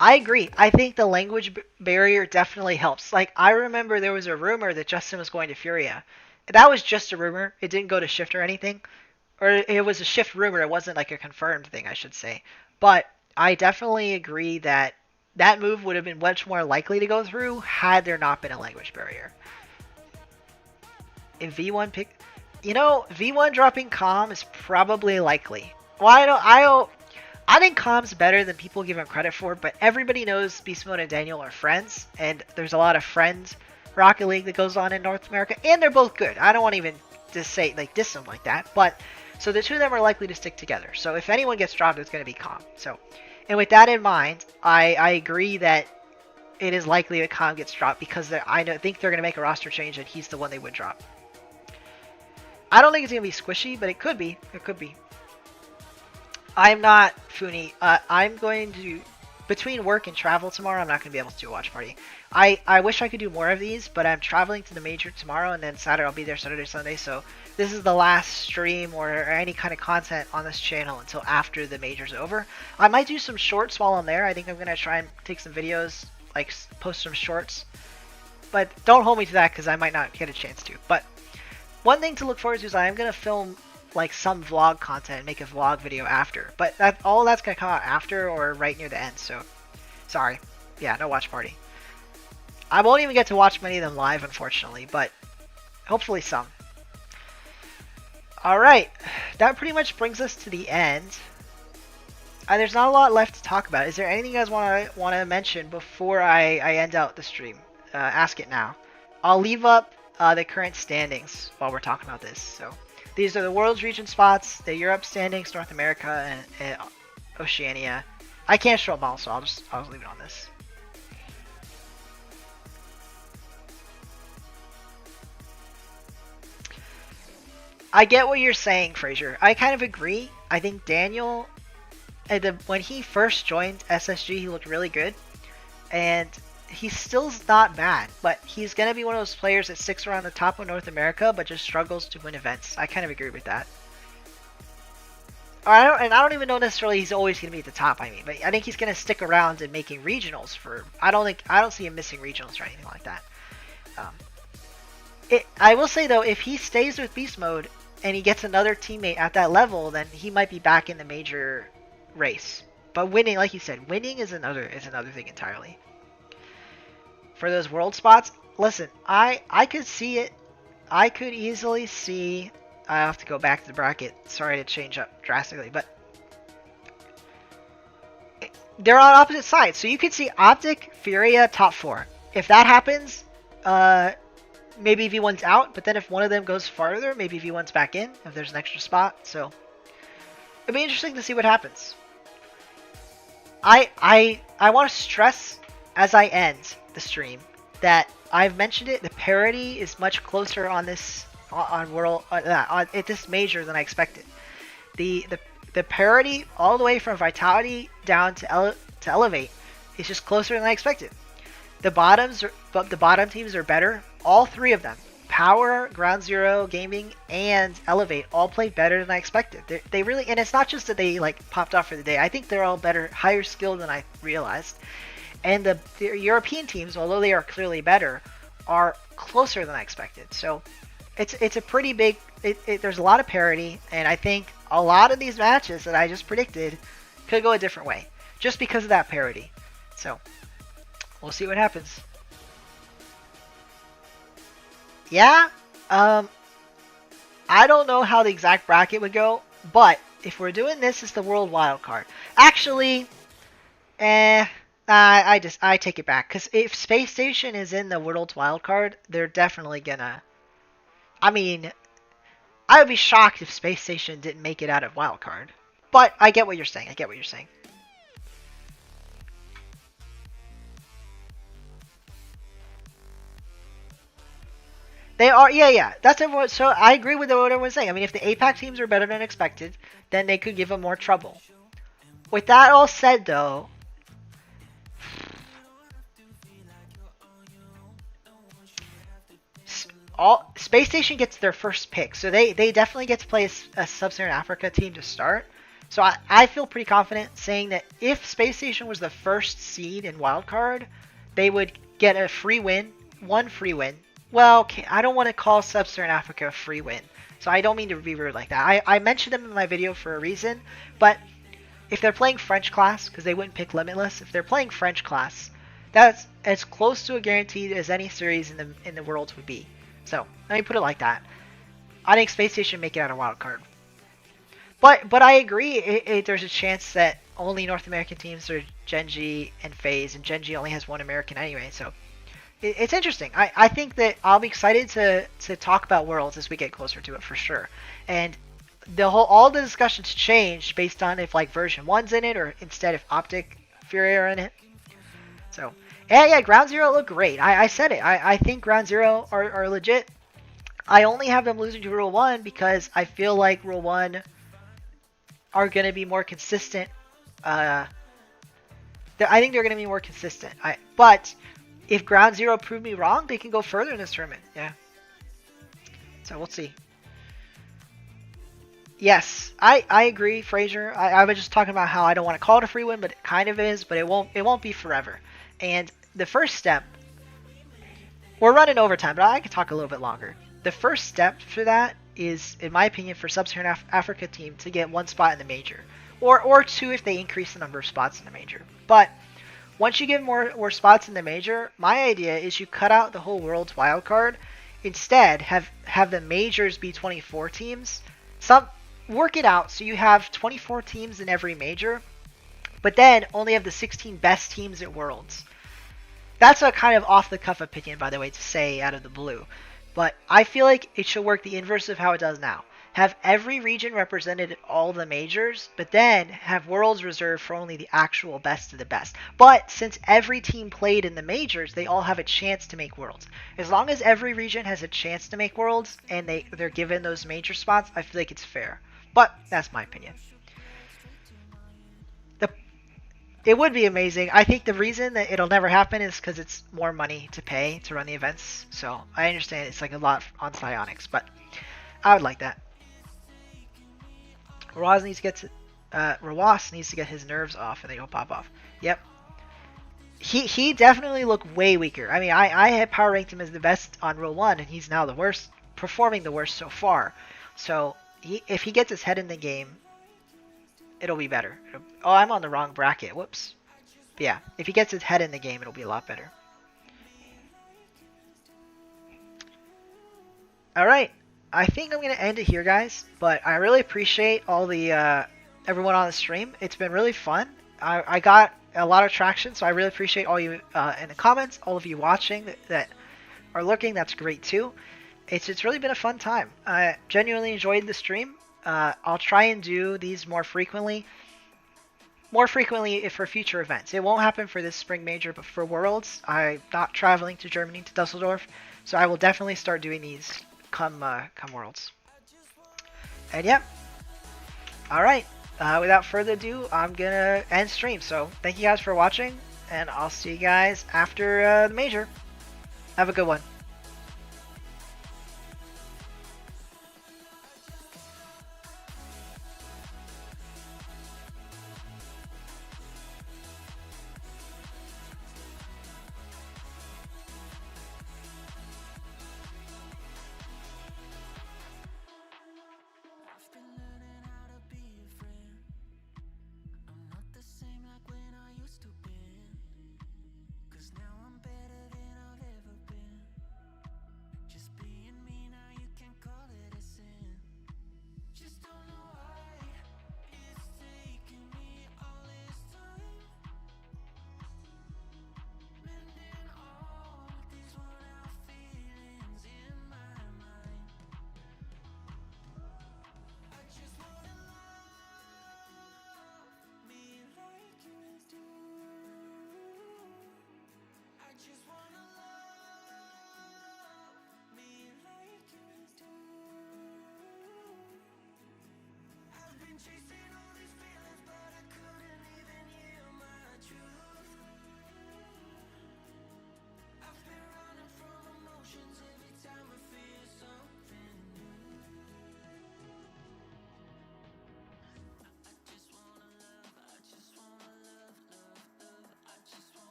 I agree. I think the language barrier definitely helps. Like, I remember there was a rumor that Justin was going to Furia. That was just a rumor. It didn't go to Shift or anything. Or it was a Shift rumor. It wasn't like a confirmed thing, I should say. But I definitely agree that that move would have been much more likely to go through had there not been a language barrier. If V1 pick... You know, V1 dropping Calm is probably likely. Well, I think Calm's better than people give him credit for, but everybody knows Beast Mode and Daniel are friends, and there's a lot of friends Rocket League that goes on in North America, and they're both good. I don't want to even just say, like, diss them like that, but, so the two of them are likely to stick together. So if anyone gets dropped, it's going to be Calm. So, and with that in mind, I agree that it is likely that Calm gets dropped, because I think they're going to make a roster change, and he's the one they would drop. I don't think it's going to be Squishy, but it could be. It could be. I'm not, Funi. I'm going to, between work and travel tomorrow, I'm not going to be able to do a watch party. I wish I could do more of these, but I'm traveling to the major tomorrow, and then Saturday I'll be there Saturday, Sunday, so this is the last stream or any kind of content on this channel until after the major's over. I might do some shorts while I'm there. I think I'm going to try and take some videos, like post some shorts. But don't hold me to that, because I might not get a chance to. But one thing to look forward to is I am going to film like some vlog content, make a vlog video after, but all that's gonna come out after or right near the end, so sorry. Yeah, no watch party. I won't even get to watch many of them live, unfortunately, but hopefully some. All right, that pretty much brings us to the end. There's not a lot left to talk about. Is there anything you guys want to mention before I end out the stream? Ask it now. I'll leave up the current standings while we're talking about this. So these are the world's region spots, the Europe standings, North America, and Oceania. I can't show them all, so I'll just leave it on this. I get what you're saying, Fraser. I kind of agree. I think Daniel, when he first joined SSG, he looked really good, and he still's not bad. But he's gonna be one of those players that sticks around the top of North America, but just struggles to win events. I kind of agree with that. I don't even know necessarily he's always gonna be at the top. I mean, but I think he's gonna stick around and making regionals for. I don't see him missing regionals or anything like that. I will say though, if he stays with Beast Mode and he gets another teammate at that level, then he might be back in the major race. But winning, like you said, winning is another thing entirely. For those world spots, listen, I could see it. I could easily see. I have to go back to the bracket. Sorry to change up drastically, but they're on opposite sides. So you could see Optic, Furia, top 4. If that happens, maybe V1's out. But then if one of them goes farther, maybe V1's back in if there's an extra spot. So it'd be interesting to see what happens. I want to stress as I end the stream that I've mentioned it. The parity is much closer on this at this major than I expected. The parity all the way from Vitality down to Elevate is just closer than I expected. The bottom teams are better. All 3 of them, Power, Ground Zero, Gaming, and Elevate, all play better than I expected. They really, and it's not just that they like popped off for the day. I think they're all better, higher skilled than I realized. And the European teams, although they are clearly better, are closer than I expected. So it's a pretty big. There's a lot of parity, and I think a lot of these matches that I just predicted could go a different way, just because of that parity. So we'll see what happens. Yeah, I don't know how the exact bracket would go, but if we're doing this as the world wildcard, actually, I take it back, because if Space Station is in the world wildcard, they're definitely gonna. I mean, I would be shocked if Space Station didn't make it out of wildcard, but I get what you're saying. They are, yeah. That's everyone. So I agree with what everyone's saying. I mean, if the APAC teams are better than expected, then they could give them more trouble. With that all said, though, Space Station gets their first pick, so they definitely get to play a Sub-Saharan Africa team to start. So I feel pretty confident saying that if Space Station was the first seed in wildcard, they would get a free win, one free win. Well, okay, I don't want to call Sub-Saharan Africa a free win, so I don't mean to be rude like that. I mentioned them in my video for a reason, but if they're playing French class, because they wouldn't pick Limitless, if they're playing French class, that's as close to a guaranteed as any series in the world would be. So let me put it like that. I think Space Station make it out of wild card, but I agree. There's a chance that only North American teams are Genji and FaZe, and Genji only has one American anyway. So it's interesting. I think that I'll be excited to talk about Worlds as we get closer to it for sure. And all the discussions change based on if like version 1's in it or instead if Optic Fury are in it. So yeah, Ground Zero look great. I said it. I think Ground Zero are legit. I only have them losing to Rule 1 because I feel like Rule 1 are going to be more consistent. I think they're going to be more consistent. But if Ground Zero prove me wrong, they can go further in this tournament. Yeah. So we'll see. Yes, I agree, Fraser. I was just talking about how I don't want to call it a free win, but it kind of is. But it won't be forever. And the first step, we're running overtime, but I could talk a little bit longer. The first step for that is, in my opinion, for Sub-Saharan Africa team to get one spot in the major, or two if they increase the number of spots in the major. But once you get more spots in the major, my idea is you cut out the whole world's wildcard. Instead, have the majors be 24 teams, work it out so you have 24 teams in every major, but then only have the 16 best teams at Worlds. That's a kind of off-the-cuff opinion, by the way, to say out of the blue. But I feel like it should work the inverse of how it does now. Have every region represented at all the majors, but then have Worlds reserved for only the actual best of the best. But since every team played in the majors, they all have a chance to make Worlds. As long as every region has a chance to make Worlds, and they're given those major spots, I feel like it's fair. But that's my opinion. It would be amazing. I think the reason that it'll never happen is because it's more money to pay to run the events. So I understand it's like a lot on Psyonix, but I would like that. Rawas needs to get his nerves off and they don't pop off. Yep. He definitely looked way weaker. I mean, I had power ranked him as the best on Rule 1, and he's now the worst, performing the worst so far. So if he gets his head in the game, it'll be better. Oh, I'm on the wrong bracket. Whoops. But yeah, if he gets his head in the game, it'll be a lot better. Alright. I think I'm going to end it here, guys. But I really appreciate all the everyone on the stream. It's been really fun. I got a lot of traction, so I really appreciate all you in the comments, all of you watching that are lurking. That's great too. It's really been a fun time. I genuinely enjoyed the stream. I'll try and do these more frequently for future events. It won't happen for this Spring Major, but for Worlds, I'm not traveling to Germany, to Dusseldorf, so I will definitely start doing these come Worlds. And yeah, alright, without further ado, I'm gonna end stream. So thank you guys for watching, and I'll see you guys after the Major. Have a good one.